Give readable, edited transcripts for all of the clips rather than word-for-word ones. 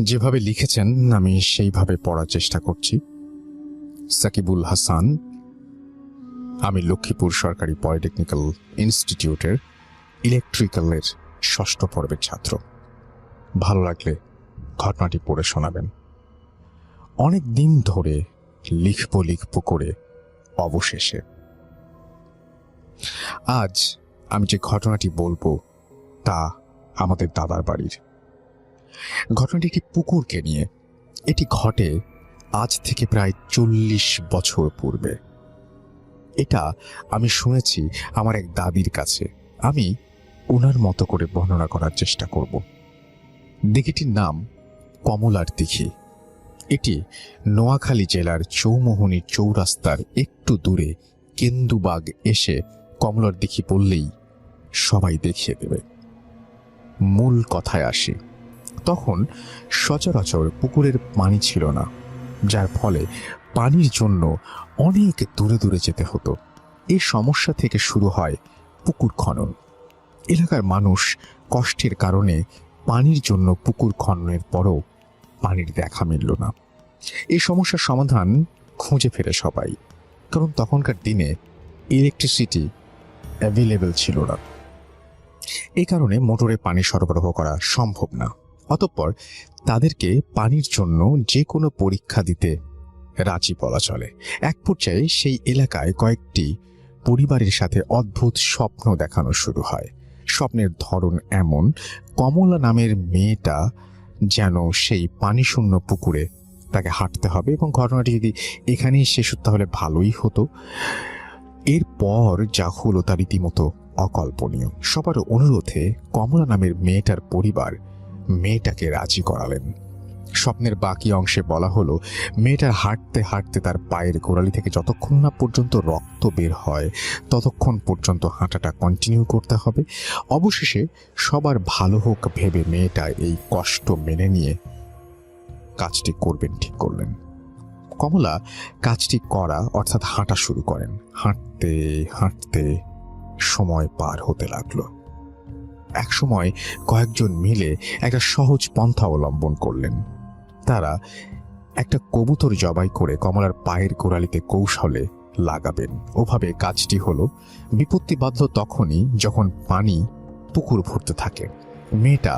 যেভাবে লিখেছেন আমি সেইভাবে পড়ার চেষ্টা করছি। সাকিবুল হাসান, আমি লক্ষ্মীপুর সরকারি পলিটেকনিক্যাল ইনস্টিটিউটের ইলেকট্রিক্যালের ৬ষ্ঠ পর্বের ছাত্র। ভালো লাগলে ঘটনাটি পড়ে শোনাবেন। অনেক দিন ধরে লিখব করে অবশেষে আজ আমি যে ঘটনাটি বলবো তা আমাদের দাদার বাড়ির। ঘটনাটি একটি পুকুরকে নিয়ে। এটি ঘটে আজ থেকে প্রায় ৪০ বছর পূর্বে। এটা আমি শুনেছি আমার এক দাদির কাছে। আমি ওনার মতো করে বর্ণনা করার চেষ্টা করব। দিঘিটির নাম কমলার দিঘি। এটি নোয়াখালী জেলার চৌমোহনী চৌরাস্তার একটু দূরে কেন্দুবাগ এসে কমলার দিঘি বললেই সবাই দেখিয়ে দেবে। মূল কথায় আসি। তখন সচরাচর পুকুরের পানি ছিল না, যার ফলে পানির জন্য অনেক দূরে দূরে যেতে হতো। এই সমস্যা থেকে শুরু হয় পুকুর খনন। এলাকার মানুষ কষ্টের কারণে পানির জন্য পুকুর খননের পরও পানির দেখা মিলল না। এই সমস্যার সমাধান খুঁজে ফেরে সবাই, কারণ তখনকার দিনে ইলেকট্রিসিটি অ্যাভেলেবল ছিল না। এই কারণে মোটরে পানি সরবরাহ করা সম্ভব না। অতঃপর তাদেরকে পানির জন্য যে কোনো পরীক্ষা দিতে রাজি বলা চলে। এক পর্যায়ে সেই এলাকায় কয়েকটি পরিবারের সাথে অদ্ভুত স্বপ্ন দেখানো শুরু হয়। স্বপ্নের ধরন এমন, কমলা নামের মেয়েটা যেন সেই পানিশূন্য পুকুরে তাকে হাঁটতে হবে, এবং ঘটনাটি যদি এখানেই শেষ হতো তাহলে ভালোই হতো। এরপর যা হলো তা রীতিমতো অকল্পনীয়। সবার অনুরোধে কমলা নামের মেয়েটার পরিবার মেয়েটাকে রাজি করালেন। স্বপ্নের বাকি অংশে বলা হলো, মেয়েটার হাঁটতে হাঁটতে তার পায়ের গোড়ালি থেকে যতক্ষণ না পর্যন্ত রক্ত বের হয় ততক্ষণ পর্যন্ত হাঁটাটা কন্টিনিউ করতে হবে। অবশেষে সবার ভালো হোক ভেবে মেয়েটা এই কষ্ট মেনে নিয়ে কাজটি করবেন ঠিক করলেন। কমলা কাজটি করা অর্থাৎ হাঁটা শুরু করেন। হাঁটতে হাঁটতে সময় পার হতে লাগলো। এক সময় কয়েকজন মিলে একটা সহজ পন্থা অবলম্বন করলেন। তারা একটা কবুতর জবাই করে কমলার পায়ের গোড়ালিতে কৌশলে লাগাবেন। ওভাবে কাজটি হলো। বিপত্তি বাধল তখনই যখন পানি পুকুর ভরতে থাকে। মেয়েটা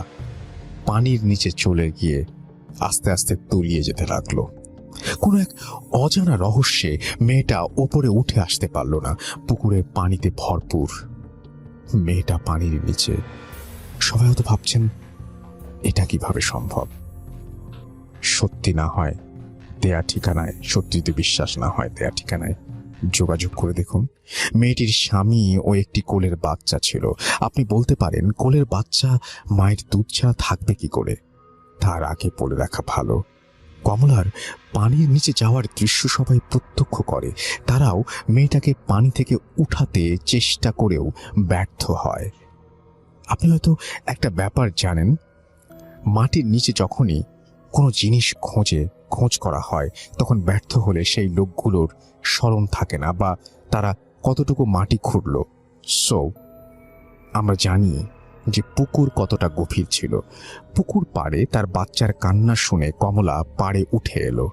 পানির নিচে চলে গিয়ে আস্তে আস্তে তলিয়ে যেতে লাগলো। কোনো এক অজানা রহস্যে মেয়েটা ওপরে উঠে আসতে পারল না। পুকুরের পানিতে ভরপুর, মেয়েটা পানির নিচে। সবাই হয়তো ভাবছেন এটা কিভাবে সম্ভব। সত্যি না হয় দেয়া ঠিকানায়, সত্যি যদি বিশ্বাস না হয় দেয়া ঠিকানায় যোগাযোগ করে দেখুন। মেয়েটির স্বামী ও একটি কোলের বাচ্চা ছিল। আপনি বলতে পারেন, কোলের বাচ্চা মায়ের দুধ ছাড়া থাকবে কি করে? তার আগে বলে রাখা ভালো, কমলার পানির নিচে যাওয়ার দৃশ্য সবাই প্রত্যক্ষ করে। তারাও মেয়েটাকে পানি থেকে উঠাতে চেষ্টা করেও ব্যর্থ হয়। আপনি হয়তো একটা ব্যাপার জানেন, মাটির নিচে যখনই কোনো জিনিস খোঁজ করা হয় তখন ব্যর্থ হলে সেই লোকগুলোর স্মরণ থাকে না বা তারা কতটুকু মাটি খুঁড়ল। সো আমরা জানি যে পুকুর কতটা গভীর ছিল। পুকুর পাড়ে তার বাচ্চার কান্না শুনে কমলা পাড়ে উঠে এলো।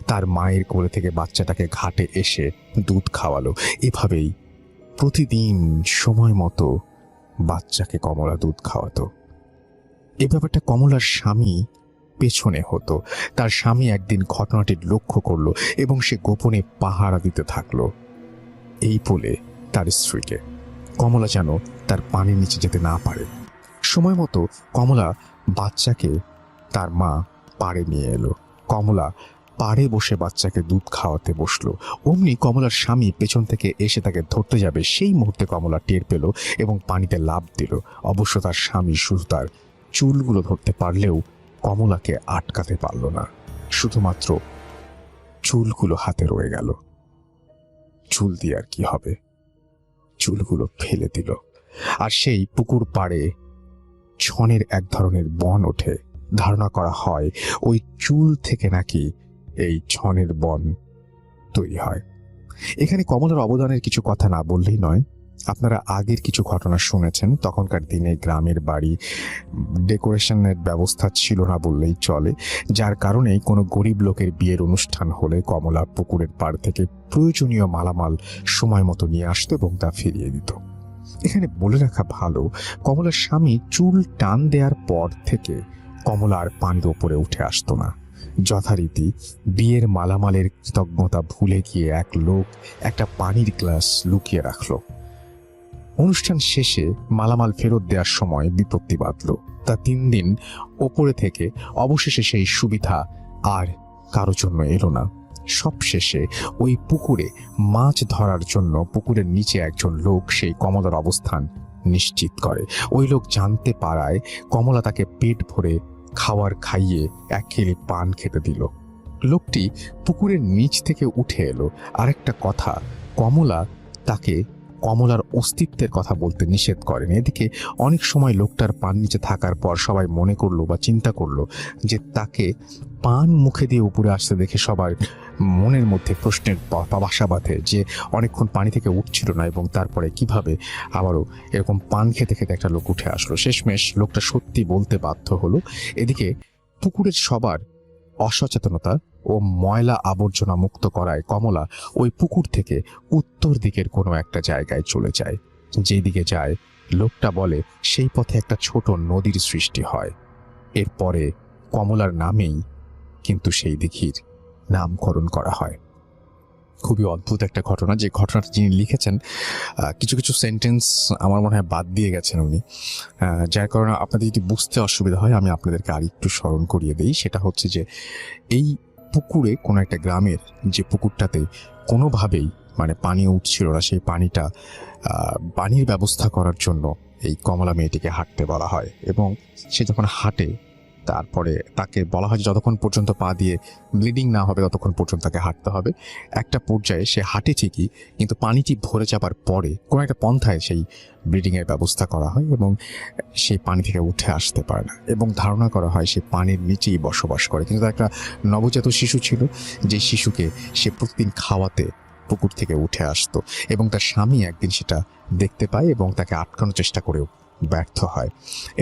তার মায়ের কোলে থেকে বাচ্চাটাকে ঘাটে এসে দুধ খাওয়ালো। এভাবেই প্রতিদিন সময় মতো বাচ্চাকে কমলা দুধ খাওয়াতো। এ ব্যাপারটা কমলার স্বামী পেছনে হতো। তার স্বামী একদিন ঘটনাটি লক্ষ্য করলো এবং সে গোপনে পাহারা দিতে থাকলো, এই বলে তার স্ত্রীকে কমলা যেন তার পানির নিচে যেতে না পারে। সময় মতো কমলা বাচ্চাকে তার মা পাড়ে নিয়ে এলো। কমলা পাড়ে বসে বাচ্চাকে দুধ খাওয়াতে বসলো। অমনি কমলার স্বামী পেছন থেকে এসে তাকে ধরতে যাবে। সেই মুহূর্তে কমলা টের পেল এবং পানিতে লাফ দিল। অবশ্য তার স্বামী শুধু তার চুলগুলো ধরতে পারলেও কমলাকে আটকাতে পারল না। শুধুমাত্র চুলগুলো হাতে রয়ে গেল। চুল দিয়ে আর কি হবে, চুলগুলো ফেলে দিল। আর সেই পুকুর পাড়ে ছনের এক ধরনের বন ওঠে। ধারণা করা হয় ওই চুল থেকে নাকি এই ছনের বন তৈরি হয়। এখানে কমলার অবদানের কিছু কথা না বললেই নয়। আপনারা আগের কিছু ঘটনা শুনেছেন। তখনকার দিনে গ্রামের বাড়ি ডেকোরেশনের ব্যবস্থা ছিল না বললেই চলে, যার কারণেই কোনো গরিব লোকের বিয়ের অনুষ্ঠান হলে কমলা পুকুরের পাড় থেকে প্রয়োজনীয় মালামাল সময় মতো নিয়ে আসতো এবং তা ফিরিয়ে দিত। এখানে বলে রাখা ভালো, কমলার স্বামী চুল টান দেওয়ার পর থেকে কমলা আর পানির ওপরে উঠে আসতো না। যথারীতি বিয়ের মালামালের কৃতজ্ঞতা ভুলে গিয়ে এক লোক একটা পানির গ্লাস লুকিয়ে রাখলো। অনুষ্ঠান শেষে মালামাল ফেরত দেওয়ার সময় বিপত্তি বাঁধল। তা 3 দিন ওপরে থেকে অবশেষে সেই সুবিধা আর কারো জন্য এলো না। সবশেষে ওই পুকুরে মাছ ধরার জন্য পুকুরের নিচে একজন লোক সেই কমলার অবস্থান নিশ্চিত করে। ওই লোক জানতে পারায় কমলা তাকে পেট ভরে খাওয়ার খাইয়ে 1 কেজি পান খেতে দিল। লোকটি পুকুরের নিচ থেকে উঠে এলো। আরেকটা কথা, কমলা তাকে কমলার অস্তিত্বের কথা বলতে নিষেধ করেন। এদিকে অনেক সময় লোকটার পান নিচে থাকার পর সবাই মনে করলো বা চিন্তা করলো যে পান মুখে দিয়ে উপরে আসতে দেখে সবার মনের মধ্যে প্রশ্নের বাসা বাঁধে যে অনেকক্ষণ পানি থেকে উঠছিল না এবং তারপরে কিভাবে আবারও এরকম পান খেতে খেতে একটা লোক উঠে আসলো। শেষমেশ লোকটা সত্যি বলতে বাধ্য হলো। এদিকে পুকুরের সবার অসচেতনতা ও ময়লা আবর্জনা মুক্ত করায় কমলা ওই পুকুর থেকে উত্তর দিকের কোনো একটা জায়গায় চলে যায়। যেদিকে যায় লোকটা বলে সেই পথে একটা ছোট নদীর সৃষ্টি হয়। এরপরে কমলার নামেই কিন্তু সেই দিঘির নামকরণ করা হয়। খুবই অদ্ভুত একটা ঘটনা। যে ঘটনাটা যিনি লিখেছেন কিছু কিছু সেন্টেন্স আমার মনে হয় বাদ দিয়ে গেছেন উনি, যার কারণে আপনাদের যদি বুঝতে অসুবিধা হয় আমি আপনাদেরকে আর একটু স্মরণ করিয়ে দিই। সেটা হচ্ছে যে এই পুকুরে কোনো একটা গ্রামের যে পুকুরটাতে কোনোভাবেই পানি উঠছিল না, সেই পানির ব্যবস্থা করার জন্য এই কমলা মেয়েটিকে হাঁটতে বলা হয় এবং সে যখন হাঁটে তারপরে তাকে বলা হয় যতক্ষণ পর্যন্ত পা দিয়ে ব্লিডিং না হবে ততক্ষণ পর্যন্ত তাকে হাঁটতে হবে। একটা পর্যায়ে সে হাঁটে ঠিকই, কিন্তু পানিটি ভরে যাবার পরে কোনো একটা পন্থায় সেই ব্লিডিংয়ের ব্যবস্থা করা হয় এবং সেই পানি থেকে উঠে আসতে পারে না এবং ধারণা করা হয় সে পানির নিচেই বসবাস করে। কিন্তু তার একটা নবজাত শিশু ছিল, যে শিশুকে সে প্রতিদিন খাওয়াতে পুকুর থেকে উঠে আসতো এবং তার স্বামী একদিন সেটা দেখতে পায় এবং তাকে আটকানোর চেষ্টা করেও ব্যর্থ হয়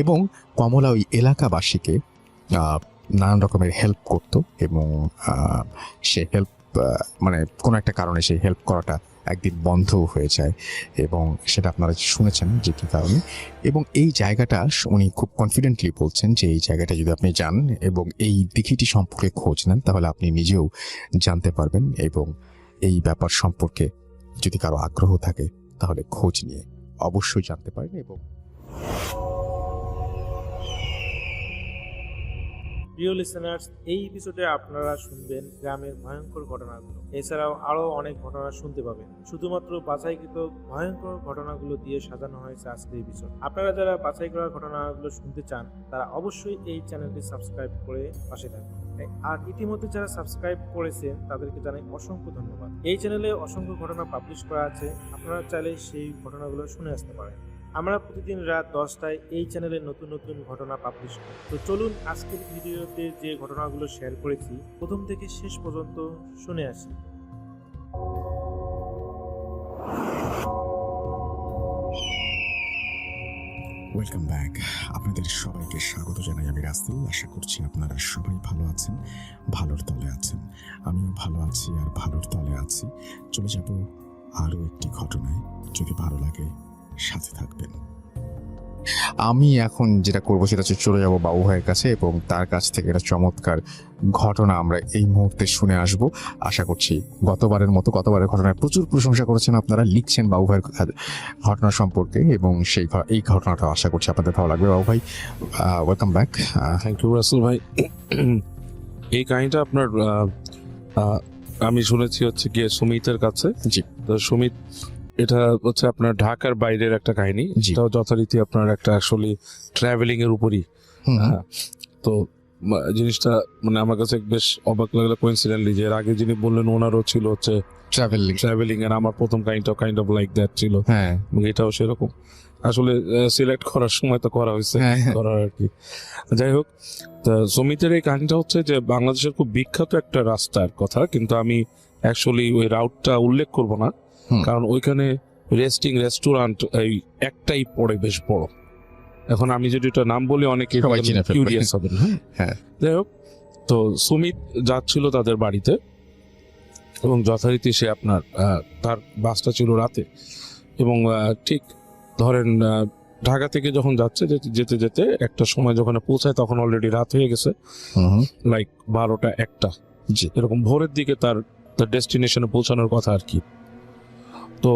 এবং কমলা ওই এলাকাবাসীকে নানান রকমের হেল্প করত এবং সে হেল্প কোনো একটা কারণে সেই হেল্প করাটা একদিন বন্ধও হয়ে যায় এবং সেটা আপনারা শুনেছেন যে কী কারণে। এবং এই জায়গাটা উনি খুব কনফিডেন্টলি বলছেন যে এই জায়গাটা যদি আপনি যান এবং এই দিঘিটি সম্পর্কে খোঁজ নেন তাহলে আপনি নিজেও জানতে পারবেন এবং এই ব্যাপার সম্পর্কে যদি কারো আগ্রহ থাকে তাহলে খোঁজ নিয়ে অবশ্যই জানতে পারেন। এবং প্রিয় লিসেনার্স, এই এপিসোডে আপনারা শুনবেন গ্রামের ভয়ঙ্কর ঘটনাগুলো। এছাড়াও আরো অনেক ঘটনা শুনতে পাবেন। শুধুমাত্র বাছাইকৃত ভয়ঙ্কর ঘটনাগুলো দিয়ে সাজানো হয়েছে আজকের এপিসোড। আপনারা যারা বাছাই করা ঘটনাগুলো শুনতে চান তারা অবশ্যই এই চ্যানেলটি সাবস্ক্রাইব করে পাশে থাকবেন। আর ইতিমধ্যে যারা সাবস্ক্রাইব করেছেন তাদেরকে জানাই অসংখ্য ধন্যবাদ। এই চ্যানেলে অসংখ্য ঘটনা পাবলিশ করা আছে, আপনারা চাইলে সেই ঘটনাগুলো শুনে আসতে পারেন। আমরা প্রতিদিন রাত 10টায় এই চ্যানেলে নতুন নতুন ঘটনা পাবলিশ করি। তো চলুন আজকের ভিডিওতে যে ঘটনাগুলো শেয়ার করেছি প্রথম থেকে শেষ পর্যন্ত শুনে আসি। Welcome back. আপনাদের সবাইকে স্বাগত জানাই আমি রাসেল। আশা করছি আপনারা সবাই ভালো আছেন, ভালোর তলে আছেন। আমিও ভালো আছি আর ভালোর তলে আছি। চলে যাব আরও একটি ঘটনায়। যদি ভালো লাগে সাথে থাকবেন। আমি এখন যেটা করবো সেটা হচ্ছে চলে যাবো বাবু ভাইয়ের কাছে এবং তার কাছ থেকে একটা চমৎকার ঘটনা আমরা এই মুহূর্তে শুনে আসব। আশা করছি গতবারের ঘটনায় প্রচুর প্রশংসা করেছেন আপনারা, লিখছেন বাবু ভাইয়ের ঘটনা সম্পর্কে এবং এই ঘটনাটা আশা করছি আপনাদের ভালো লাগবে। বাবু ভাই, welcome back. Thank you Rasel ভাই। এই কাহিনীটা আপনার আমি শুনেছি হচ্ছে গিয়ে সুমিতের কাছে। জি। তো সুমিত, এটা হচ্ছে আপনার ঢাকার বাইরের একটা কাহিনী। এটাও যথারীতি আপনার একটা অ্যাকচুয়ালি ট্রাভেলিং এর উপরই। তো জিনিসটা আমার কাছে বেশ অবাক লাগলো কোইন্সিডেন্টলি যে এর আগে যিনি বললেন ওনারও ছিল হচ্ছে ট্রাভেলিং এর আমার প্রথম কাহিনীটা কাইন্ড অফ লাইক দ্যাট ছিল। হ্যাঁ, এটাও সেরকম। আসলে সিলেক্ট করার সময় তো করা হয়েছে করার আর কি। যাই হোক, তা সুমিতের এই কাহিনীটা হচ্ছে যে বাংলাদেশের খুব বিখ্যাত একটা রাস্তার কথা, কিন্তু আমি অ্যাকচুয়ালি ওই রাউটটা উল্লেখ করব না, কারণ ওইখানে রেস্টিং রেস্টুরেন্ট এই একটাই পড়ে বেশ বড়। এখন আমি যদি এটা নাম বলি অনেকে সবাই চিনে ফেলবে। কিউরিয়াস হবেন। হ্যাঁ। যাই হোক, তো সুমিত যাচ্ছিল তাদের বাড়িতে এবং যথারীতি সে আপনার তার বাসটা ছিল রাতে এবং ঠিক ধরেন ঢাকা থেকে যখন যাচ্ছে যেতে যেতে একটা সময় যখন পৌঁছায় তখন অলরেডি রাত হয়ে গেছে, লাইক 12টা 1টা জি। এরকম ভোরের দিকে তার ডেস্টিনেশনে পৌঁছানোর কথা আর কি। তো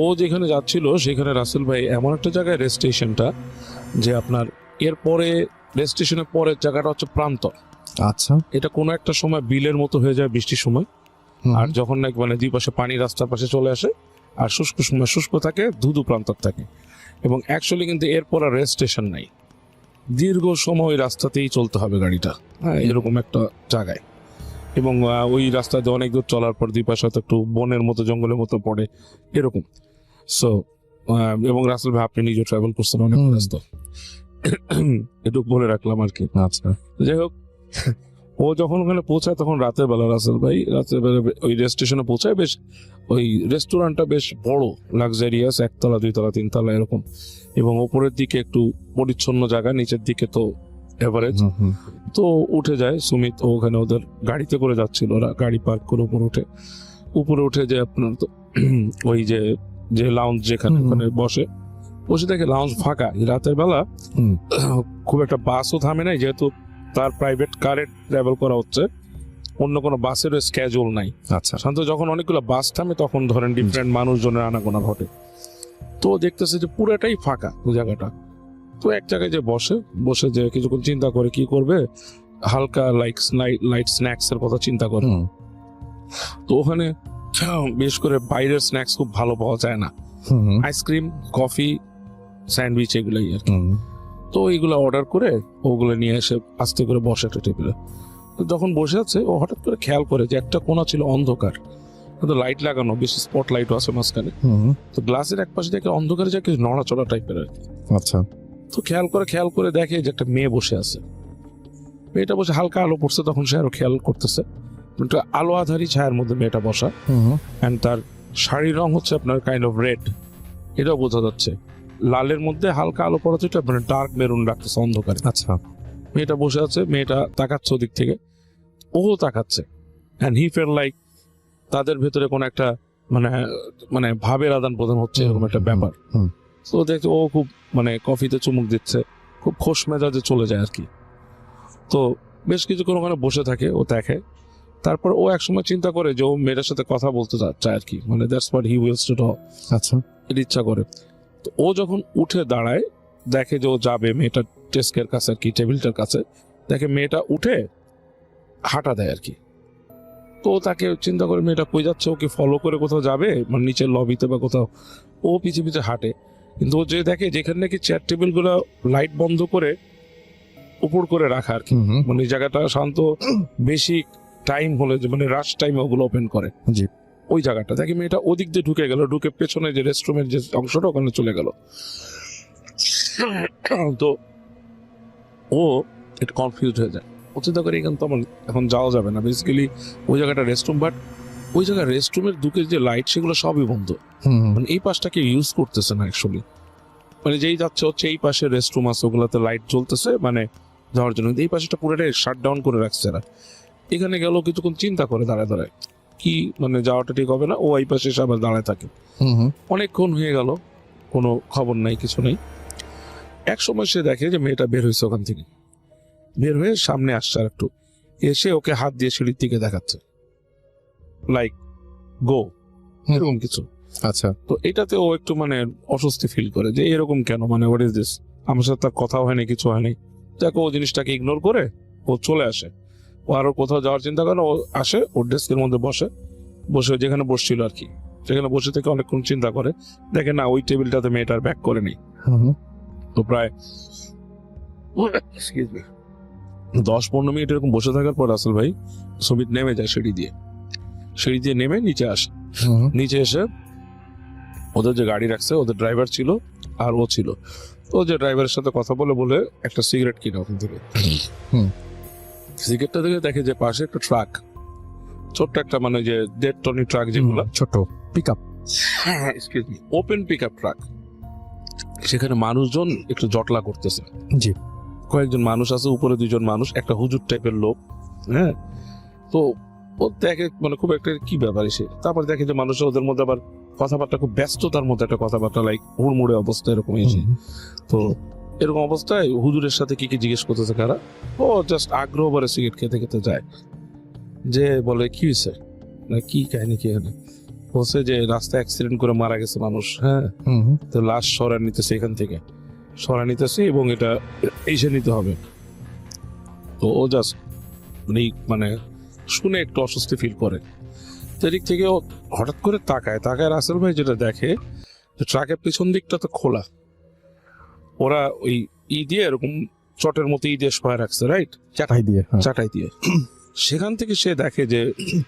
ও যেখানে যাচ্ছিল সেখানে রাসেল ভাই এমন একটা জায়গায় রেল স্টেশনটা যে আপনার এরপরে রেল স্টেশনের পরের জায়গাটা হচ্ছে প্রান্তর। আচ্ছা। এটা কোনো একটা সময় বিলের মতো হয়ে যায় বৃষ্টির সময়, আর যখন নাকি মানে দুই পাশে পানি রাস্তার পাশে চলে আসে আর শুষ্ক সময় শুষ্ক থাকে, ধুধু প্রান্তর থাকে। এবং অ্যাকচুয়ালি কিন্তু এরপর আর রেল স্টেশন নাই, দীর্ঘ সময় ওই রাস্তাতেই চলতে হবে গাড়িটা, হ্যাঁ এরকম একটা জায়গায়। এবং ওই রাস্তাতে অনেক দূর চলার পর দুই পাশে হয়তো একটু বনের মতো জঙ্গলের মতো পড়ে এরকম। সো এবং রাসেল ভাই আপনি নিজে ট্রাভেল করছেন অনেক রাস্তা, এটুকু বলে রাখলাম আর কি। আচ্ছা। যাই হোক, ও যখন ওখানে পৌঁছায় তখন রাতের বেলা, রাসেল ভাই রাতের বেলা ওই রেল স্টেশনে পৌঁছায়। বেশ ওই রেস্টুরেন্টটা বেশ বড়, লাক্সারিয়াস, 1তলা 2তলা 3তলা এরকম, এবং ওপরের দিকে একটু পরিচ্ছন্ন জায়গা, নিচের দিকে তো এভারেজ। তো উঠে যায় সুমিত, ওখানে ওদের গাড়িতে করে যাচ্ছিল, ওরা গাড়ি পার্ক করে উপরে উঠে যে আপনার তো ওই যে লাউঞ্জ যেখানে ওখানে বসে দেখে লাউঞ্জ ফাঁকা। রাতের বেলা খুব একটা বাসও থামে নাই, যেহেতু তার প্রাইভেট কারে ট্রাভেল করা হচ্ছে, অন্য কোনো বাসের স্ক্যাজুয়াল নাই। আচ্ছা। শান্ত যখন অনেকগুলো বাস থামে তখন ধরেন ডিফারেন্ট মানুষজনের আনাগোনা ঘটে। তো দেখতেছে যে পুরোটাই ফাঁকা ওই জায়গাটা। তো এক জায়গায় যে বসে যে কিছুক্ষণ চিন্তা করে কি করবে, হালকা লাইট স্ন্যাক্স এর কথা চিন্তা করে। তো ওখানে বিশেষ করে বাইরের স্ন্যাক্স খুব ভালো পাওয়া যায় না, আইসক্রিম, কফি, স্যান্ডউইচ এগুলাই আর কি। তো এইগুলো অর্ডার করে ওগুলো নিয়ে এসে আস্তে করে বসে একটা টেবিলে। তো যখন বসে আছে ও হঠাৎ করে খেয়াল করে যে একটা কোণা ছিল অন্ধকার, কিন্তু লাইট লাগানো, বেশি স্পট লাইটও আছে মাঝখানে। তো গ্লাসের এক পাশে দেখে অন্ধকারে যে কিছু নড়াচড়া টাইপের আর কি। আচ্ছা। তো খেয়াল করে দেখে যে একটা মেয়ে বসে আছে। মেয়েটা বসে হালকা আলো পড়ছে, তখন সে আরো খেয়াল করতেছে একটা আলো আধারী ছায়ার মধ্যে মেয়েটা বসা, এন্ড তার শাড়ির রং হচ্ছে আপনার কাইন্ড অফ রেড, এটাও বোঝা যাচ্ছে। লালের মধ্যে হালকা আলো পড়াচ্ছে, এটা মানে ডার্ক মেরুন রাখতেছে অন্ধকারে। আচ্ছা। মেয়েটা বসে আছে, মেয়েটা তাকাচ্ছে ওদিক থেকে, ও তাকাচ্ছে, এন্ড হি ফেল লাইক তাদের ভেতরে কোন একটা মানে ভাবের আদান প্রদান হচ্ছে এরকম একটা ব্যাপার। তো দেখতে ও খুব মানে কফিতে চুমুক দিচ্ছে, খুব খোশ মেজাজে চলে যায় আর কি। তো বেশ কিছুক্ষণ ওখানে বসে থাকে, ও দেখে। তারপর ও একসময় চিন্তা করে যে ও মেয়েটার সাথে কথা বলতে চায় আর কি, মানে that's what he wills to talk. আচ্ছা। এর ইচ্ছা করে। তো ও যখন উঠে দাঁড়ায়, দেখে যে ও যাবে মেয়েটার ডেস্কের কাছে আর কি, টেবিলটার কাছে, দেখে মেয়েটা উঠে হাঁটা দেয় আর কি। তো তাকে চিন্তা করে মেয়েটা কই যাচ্ছে, ওকে ফলো করে কোথাও যাবে, মানে নিচের লবিতে বা কোথাও। ও পিছে হাঁটে, কিন্তু ও যে দেখে যেখানে নাকি চেয়ার টেবিল গুলো লাইট বন্ধ করে উপর করে রাখা আর কি, মানে এই জায়গাটা শান্ত, বেশি টাইম হলে মানে রাশ টাইমে ওগুলো ওপেন করে। জি। ওই জায়গাটা দেখে মেয়েটা ওদিক দিয়ে ঢুকে গেল, ঢুকে পেছনে যে রেস্টরুমের যে অংশটা ওখানে চলে গেল। তো ও একটু কনফিউজ হয়ে যায়, ও চিন্তা করে এখানে তো আমার এখন যাওয়া যাবে না, বেসিক্যালি ওই জায়গাটা রেস্টরুম, বাট ওই জায়গায় রেস্টরুমের দুকে যে লাইট সেগুলো সবই বন্ধ, মানে এই পাশটাকে ইউজ করতেছে না অ্যাকচুয়ালি। মানে যেই যাচ্ছে হচ্ছে এই পাশে রেস্টরুম আছে, ওগুলোতে লাইট জ্বলতেছে মানে যাওয়ার জন্য, এই পাশটা পুরোটাই শাট ডাউন করে রাখছে এরা। এখানে গেল, কিছুক্ষণ চিন্তা করে দাঁড়ায় কি মানে যাওয়াটা ঠিক হবে না, ও এই পাশে এসে আবার দাঁড়ায় থাকে। অনেকক্ষণ হয়ে গেল, কোনো খবর নাই, কিছু নেই। এক সময় সে দেখে যে মেয়েটা বের হয়েছে ওখান থেকে, বের হয়ে সামনে আসছে আর একটু, এসে ওকে হাত দিয়ে সিঁড়ির দিকে দেখাচ্ছে, লাইক গো, এরকম কিছু। আচ্ছা। তো এটাতে ও একটু মানে অস্বস্তি ফিল করে যে এরকম কেন, মানে হোয়াট ইজ দিস, আমার সাথে তার কথাও হয়নি, কিছু হয়নি। দেখো ও জিনিসটাকে ইগনোর করে ও চলে আসে, ও আরো কোথাও যাওয়ার চিন্তা করে, ও আসে ওর ডেস্কের মধ্যে বসে যেখানে বসছিল আর কি, সেখানে বসে থেকে অনেকক্ষণ চিন্তা করে, দেখে না ওই টেবিলটাতে মেয়েটার ব্যাক করে নেই। তো প্রায় 10-15 মিনিট এরকম বসে থাকার পর রাসেল ভাই সুমিত নেমে যায় সিঁড়ি দিয়ে নেমে নিচে আসে। নিচে এসে ওদের যে গাড়ি রাখছে, ওদের ড্রাইভার ছিল আর ও ছিল, তো যে ড্রাইভারের সাথে কথা বলে একটা সিগারেট কিনে ওখান থেকে। সিগারেটটা দেখে যে পাশে একটা ট্রাক, ছোট্ট একটা মানে যে 1.5 টনি ট্রাক, যেগুলো ছোট pickup open pickup truck, সেখানে মানুষজন একটু জটলা করতেছে। জি। কয়েকজন মানুষ আছে, উপরে 2জন মানুষ, একটা হুজুর টাইপের লোক। হ্যাঁ, তো ও দেখে মানে খুব একটা কি ব্যাপার এসে, তারপর দেখে যে মানুষ ওদের মধ্যে আবার কথাবার্তা খুব ব্যস্ততার মধ্যে একটা কথাবার্তা, লাইক হুড়মুড়ে অবস্থা এরকম এসে। তো এরকম অবস্থায় হুজুরের সাথে কি কি জিজ্ঞেস করতেছে কারা, ও জাস্ট আগ্রহ ভরে সিগারেট খেতে খেতে যায়, যে বলে কি হয়েছে, না কি কাহিনী কি এখানে, বলছে যে রাস্তায় অ্যাক্সিডেন্ট করে মারা গেছে মানুষ। হ্যাঁ, তো লাশ সরা নিতেছে, এখান থেকে সরা নিতেছে এবং এটা এসে নিতে হবে। তো ও জাস্ট মানে শুনে একটু অস্বস্তি ফিল করে। সেদিক থেকে ও হঠাৎ করে তাকায় রাসেল ভাই যেটা দেখে, ট্রাকের পিছন দিকটা তো খোলা, ওরা ওই দিয়ে এরকম চটের মতো দিয়ে সহায় রাখছে, রাইট, চাটাই দিয়ে। সেখান থেকে সে দেখে যে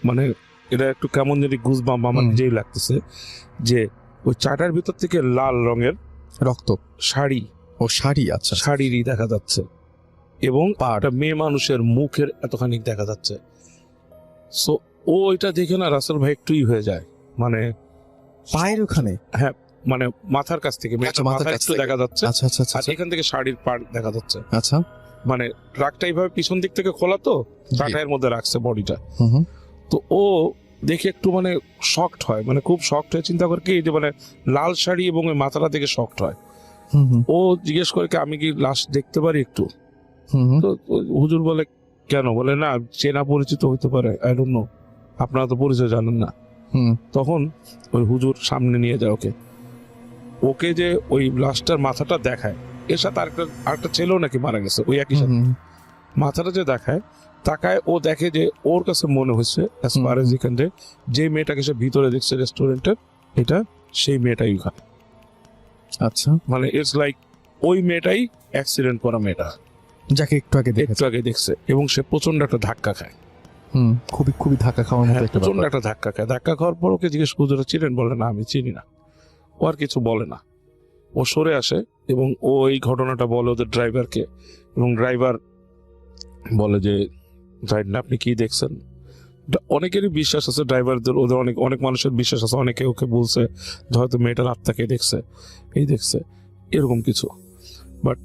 মানে এটা একটু কেমন যদি গুজবাম্প আমার নিজেই লাগতেছে, যে ওই চাটার ভিতর থেকে লাল রঙের রক্ত শাড়ি, শাড়ি, আচ্ছা, শাড়িরই দেখা যাচ্ছে, এবং একটা মেয়ে মানুষের মুখের এতখানি দেখা যাচ্ছে। সো ও এটা দেখে না রাসেল ভাই একটুই হয়ে যায়, মানে পায়ের ওখানে, হ্যাঁ মানে মাথার কাছ থেকে মাথার একটু দেখা যাচ্ছে, আচ্ছা আচ্ছা আচ্ছা, আর এখান থেকে শাড়ির পাড় দেখা যাচ্ছে। আচ্ছা, মানে ট্রাকটা এইভাবে পিছন দিক থেকে খোলা, তো ট্রাকের মধ্যে রাখছে বডিটা। তো ও দেখে একটু মানে শকড হয়, মানে খুব শকড হয়ে চিন্তা করে কি যে মানে লাল শাড়ি এবং ওই মাথাটা দেখে শকড হয়। ও জিজ্ঞেস করে কি আমি কি লাশ দেখতে পারি একটু? তো হুজুর বলে কেন? বলে না চেনা পরিচিত হইতে পারে, আই ডোন্ট নো, আপনারা তো পরিচয় জানেন না। তখন ওই হুজুর সামনে নিয়ে যায় ওকে যে ওই লাশটার মাথাটা দেখায়, এর সাথে আরেকটা ছেলেও নাকি মারা গেছে ওই একই সাথে। মাথাটা যে দেখায়, তাকায়, ও দেখে যে ওর কাছে মনে হয়েছে as far age he can, যে মেয়েটাকে সে ভিতরে দেখছে রেস্টুরেন্টের, এটা সেই মেয়েটাই ওখানে। আচ্ছা, মানে ইটস লাইক ওই মেয়েটাই অ্যাক্সিডেন্ট করা মেয়েটা, যাকে একটু আগে দেখছে, এবং সে প্রচন্ড একটা ধাক্কা খায়। খুবই খুবই ধাক্কা খাওয়ার মতো একটা প্রচন্ড ব্যাপার। একটা ধাক্কা খায়। ধাক্কা খাওয়ার পর ওকে জিজ্ঞেস করে চিনেন? বলে না আমি চিনি না। ও আর কিছু বলে না, ও সরে আসে এবং ও এই ঘটনাটা বলে ওদের ড্রাইভারকে, এবং ড্রাইভার বলে যে জানেন না আপনি কি দেখছেন। অনেকেরই বিশ্বাস আছে ড্রাইভারদের, ওদের অনেক মানুষের বিশ্বাস আছে, অনেকে ওকে বলছে যে হয়তো মেয়েটার আত্মাকে দেখছে, এই দেখছে এরকম কিছু। বাট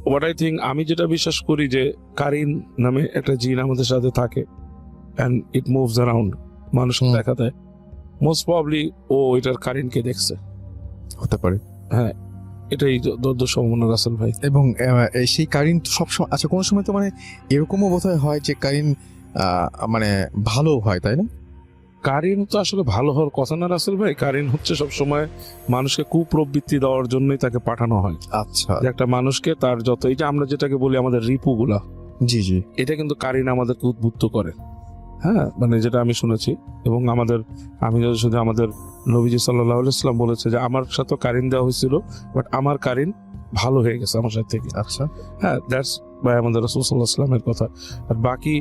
হোয়াট আই থিঙ্ক, আমি যেটা বিশ্বাস করি যে কারিন নামে একটা জিন আমাদের সাথে থাকে অ্যান্ড ইট মুভস অ্যারাউন্ড, মানুষকে দেখা দেয়। মোস্ট প্রবাবলি ও এটার কারিনকে দেখছে, হতে পারে। হ্যাঁ, এটাই দদ্দ সম্ভাবনা রাসেল ভাই। এবং সেই কারিন সবসময়, আচ্ছা কোনো সময় তো মানে এরকমও বোধহয় হয় যে কারিন মানে ভালো হয়, তাই না? কারিন তো আসলে ভালো হওয়ার কথা না রাসেল ভাই, কারিন হচ্ছে সবসময় মানুষকে কুপ্রবৃত্তি দেওয়ার জন্যই তাকে পাঠানো হয়। আচ্ছা, যে একটা মানুষকে তার যত, এই যে আমরা যেটাকে বলি আমাদের রিপুগুলা, জি জি, এটা কিন্তু কারিন আমাদেরকে উদ্বুদ্ধ করে। হ্যাঁ, মানে যেটা আমি শুনেছি, এবং আমি যদি শুধু আমাদের নবীজি সাল্লাল্লাহু আলাইহি ওয়াসাল্লাম বলেছে যে আমার সাথে কারিন দেওয়া হয়েছিল, বাট আমার কারিন ভালো হয়ে গেছে আমার সাথে থেকে। আচ্ছা, হ্যাঁ, দ্যাটস বাই আমাদের রাসূল সাল্লাল্লাহু আলাইহি ওয়াসাল্লামের কথা। আর বাকি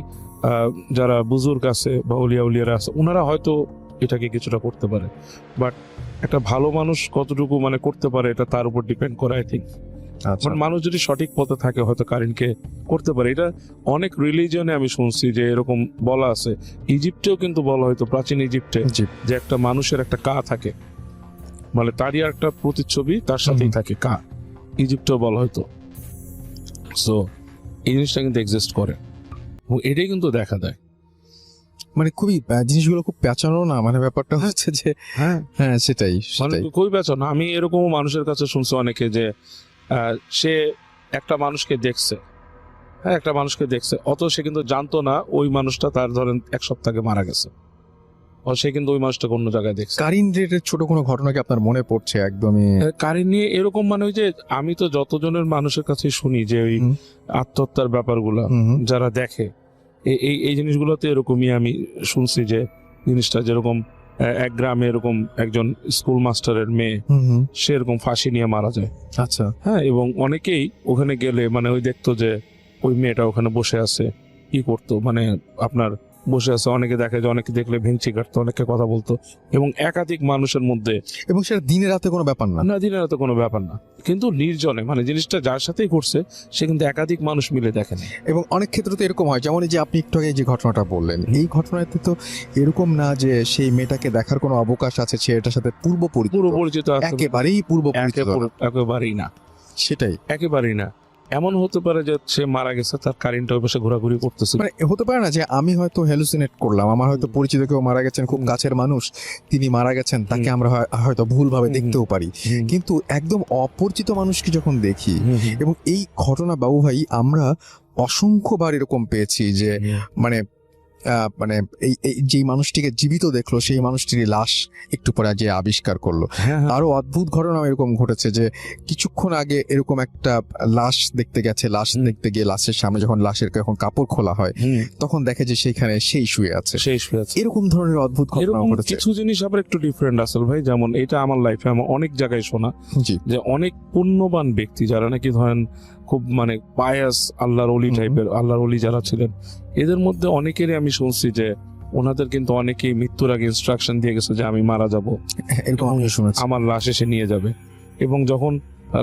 যারা বুজুর্গ আছে বা উলিয়ারা আছে, ওনারা হয়তো এটাকে কিছুটা করতে পারে, বাট একটা ভালো মানুষ কতটুকু মানে করতে পারে এটা তার উপর ডিপেন্ড করে আই থিঙ্ক। আচ্ছা, মানুষ যদি সঠিক পথে থাকে হয়তো কারিনকে করতে পারে। এটা অনেক রিলিজিয়নে আমি শুনছি যে এরকম বলা আছে। ইজিপ্টেও কিন্তু বলা হয়তো, প্রাচীন ইজিপ্টে, যে একটা মানুষের একটা কা থাকে, মানে তারই একটা প্রতিচ্ছবি তার সাথেই থাকে কা, ইজিপ্টেও বলা হয়তো। সো এই জিনিসটা কিন্তু এক্সিস্ট করে, এবং এটাই কিন্তু দেখা দেয়। মানে খুবই জিনিসগুলো খুব পেঁচানো না, মানে ব্যাপারটা হচ্ছে যে হ্যাঁ হ্যাঁ সেটাই মানে খুবই পেছানো। আমি এরকম মানুষের কাছে শুনছি অনেকে যে সে একটা মানুষকে দেখছে, হ্যাঁ একটা মানুষকে দেখছে, অত সে কিন্তু জানতো না ওই মানুষটা তার ধরেন 1 সপ্তাহ আগে মারা গেছে, ও সে কিন্তু ওই মানুষটাকে অন্য জায়গায় দেখছে। কারিন রিলেটেড ছোট কোনো ঘটনা কি আপনার মনে পড়ছে একদমই? কারিন নিয়ে এরকম মানে ওই যে আমি তো যতজনের মানুষের কাছে শুনি যে ওই আত্মহত্যার ব্যাপারগুলো যারা দেখে, এই জিনিসগুলোতে এরকমই আমি শুনছি যে জিনিসটা যেরকম এক গ্রামে এরকম একজন স্কুল মাস্টারের মেয়ে, সে এরকম ফাঁসি নিয়ে মারা যায়। আচ্ছা, হ্যাঁ, এবং অনেকেই ওখানে গেলে মানে ওই দেখতো যে ওই মেয়েটা ওখানে বসে আছে, কি করতো মানে আপনার বসে আছে, অনেকে দেখে যে অনেকে দেখলে ভেঙচি কাটতো, অনেকে কথা বলতো, এবং একাধিক মানুষের মধ্যে, এবং সেটা দিনে রাতে কোনো ব্যাপার না। না দিনের তো কোনো ব্যাপার না, কিন্তু নির্জনে, মানে জিনিসটা যার সাথেই করছে সে কিন্তু একাধিক মানুষ মিলে দেখেন। এবং অনেক ক্ষেত্রে তো এরকম হয়, যেমন এই যে আপনি একটু আগে যে ঘটনাটা বললেন, এই ঘটনাতে তো এরকম না যে সেই মেয়েটাকে দেখার কোনো অবকাশ আছে, সে এটার সাথে পূর্ব পুরো পরিচিত আছে, একেবারেই পূর্ব পরিচিত না। একেবারেই না, সেটাই, একেবারেই না। এমন হতে পারে যে সে মারা গেছে, তার কারেন্ট ওই পাশে ঘোরাঘুরি করতেছে, মানে হতে পারে না যে আমি হয়তো হ্যালুসিনেট করলাম, আমার হয়তো পরিচিত কেউ মারা গেছেন, খুব কাছের মানুষ, তিনি মারা গেছেন, তাকে আমরা হয়তো ভুলভাবে দেখতেও পারি, কিন্তু একদম অপরিচিত মানুষকে যখন দেখি, এবং এই ঘটনা বাবু ভাই আমরা অসংখ্যবার এরকম পেয়েছি যে মানে মানে এই যেই মানুষটিকে জীবিত দেখলো সেই মানুষটির লাশ একটু পরে যে আবিষ্কার করলো। আরো অদ্ভুত ঘটনা এরকম ঘটেছে যে কিছুক্ষণ আগে এরকম একটা লাশ দেখতে গেছে, লাশ দেখতে গিয়ে লাশের সামনে যখন লাশের এখন কাপড় খোলা হয় তখন দেখে যে সেইখানে সেই শুয়ে আছে। এরকম ধরনের অদ্ভুত ঘটনা ঘটেছে। কিছু জিনিস আবার একটু ডিফারেন্ট আসল ভাই, যেমন এটা আমার লাইফে আমার অনেক জায়গায় শোনা, যে অনেক পুণ্যবান ব্যক্তি যারা নাকি ধরেন খুব মানে পায়াস আল্লাহর ওলি টাইপের, আল্লাহর ওলি যারা ছিলেন, এদের মধ্যে অনেকেরই আমি শুনছি যে ওনাদের কিন্তু অনেকেই মৃত্যুর আগে ইনস্ট্রাকশন দিয়ে গেছে যে আমি মারা যাব, আমার লাশ এসে নিয়ে যাবে, এবং যখন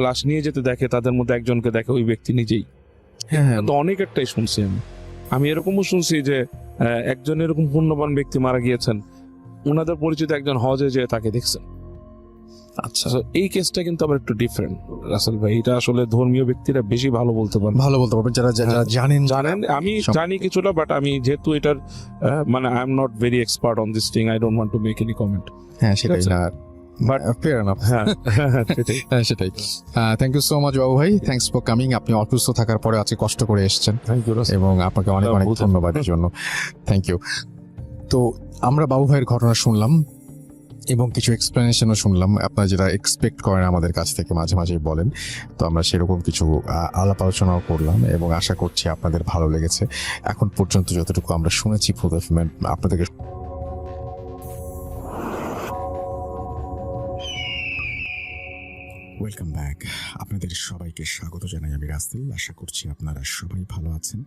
লাশ নিয়ে যেতে দেখে তাদের মধ্যে একজনকে দেখে ওই ব্যক্তি নিজেই। তো অনেকেরটাই শুনছি আমি এরকমও শুনছি যে একজন এরকম পুণ্যবান ব্যক্তি মারা গিয়েছেন, ওনাদের পরিচিত একজন হজে যে তাকে দেখছেন। আচ্ছা, এই কেসটা কিন্তু আবার একটু ডিফারেন্ট রাসেল ভাই, এটা আসলে ধর্মীয় ব্যক্তিরা বেশি ভালো বলতে পারবেন, যারা জানেন। আমি জানি কিছুটা, বাট আমি যেহেতু এটার মানে I am not very expert on this thing, I don't want to make any comment. হ্যাঁ সেটাই না, বাট ফেয়ার এনাফ। হ্যাঁ সেটাই। থ্যাংক ইউ সো মাচ বাবু ভাই, থ্যাঙ্কস ফর কামিং। আপনি অসুস্থ থাকার পরে আজকে কষ্ট করে এসেছেন, এবং আপনাকে অনেক অনেক ধন্যবাদ এর জন্য। Thank you. তো আমরা বাবু ভাইয়ের ঘটনা শুনলাম এবং কিছু এক্সপ্লেনেশনও শুনলাম, আপনারা যেটা এক্সপেক্ট করেন আমাদের কাছ থেকে মাঝে মাঝেই বলেন, তো আমরা সেরকম কিছু আলাপ আলোচনাও করলাম এবং আশা করছি আপনাদের ভালো লেগেছে। এখন পর্যন্ত যতটুকু আমরা শুনেছি আপনাদেরকে ওয়েলকাম ব্যাক। আপনাদের সবাইকে স্বাগত জানাই আমি রাসেল। আশা করছি আপনারা সবাই ভালো আছেন,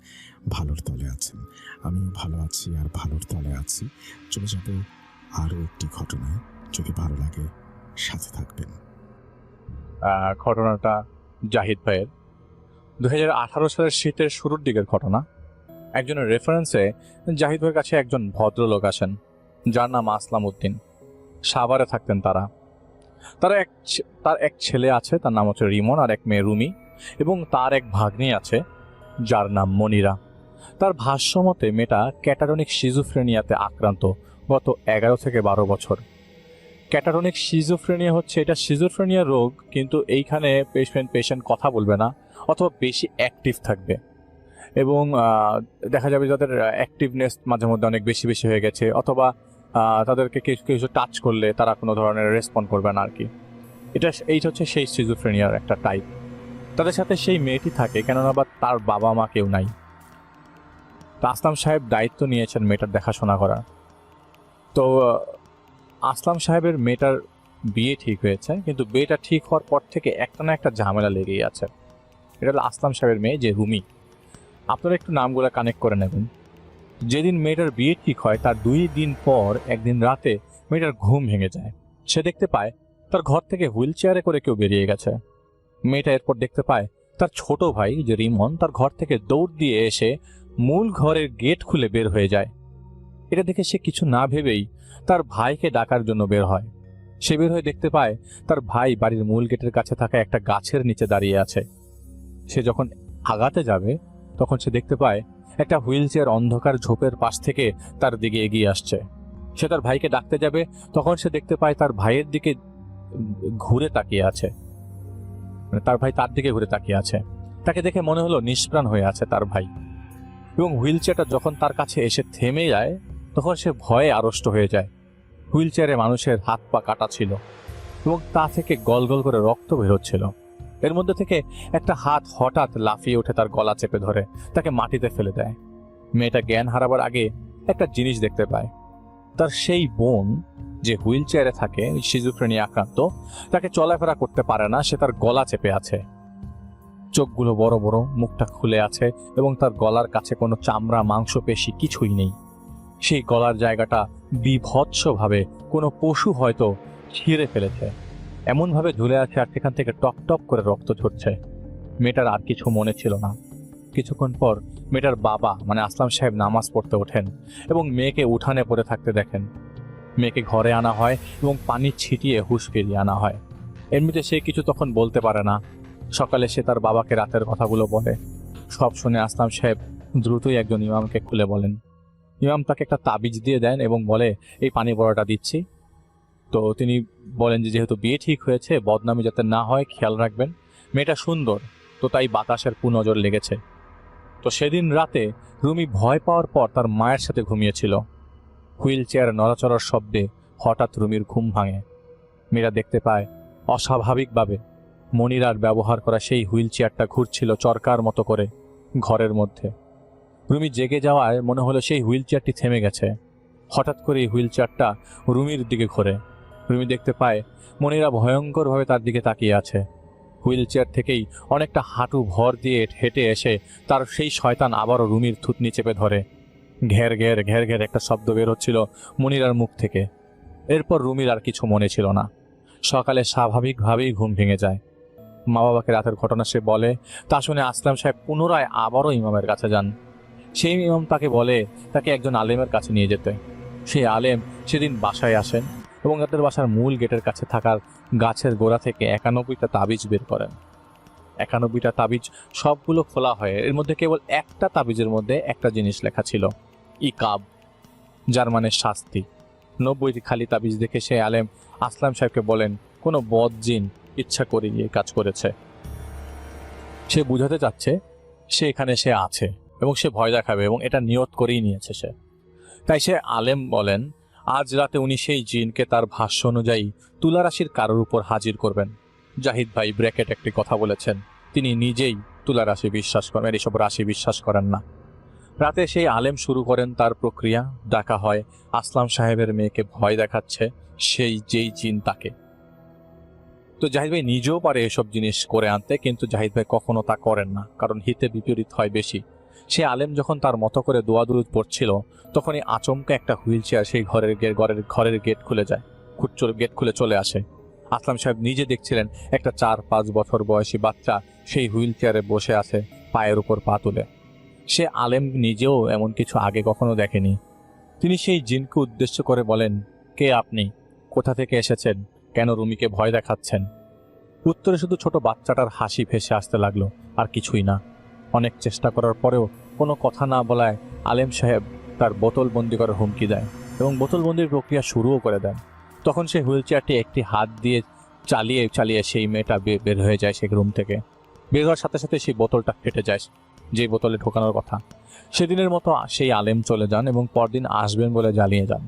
ভালোর তলে আছেন। আমিও ভালো আছি আর ভালোর তলে আছি। চলে যাব আরও একটি ঘটনায়, যদি ভালো লাগে সাথে থাকবেন। ঘটনাটা জাহিদ ভাইয়ের 2018 সালের শীতের শুরুর দিকের ঘটনা। একজনের রেফারেন্সে জাহিদ ভাইয়ের কাছে একজন ভদ্রলোক আসেন, যার নাম আসলাম উদ্দিন। সাভারে থাকতেন তারা। তার এক ছেলে আছে, তার নাম হচ্ছে রিমন, আর এক মেয়ে রুমি, এবং তার এক ভাগ্নি আছে যার নাম মনিরা। তার ভাষ্যমতে মেয়েটা ক্যাটারনিক সিজোফ্রেনিয়াতে আক্রান্ত গত 11 থেকে 12 বছর। ক্যাটারনিক সিজোফ্রেনিয়া হচ্ছে, এটা সিজোফ্রেনিয়া রোগ, কিন্তু এইখানে পেশেন্ট কথা বলবে না অথবা বেশি অ্যাক্টিভ থাকবে, এবং দেখা যাবে যাদের অ্যাক্টিভনেস মাঝে মধ্যে অনেক বেশি বেশি হয়ে গেছে, অথবা তাদেরকে কিছু টাচ করলে তারা কোনো ধরনের রেসপন্ড করবে না আর কি। এইটা হচ্ছে সেই সিজোফ্রেনিয়ার একটা টাইপ। তাদের সাথে সেই মেয়েটি থাকে, কেননা বা তার বাবা মা কেউ নাই। আসলাম সাহেব দায়িত্ব নিয়েছেন মেয়েটার দেখাশোনা করার। তো আসলাম সাহেবের মেয়েটার বিয়ে ঠিক হয়েছে, কিন্তু বিয়েটা ঠিক হওয়ার পর থেকে একটা না একটা ঝামেলা লেগেই আছে। এটা হলো আসলাম সাহেবের মেয়ে যে রুমি। আপনারা একটু নামগুলো কানেক্ট করে নেবেন। যেদিন মেয়েটার বিয়ে ঠিক হয় তার 2 দিন পর একদিন রাতে মেয়েটার ঘুম ভেঙে যায়। সে দেখতে পায় তার ঘর থেকে হুইল চেয়ারে করে কেউ বেরিয়ে গেছে। মেয়েটা এরপর দেখতে পায় তার ছোট ভাই যে রিমন তার ঘর থেকে দৌড় দিয়ে এসে মূল ঘরের গেট খুলে বের হয়ে যায়। এটা দেখে সে কিছু না ভেবেই তার ভাইকে ডাকার জন্য বের হয়। সে বের হয়ে দেখতে পায় তার ভাই বাড়ির মূল গেটের কাছে থাকা একটা গাছের নিচে দাঁড়িয়ে আছে। সে যখন আগাতে যাবে তখন সে দেখতে পায় একটা হুইল চেয়ার অন্ধকার ঝোপের পাশ থেকে তার দিকে এগিয়ে আসছে। সে তার ভাইকে ডাকতে যাবে, তখন সে দেখতে পায় তার ভাইয়ের দিকে ঘুরে তাকিয়ে আছে, তার ভাই তার দিকে ঘুরে তাকিয়ে আছে। তাকে দেখে মনে হলো নিষ্প্রাণ হয়ে আছে তার ভাই, এবং হুইল চেয়ারটা যখন তার কাছে এসে থেমে যায় তখন সে ভয়ে আড়ষ্ট হয়ে যায়। হুইল চেয়ারে মানুষের হাত পা কাটা ছিল এবং তা থেকে গল গল করে রক্ত বেরোচ্ছিল। এর মধ্যে থেকে একটা হাত হঠাৎ লাফিয়ে উঠে তার গলা চেপে ধরে তাকে মাটিতে ফেলে দেয়। মেয়েটা জ্ঞান হারাবার আগে একটা জিনিস দেখতে পায়। তার সেই বোন যে হুইল চেয়ারে থাকে, সিজোফ্রেনিয়া আক্রান্ত, তাকে চলাফেরা করতে পারে না, সে তার গলা চেপে আছে। চোখগুলো বড় বড়, মুখটা খুলে আছে এবং তার গলার কাছে কোনো চামড়া মাংসপেশি কিছুই নেই। সেই গলার জায়গাটা বীভৎসভাবে কোনো পশু হয়তো ছিঁড়ে ফেলেছে, এমনভাবে ঝুলে আছে আর সেখান থেকে টপ টপ করে রক্ত ঝরছে। মেয়েটার আর কিছু মনে ছিল না। কিছুক্ষণ পর মেয়েটার বাবা মানে আসলাম সাহেব নামাজ পড়তে ওঠেন এবং মেয়েকে উঠানে পড়ে থাকতে দেখেন। মেয়েকে ঘরে আনা হয় এবং পানি ছিটিয়ে হুঁশ ফিরিয়ে আনা হয়। এমনিতে সে কিছু তখন বলতে পারে না। সকালে সে তার বাবাকে রাতের কথাগুলো বলে। সব শুনে আসলাম সাহেব দ্রুতই একজন ইমামকে খুলে বলেন। ইমাম তাকে একটা তাবিজ দিয়ে দেন এবং বলে, এই পানি বড়াটা দিচ্ছি। তো তিনি বলেন যে যেহেতু বিয়ে ঠিক হয়েছে, বদনামি যাতে না হয় খেয়াল রাখবেন। মেয়েটা সুন্দর, তো তাই বাতাসের কুনজর লেগেছে। তো সেদিন রাতে রুমি ভয় পাওয়ার পর তার মায়ের সাথে ঘুমিয়েছিল। হুইল চেয়ার নড়াচড়ার শব্দে হঠাৎ রুমির ঘুম ভাঙে। মেয়েরা দেখতে পায় অস্বাভাবিকভাবে মনিরার ব্যবহার করা সেই হুইল চেয়ারটা ঘুরছিল চরকার মতো করে ঘরের মধ্যে। রুমি জেগে যাওয়ায় মনে হলো সেই হুইল চেয়ারটি থেমে গেছে। হঠাৎ করে এই হুইল চেয়ারটা রুমির দিকে ঘোরে। রুমি দেখতে পায় মনিরা ভয়ঙ্করভাবে তার দিকে তাকিয়ে আছে। হুইল চেয়ার থেকেই অনেকটা হাঁটু ভর দিয়ে হেঁটে এসে তার সেই শয়তান আবারও রুমির থুতনি চেপে ধরে। ঘের ঘের ঘের ঘের একটা শব্দ বের হচ্ছিল মনিরার মুখ থেকে। এরপর রুমির আর কিছু মনে ছিল না। সকালে স্বাভাবিকভাবেই ঘুম ভেঙে যায়। মা বাবাকে রাতের ঘটনা সে বলে। তা শুনে আসলাম সাহেব পুনরায় আবারও ইমামের কাছে যান। সেই ইমাম তাকে বলে তাকে একজন আলেমের কাছে নিয়ে যেতে। সেই আলেম সেদিন বাসায় আসেন এবং তাদের বাসার মূল গেটের কাছে থাকার গাছের গোড়া থেকে 91টা তাবিজ বের করেন। 91টা তাবিজ সবগুলো খোলা হয়। এর মধ্যে কেবল একটা তাবিজের মধ্যে একটা জিনিস লেখা ছিল, ইকাব, যার মানে শাস্তি। 90টি খালি তাবিজ দেখে সেই আলেম আসলাম সাহেবকে বলেন কোনো বদ জিন ইচ্ছা করে এই কাজ করেছে। সে বুঝাতে চাচ্ছে সে এখানে সে আছে এবং সে ভয় দেখাবে এবং এটা নিয়ত করেই নিয়েছে সে। তাই সে আলেম বলেন আজ রাতে উনি সেই জিনকে তার ভাষ্য অনুযায়ী তুলা রাশির কারোর উপর হাজির করবেন। জাহিদ ভাই ব্র্যাকেট একটি কথা বলেছেন, তিনি নিজেই তুলা রাশি বিশ্বাস করেন, এইসব রাশি বিশ্বাস করেন না। রাতে সেই আলেম শুরু করেন তার প্রক্রিয়া। ডাকা হয় আসলাম সাহেবের মেয়েকে ভয় দেখাচ্ছে যেই জিন তাকে। তো জাহিদ ভাই নিজেও পারে এসব জিনিস করে আনতে, কিন্তু জাহিদ ভাই কখনো তা করেন না, কারণ হিতে বিপরীত হয় বেশি। সে আলেম যখন তার মতো করে দোয়া দুরুদ পড়ছিল তখনই আচমকা একটা হুইল চেয়ার সেই ঘরের গেট খুলে যায়, গেট খুলে চলে আসে। আসলাম সাহেব নিজে দেখছিলেন একটা 4-5 বছর বয়সী বাচ্চা সেই হুইল চেয়ারে বসে আছে পায়ের উপর পা তুলে। সে আলেম নিজেও এমন কিছু আগে কখনো দেখেনি। তিনি সেই জিনকে উদ্দেশ্য করে বলেন, কে আপনি, কোথা থেকে এসেছেন, কেন রুমিকে ভয় দেখাচ্ছেন? উত্তরে শুধু ছোট বাচ্চাটার হাসি ভেসে আসতে লাগলো, আর কিছুই না। অনেক চেষ্টা করার পরেও কোনো কথা না বলায় আলেম সাহেব তার বোতল বন্দি করার হুমকি দেয় এবং বোতলবন্দির প্রক্রিয়া শুরুও করে দেন। তখন সেই হুইল চেয়ারটি একটি হাত দিয়ে চালিয়ে সেই মেয়েটা বের হয়ে যায় সেই রুম থেকে। বের হওয়ার সাথে সাথে সেই বোতলটা ফেটে যায়, যে বোতলে ঢোকানোর কথা। সেদিনের মতো সেই আলেম চলে যান এবং পরদিন আসবেন বলে জ্বালিয়ে যান।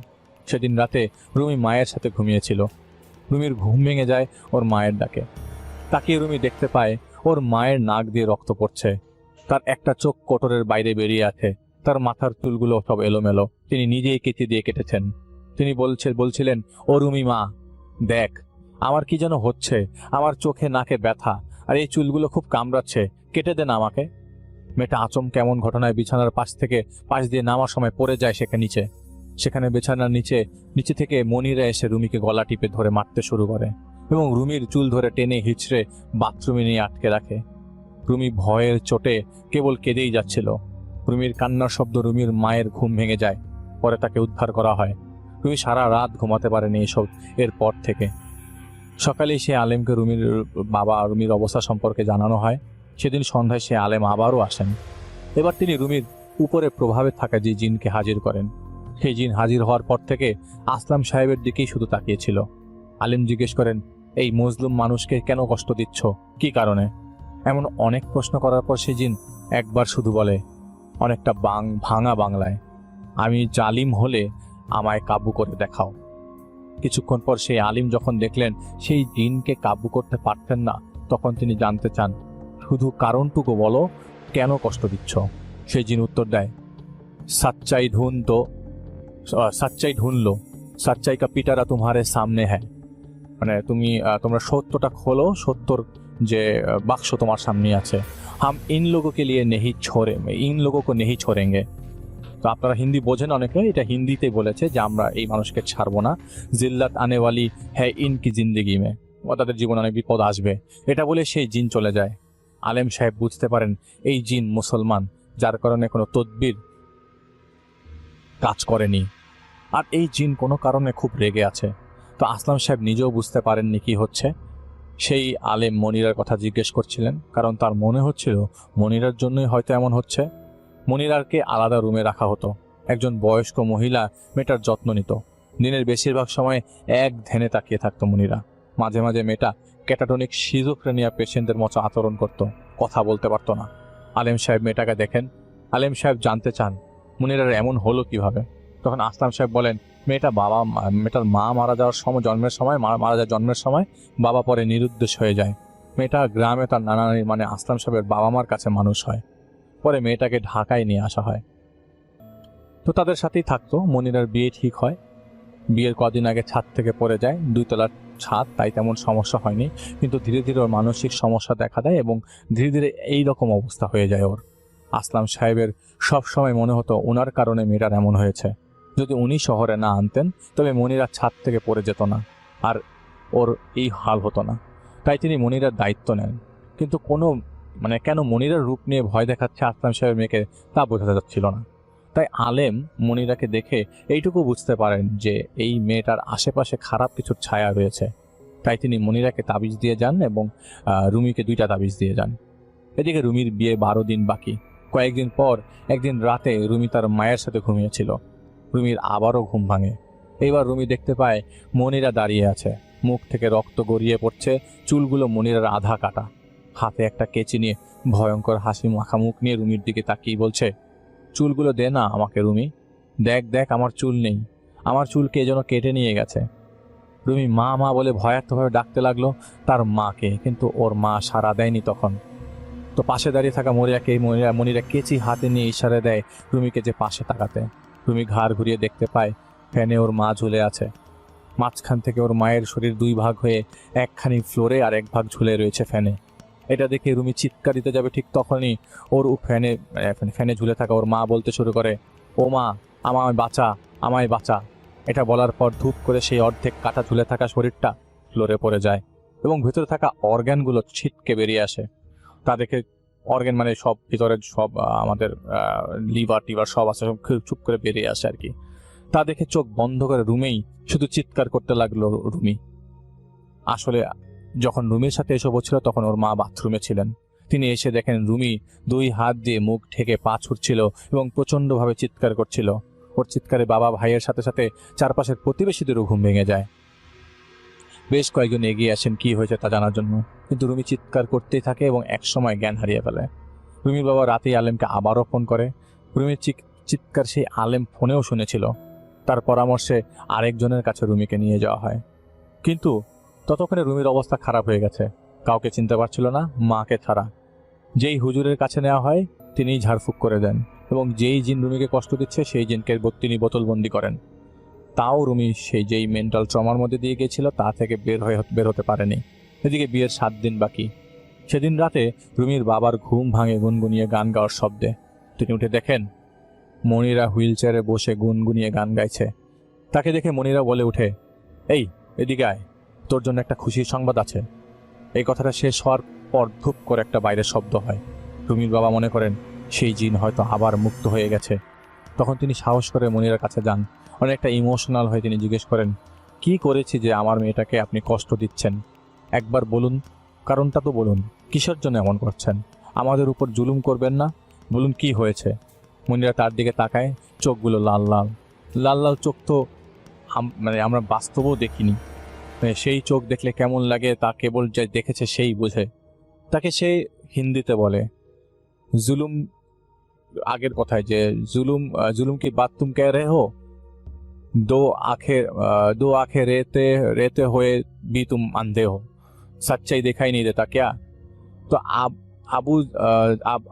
সেদিন রাতে রুমি মায়ের সাথে ঘুমিয়েছিল। রুমির ঘুম ভেঙে যায় ওর মায়ের ডাকে। তাকিয়ে রুমি দেখতে পায় ওর মায়ের নাক দিয়ে রক্ত পড়ছে। তার একটা চোখ কোটরের বাইরে বেরিয়ে আছে। তার মাথার চুলগুলো সব এলোমেলো, তিনি নিজেই কেচি দিয়ে কেটেছেন। তিনি বলছিলেন, ও রুমি মা, দেখ আমার কি যেন হচ্ছে, আমার চোখে নাকে ব্যথা, আর এই চুলগুলো খুব কামড়াচ্ছে, কেটে দেন আমাকে। মেয়েটা আচমকা এমন ঘটনায় বিছানার পাশ দিয়ে নামার সময় পড়ে যায় সেখানে বিছানার নিচে থেকে মনিরা এসে রুমিকে গলা টিপে ধরে মারতে শুরু করে এবং রুমির চুল ধরে টেনে হিচড়ে বাথরুমে নিয়ে আটকে রাখে। রুমি ভয়ের চোটে কেবল কেঁদেই যাচ্ছিল। রুমির কান্নার শব্দ রুমির মায়ের ঘুম ভেঙে যায়। পরে তাকে উদ্ধার করা হয়। রুমি সারা রাত ঘুমাতে পারেনি এসব এরপর থেকে। সকালে সে আলেমকে রুমির অবস্থা সম্পর্কে জানানো হয়। সেদিন সন্ধ্যায় সে আলেম আবারও আসেন। এবার তিনি রুমির উপরে প্রভাবে থাকা যে জিনকে হাজির করেন। সেই জিন হাজির হওয়ার পর থেকে আসলাম সাহেবের দিকেই শুধু তাকিয়েছিল। আলেম জিজ্ঞেস করেন, এই মজলুম মানুষকে কেন কষ্ট দিচ্ছ, কি কারণে? এমন অনেক প্রশ্ন করার পর সেই জিন একবার শুধু বলে, অনেকটা ভাঙা বাংলায়, আমি জালিম হলে আমায় কাবু করে দেখাও। কিছুক্ষণ পর সেই আলিম যখন দেখলেন সেই জিনকে কাবু করতে পারতেন না, তখন তিনি জানতে চান, শুধু কারণটুকু বলো, কেন কষ্ট দিচ্ছ? সেই জিন উত্তর দেয়, সচ্চাই ঢুনলো, সচ্চাই কা পিটারা তোমারে সামনে হ্যাঁ। মানে তোমরা সত্যটা খোলো, সত্যর যে বাক্স তোমার সামনে আছে। হাম ইন লোগো কে লিয়ে নেহি ছোড়েঙ্গে। তো আপনারা হিন্দি বোঝেন অনেকে, এটা হিন্দিতে বলেছে যে আমরা এই মানুষকে ছাড়বো না, জিল্লাত আনেওয়ালি হ্যাঁ ইনকি জিন্দেগি মে, তাদের জীবনে অনেক বিপদ আসবে, এটা বলে সেই জিন চলে যায়। আলেম সাহেব বুঝতে পারেন এই জিন মুসলমান, যার কারণে কোনো তদবির কাজ করেনি, আর এই জিন কোনো কারণে খুব রেগে আছে। তো আসলাম সাহেব নিজেও বুঝতে পারেননি কি হচ্ছে। সেই আলেম মনিরার কথা জিজ্ঞেস করছিলেন, কারণ তার মনে হচ্ছিল মনিরার জন্যই হয়তো এমন হচ্ছে। মনিরারকে আলাদা রুমে রাখা হতো, একজন বয়স্ক মহিলা মেয়েটার যত্ন নিত। দিনের বেশিরভাগ সময় এক ধ্যানে তাকিয়ে থাকতো মনিরা। মাঝে মাঝে মেয়েটা ক্যাটাটনিক সিজোফ্রেনিয়া পেশেন্টদের মতো আচরণ করত, কথা বলতে পারত না। আলেম সাহেব মেয়েটাকে দেখেন, আলেম সাহেব জানতে চান মনিরার এমন হলো কিভাবে। তখন আসলাম সাহেব বলেন, মেয়েটার মা মারা যাওয়ার সময়, মারা যায় জন্মের সময়, বাবা পরে নিরুদ্দেশ হয়ে যায়। মেয়েটা গ্রামে তার নানা মানে আসলাম সাহেবের বাবা মার কাছে মানুষ হয়। পরে মেয়েটাকে ঢাকায় নিয়ে আসা হয়, তো তাদের সাথেই থাকতো। মনিরার বিয়ে ঠিক হয়, বিয়ের কদিন আগে ছাদ থেকে পড়ে যায়, 2 তলার ছাদ, তাই তেমন সমস্যা হয়নি। কিন্তু ধীরে ধীরে ওর মানসিক সমস্যা দেখা দেয় এবং ধীরে ধীরে এই রকম অবস্থা হয়ে যায় ওর। আসলাম সাহেবের সব সময় মনে হতো ওনার কারণে মেয়েটার এমন হয়েছে, যদি উনি শহরে না আনতেন তবে মনিরা ছাদ থেকে পড়ে যেত না, আর ওর এই হাল হতো না। তাই তিনি মনিরার দায়িত্ব নেন। কিন্তু কেন মনিরার রূপ নিয়ে ভয় দেখাচ্ছে আসলাম সাহেবের মেয়েকে, তা বোঝা যাচ্ছিল না। তাই আলেম মনিরাকে দেখে এইটুকু বুঝতে পারেন যে এই মেয়েটার আশেপাশে খারাপ কিছুর ছায়া রয়েছে। তাই তিনি মনিরাকে তাবিজ দিয়ে যান এবং রুমিকে 2টা তাবিজ দিয়ে যান। এদিকে রুমির বিয়ে 12 দিন বাকি। কয়েকদিন পর একদিন রাতে রুমি তার মায়ের সাথে ঘুমিয়েছিল। রুমির আবারও ঘুম ভাঙে। এইবার রুমি দেখতে পায় মনিরা দাঁড়িয়ে আছে, মুখ থেকে রক্ত গড়িয়ে পড়ছে, চুলগুলো মনিরার আধা কাটা, হাতে একটা কেচি নিয়ে ভয়ঙ্কর হাসি মাখা মুখ নিয়ে রুমির দিকে তাকিয়ে বলছে, চুলগুলো দে না আমাকে রুমি, দেখ দেখ আমার চুল নেই, আমার চুল কে যেন কেটে নিয়ে গেছে। রুমি মা মা বলে ভয়ার্থভাবে ডাকতে লাগলো তার মাকে, কিন্তু ওর মা সাড়া দেয়নি তখন। তো পাশে দাঁড়িয়ে থাকা মনিরা কেচি হাতে নিয়ে ইশারা দেয় রুমিকে যে পাশে তাকাতে। রুমি ঘাড় ঘুরিয়ে দেখতে পায় ফ্যানে ওর মা ঝুলে আছে। মাঝখান থেকে ওর মায়ের শরীর 2 ভাগ হয়ে একখানি ফ্লোরে আর 1 ভাগ ঝুলে রয়েছে ফ্যানে। এটা দেখে রুমি চিৎকার দিতে যাবে, ঠিক তখনই ওর ফ্যানে ঝুলে থাকা ওর মা বলতে শুরু করে, ও মা আমায় বাঁচা, আমায় বাঁচা। এটা বলার পর ধূপ করে সেই অর্ধেক কাটা ঝুলে থাকা শরীরটা ফ্লোরে পড়ে যায় এবং ভেতরে থাকা অর্গ্যানগুলো ছিটকে বেরিয়ে আসে। তা দেখে অর্গ্যান মানে সব ভিতরের সব আমাদের লিভার টিভার সব আছে, সব চুপ করে বেরিয়ে আসে আর কি। তা দেখে চোখ বন্ধ করে রুমেই শুধু চিৎকার করতে লাগলো রুমি। আসলে যখন রুমির সাথে এসব হচ্ছিল তখন ওর মা বাথরুমে ছিলেন। তিনি এসে দেখেন রুমি 2 হাত দিয়ে মুখ ঢেকে পা ছুটছিল এবং প্রচণ্ডভাবে চিৎকার করছিল। ওর চিৎকারে বাবা ভাইয়ের সাথে সাথে চারপাশের প্রতিবেশীদেরও ঘুম ভেঙে যায়। বেশ কয়েকজন এগিয়ে আসেন কি হয়েছে তা জানার জন্য, কিন্তু রুমি চিৎকার করতেই থাকে এবং একসময় জ্ঞান হারিয়ে ফেলে। রুমির বাবা রাতেই আলেমকে আবারও ফোন করে। রুমির চিৎকার সেই আলেম ফোনেও শুনেছিল। তার পরামর্শে আরেকজনের কাছে রুমিকে নিয়ে যাওয়া হয়, কিন্তু ততক্ষণে রুমির অবস্থা খারাপ হয়ে গেছে, কাউকে চিনতে পারছিল না মাকে ছাড়া। যেই হুজুরের কাছে নেওয়া হয় তিনিই ঝাড়ফুঁক করে দেন এবং যেই জিন রুমিকে কষ্ট দিচ্ছে সেই জিনকে তিনি বোতলবন্দি করেন। তাও রুমি সেই যেই মেন্টাল ট্রমার মধ্যে দিয়ে গিয়েছিল তা থেকে বের হতে পারেনি। এদিকে বিয়ের 7 দিন বাকি। সেদিন রাতে রুমির বাবার ঘুম ভাঙে গুনগুনিয়ে গান গাওয়ার শব্দে। তিনি উঠে দেখেন মনিরা হুইল চেয়ারে বসে গুনগুনিয়ে গান গাইছে। তাকে দেখে মনিরা বলে উঠে, এই এদিকে আয়, তোর জন্য একটা খুশির সংবাদ আছে। এই কথাটা শেষ হওয়ার পর ধূপ করে একটা বাইরের শব্দ হয়। রুমির বাবা মনে করেন সেই জিন হয়তো আবার মুক্ত হয়ে গেছে। তখন তিনি সাহস করে মনিরার কাছে যান। অনেকটা ইমোশনাল হয়ে তিনি জিজ্ঞেস করেন, কি করেছি যে আমার মেয়েটাকে আপনি কষ্ট দিচ্ছেন? একবার বলুন, কারণটা তো বলুন, কিসের জন্য এমন করছেন? আমাদের উপর জুলুম করবেন না, বলুন কি হয়েছে? মনিরা তার দিকে তাকায়, চোখগুলো লাল লাল লাল লাল চোখ। তো আমরা বাস্তবও দেখিনি। সেই চোখ দেখলে কেমন লাগে তা কেবল যে দেখেছে সেই বোঝে। তাকে সে হিন্দিতে বলে জুলুম, আগের কথায় যে जुलुम की बात तुम कह रहे हो, दो आंखें रेते हुए भी तुम अंधे हो, सच्चाई दिखाई नहीं देता क्या? तो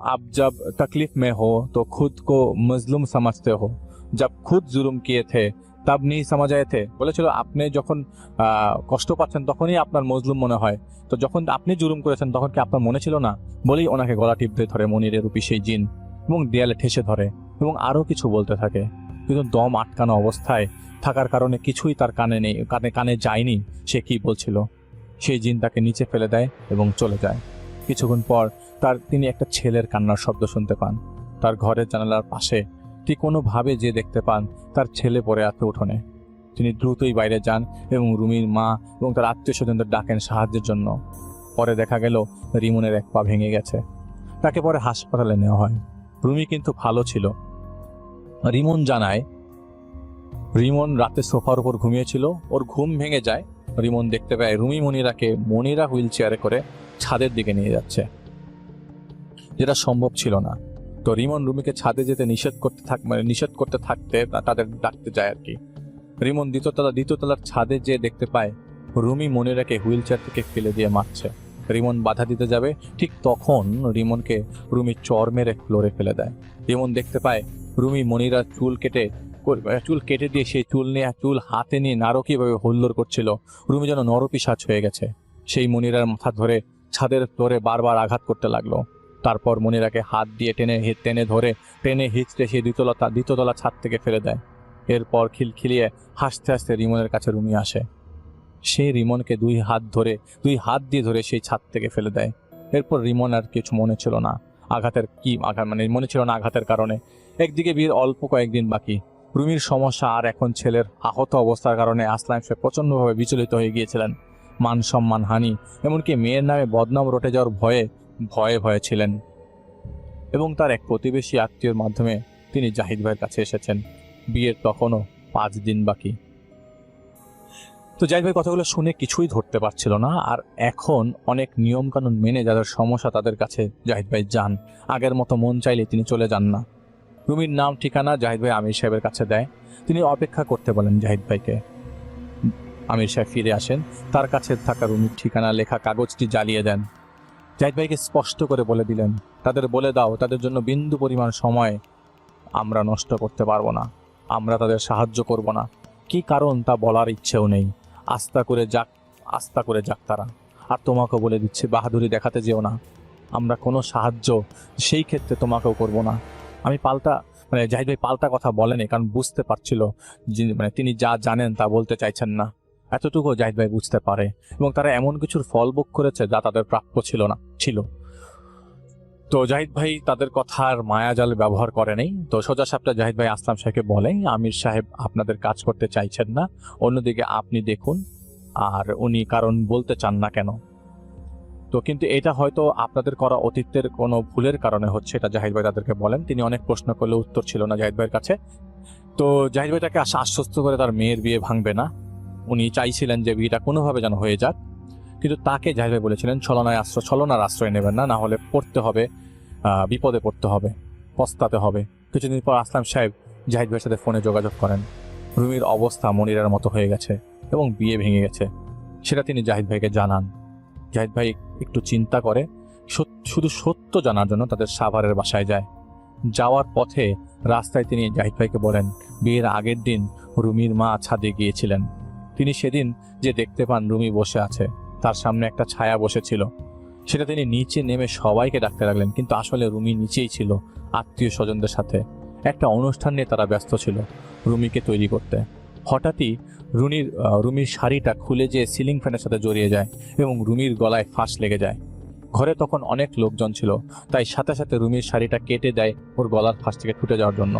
आप जब तकलीफ में हो तो खुद को मजलूम समझते हो, जब खुद जुलुम किए थे तब नहीं समझ आए थे। বলেছিল আপনি যখন কষ্ট পাচ্ছেন তখনই আপনার মজলুম মনে হয়, তো যখন আপনি জুলুম করেছেন তখন কি আপনার মনে ছিল না? বলেই ওনাকে গলা টিপতে ধরে মনিরের রূপী সেই জিন। এবং দেয়ালে ঠেসে ধরে এবং আরও কিছু বলতে থাকে, কিন্তু দম আটকানো অবস্থায় থাকার কারণে কিছুই তার কানে নেই, কানে যায়নি সে কি বলছিল। সেই জিন তাকে নিচে ফেলে দেয় এবং চলে যায়। কিছুক্ষণ পর তিনি একটা ছেলের কান্নার শব্দ শুনতে পান। তার ঘরের জানালার পাশে ঠিক কোনোভাবে যে দেখতে পান তার ছেলে পড়ে আছে উঠোনে। তিনি দ্রুতই বাইরে যান এবং রুমির মা এবং তার আত্মীয় স্বজনদের ডাকেন সাহায্যের জন্য। পরে দেখা গেল রিমনের এক পা ভেঙে গেছে। তাকে পরে হাসপাতালে নেওয়া হয়। রুমি কিন্তু ভালো ছিল। রিমন জানায়, রিমন রাতে সোফার উপর ঘুমিয়েছিল, ওর ঘুম ভেঙে যায়। রিমন দেখতে পায় রুমি মনিরা হুইল চেয়ারে করে ছাদের দিকে নিয়ে যাচ্ছে, যেটা সম্ভব ছিল না। তো রিমন রুমিকে ছাদে যেতে নিষেধ করতে থাকতে তাদের ডাকতে যায় আর কি। রিমন দ্বিতীয়তলার ছাদে যেয়ে দেখতে পায় রুমি মনিরাকে হুইল চেয়ার থেকে ফেলে দিয়ে মারছে। রিমন বাধা দিতে যাবে, ঠিক তখন রিমনকে রুমি চর মেরে ফ্লোরে ফেলে দেয়। রিমন দেখতে পায় রুমি মনিরার চুল কেটে দিয়ে সেই চুল হাতে নিয়ে নারকীয়ভাবে হুল্লোড় করছিল। রুমি যেন নরপিশাচ হয়ে গেছে। সেই মনিরার মাথা ধরে ছাদের ফ্লোরে বারবার আঘাত করতে লাগলো। তারপর মনিরাকে হাত দিয়ে টেনে হিঁচড়ে সেই দ্বিতীয়তলা ছাদ থেকে ফেলে দেয়। এরপর খিলখিলিয়ে হাসতে হাসতে রিমনের কাছে রুমি আসে। সে রিমনকে দুই হাত দিয়ে ধরে সেই ছাদ থেকে ফেলে দেয়। এরপর রিমন আর কিছু মনে ছিল না আঘাতের কারণে। একদিকে বিয়ের অল্প কয়েকদিন বাকি। রুমির সমস্যা আর এখন ছেলের আহত অবস্থার কারণে আসলাম সে প্রচণ্ডভাবে বিচলিত হয়ে গিয়েছিলেন। মান সম্মান হানি, এমনকি মেয়ের নামে বদনাম রটে যাওয়ার ভয়ে ছিলেন। এবং তার এক প্রতিবেশী আত্মীয়র মাধ্যমে তিনি জাহিদ ভাইয়ের কাছে এসেছেন। বিয়ের তখনও 5 দিন বাকি। তো জাহিদ ভাই কথাগুলো শুনে কিছুই ধরতে পারছিল না। আর এখন অনেক নিয়মকানুন মেনে যাদের সমস্যা তাদের কাছে জাহিদ ভাই যান, আগের মতো মন চাইলে তিনি চলে যান না। রুমির নাম ঠিকানা জাহিদ ভাই আমির সাহেবের কাছে দেয়। তিনি অপেক্ষা করতে বলেন জাহিদ ভাইকে। আমির সাহেব ফিরে আসেন, তার কাছে থাকা রুমির ঠিকানা লেখা কাগজটি জ্বালিয়ে দেন। জাহিদ ভাইকে স্পষ্ট করে বলে দিলেন, তাদের বলে দাও তাদের জন্য বিন্দু পরিমাণ সময় আমরা নষ্ট করতে পারবো না, আমরা তাদের সাহায্য করব না। কি কারণ তা বলার ইচ্ছেও নেই। আস্থা করে যাক তারা। আর তোমাকেও বলে দিচ্ছি, বাহাদুরি দেখাতে যেও না। আমরা কোনো সাহায্য সেই ক্ষেত্রে তোমাকেও করব না। আমি জাহিদ ভাই পাল্টা কথা বলেনি, কারণ বুঝতে পারছিল তিনি যা জানেন তা বলতে চাইছেন না। এতটুকু জাহিদ ভাই বুঝতে পারে। এবং তারা এমন কিছুর ফল ভোগ করেছে যা তাদের প্রাপ্য ছিল। তো জাহিদ ভাই তাদের কথার মায়াজাল ব্যবহার করেনি। তো সোজা সাপটা জাহিদ ভাই আসলাম সাহেবকে বলে, আমির সাহেব আপনাদের কাজ করতে চাইছেন না, অন্যদিকে আপনি দেখুন। আর উনি কারণ বলতে চান না কেন। তো কিন্তু এটা হয়তো আপনাদের করা অতীতের কোনো ভুলের কারণে হচ্ছে, এটা জাহিদ ভাই তাদেরকে বলেন। তিনি অনেক প্রশ্ন করলে উত্তর ছিল না জাহিদ ভাইয়ের কাছে। তো জাহিদ ভাই তাকে আশ্বস্ত করে তার মেয়ের বিয়ে ভাঙবে না। উনি চাইছিলেন যে বিয়েটা কোনোভাবে যেন হয়ে যাক। কিন্তু তাকে জাহিদ ভাই বলেছিলেন ছলনার আশ্রয় নেবেন না, হলে বিপদে পড়তে হবে, পস্তাতে হবে। কিছুদিন পর আসলাম সাহেব জাহিদ ভাইয়ের সাথে ফোনে যোগাযোগ করেন। রুমির অবস্থা মনিরার মতো হয়ে গেছে এবং বিয়ে ভেঙে গেছে, সেটা তিনি জাহিদ ভাইকে জানান। জাহিদ ভাই একটু চিন্তা করে শুধু সত্য জানার জন্য তাদের সাভারের বাসায় যায়। যাওয়ার পথে রাস্তায় তিনি জাহিদ ভাইকে বলেন, বিয়ের আগের দিন রুমির মা ছাদে গিয়েছিলেন। তিনি সেদিন যে দেখতে পান রুমি বসে আছে, তার সামনে একটা ছায়া বসেছিল। সেটা তিনি নিচে নেমে সবাইকে ডাকতে লাগলেন, কিন্তু আসলে রুমি নিচেই ছিল আত্মীয় স্বজনদের সাথে। একটা অনুষ্ঠান নিয়ে তারা ব্যস্ত ছিল রুমিকে তৈরি করতে। হঠাৎই রুমির শাড়িটা খুলে যেয়ে সিলিং ফ্যানের সাথে জড়িয়ে যায় এবং রুমির গলায় ফাঁস লেগে যায়। ঘরে তখন অনেক লোকজন ছিল, তাই সাথে সাথে রুমির শাড়িটা কেটে দেয় ওর গলার ফাঁস থেকে ছুটে যাওয়ার জন্য।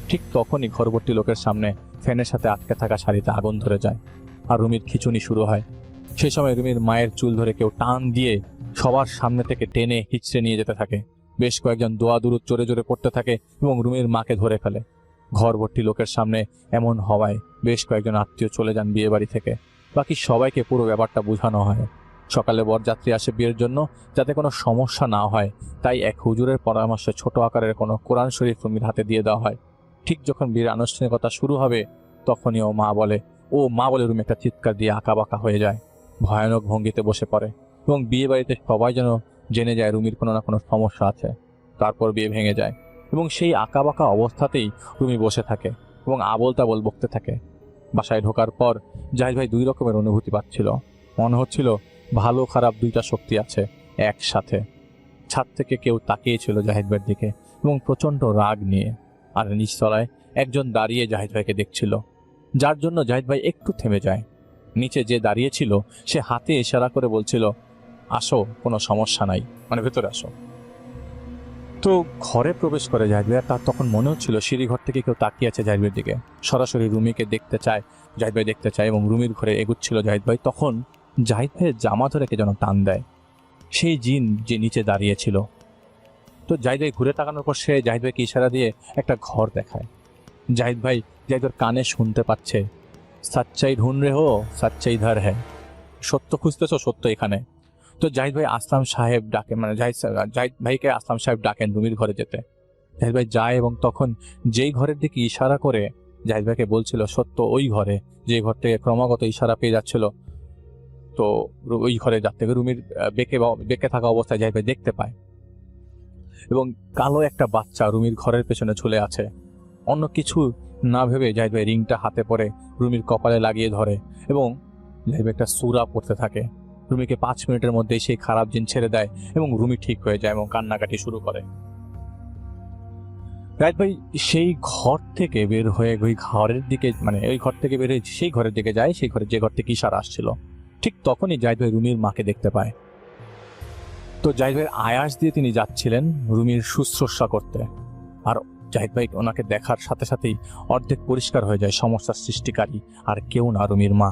ঠিক তখনই ঘরবর্তী লোকের সামনে ফ্যানের সাথে আটকে থাকা শাড়িতে আগুন ধরে যায় আর রুমির খিঁচুনি শুরু হয়। সেই সময় রুমির মায়ের চুল ধরে কেউ টান দিয়ে সবার সামনে থেকে টেনে হিঁচড়ে নিয়ে যেতে থাকে। বেশ কয়েকজন দোয়া দুরুদ জোরে জোরে পড়তে থাকে এবং রুমির মাকে ধরে ফেলে। ঘর ভর্তি লোকের সামনে এমন হওয়ায় বেশ কয়েকজন আত্মীয় চলে যান বিয়ে বাড়ি থেকে। বাকি সবাইকে পুরো ব্যাপারটা বোঝানো হয়। সকালে বরযাত্রী আসে বিয়ের জন্য, যাতে কোনো সমস্যা না হয়, তাই এক হুজুরের পরামর্শে ছোট আকারের কোনো কোরআন শরীফ রুমির হাতে দিয়ে দেওয়া হয়। ঠিক যখন বিয়ের আনুষ্ঠানিকতা শুরু হবে তখনই মা বলে রুমি একটা চিৎকার দিয়ে আঁকাবাঁকা হয়ে যায়, ভয়ানক ভঙ্গিতে বসে পড়ে এবং বিয়ে বাড়িতে সবাই যেন জেনে যায় রুমির কোনো না কোনো সমস্যা আছে। তারপর বিয়ে ভেঙে যায় এবং সেই আঁকাবাঁকা অবস্থাতেই রুমি বসে থাকে এবং আবোল তাবোল বকতে থাকে। বাসায় ঢোকার পর জাহিদ ভাই 2 রকমের অনুভূতি পাচ্ছিল। মনে হচ্ছিল ভালো খারাপ 2টা শক্তি আছে একসাথে। ছাদ থেকে কেউ তাকিয়েছিল জাহিদ ভাইয়ের দিকে, এবং প্রচণ্ড রাগ নিয়ে। আর নিচতলায় একজন দাঁড়িয়ে জাহিদ ভাইকে দেখছিল, যার জন্য জাহিদ ভাই একটু থেমে যায়। নিচে যে দাঁড়িয়েছিল সে হাতে ইশারা করে বলছিল, আসো, কোনো সমস্যা নাই, মানে ভেতরে আসো। তো ঘরে প্রবেশ করে জাহিদ ভাই, আর তার তখন মনে হচ্ছিল সিঁড়িঘর থেকে কেউ তাকিয়ে আছে জাহিদ ভাইয়ের দিকে। সরাসরি রুমিকে দেখতে চায়, জাহিদ ভাই দেখতে চায়, এবং রুমির ঘরে এগুচ্ছিল জাহিদ ভাই। তখন জাহিদ ভাইয়ের জামা ধরে কে যেন টান দেয়, সেই জিন যে নিচে দাঁড়িয়েছিল। তো জাহিদ ভাই ঘুরে তাকানোর পর সে জাহিদ ভাইকে ইশারা দিয়ে একটা ঘর দেখায়। জাহিদ ভাই জাহিদের কানে শুনতে পাচ্ছে, সাচ্চাই ঢুন রে হো, সাচ্চাই ধার হ্যাঁ, সত্য খুঁজতেছ, সত্য এখানে। তো জাহিদ ভাই আসলাম সাহেব ডাকে, মানে জাহিদ ভাইকে আসলাম সাহেব ডাকেন রুমির ঘরে যেতে। জাহিদ ভাই যায় এবং তখন যেই ঘরের দিকে ইশারা করে জাহিদ ভাইকে বলছিল সত্য ওই ঘরে, যে ঘর থেকে ক্রমাগত ইশারা পেয়ে যাচ্ছিল, তো ওই ঘরে যাতে রুমির বেঁকে থাকা অবস্থায় জাহিদ ভাই দেখতে পায় এবং কালো একটা বাচ্চা রুমির ঘরের পেছনে ঝুলে আছে। অন্য কিছু না ভেবে জাহিদ ভাই রিংটা হাতে পরে রুমির কপালে লাগিয়ে ধরে এবং জাহিদ ভাই একটা সূরা পড়তে থাকে। রুমিকে 5 মিনিটের মধ্যেই সেই খারাপ জিন ছেড়ে দেয় এবং রুমি ঠিক হয়ে যায় এবং কান্নাকাটি শুরু করে। জাহিদ ভাই সেই ঘর থেকে বের হয়ে ওই ঘরের দিকে, মানে ওই ঘর থেকে বের হয়ে সেই ঘরের দিকে যায়, সেই ঘরে যে ঘর থেকে ইশারা আসছিল। ঠিক তখনই জাহিদ ভাই রুমির মাকে দেখতে পায়। তো জাহিদ ভাইয়ের আয়াস দিয়ে তিনি যাচ্ছিলেন রুমির শুশ্রূষা করতে। আর জাহিদ ভাই ওনাকে দেখার সাথে সাথেই অর্ধেক পরিষ্কার হয়ে যায় সমস্যার সৃষ্টিকারী আর কেউ না, রুমির মা।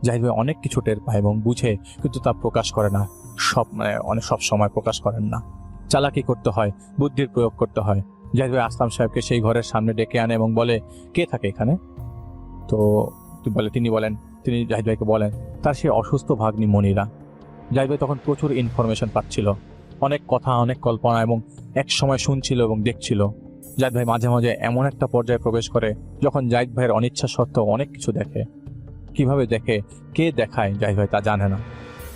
জাহিদ ভাই অনেক কিছু টের পায় এবং বুঝে, কিন্তু তা প্রকাশ করে না। সব সময় প্রকাশ করেন না। চালাকি করতে হয়, বুদ্ধির প্রয়োগ করতে হয়। জাহিদ ভাই আসলাম সাহেবকে সেই ঘরের সামনে ডেকে আনে এবং বলে, কে থাকে এখানে? তো তিনি জাহিদ ভাইকে বলেন তার সেই অসুস্থ ভাগ্নি মনিরা। জাহিদ ভাই তখন প্রচুর ইনফরমেশন পাচ্ছিল, অনেক কথা, অনেক কল্পনা, এবং এক সময় শুনছিল এবং দেখছিল। জাহিদ ভাই মাঝে মাঝে এমন একটা পর্যায়ে প্রবেশ করে যখন জাহিদ ভাইয়ের অনিচ্ছা সত্ত্বেও অনেক কিছু দেখে। কিভাবে দেখে, কে দেখায়, জাহিদ ভাই তা জানে না।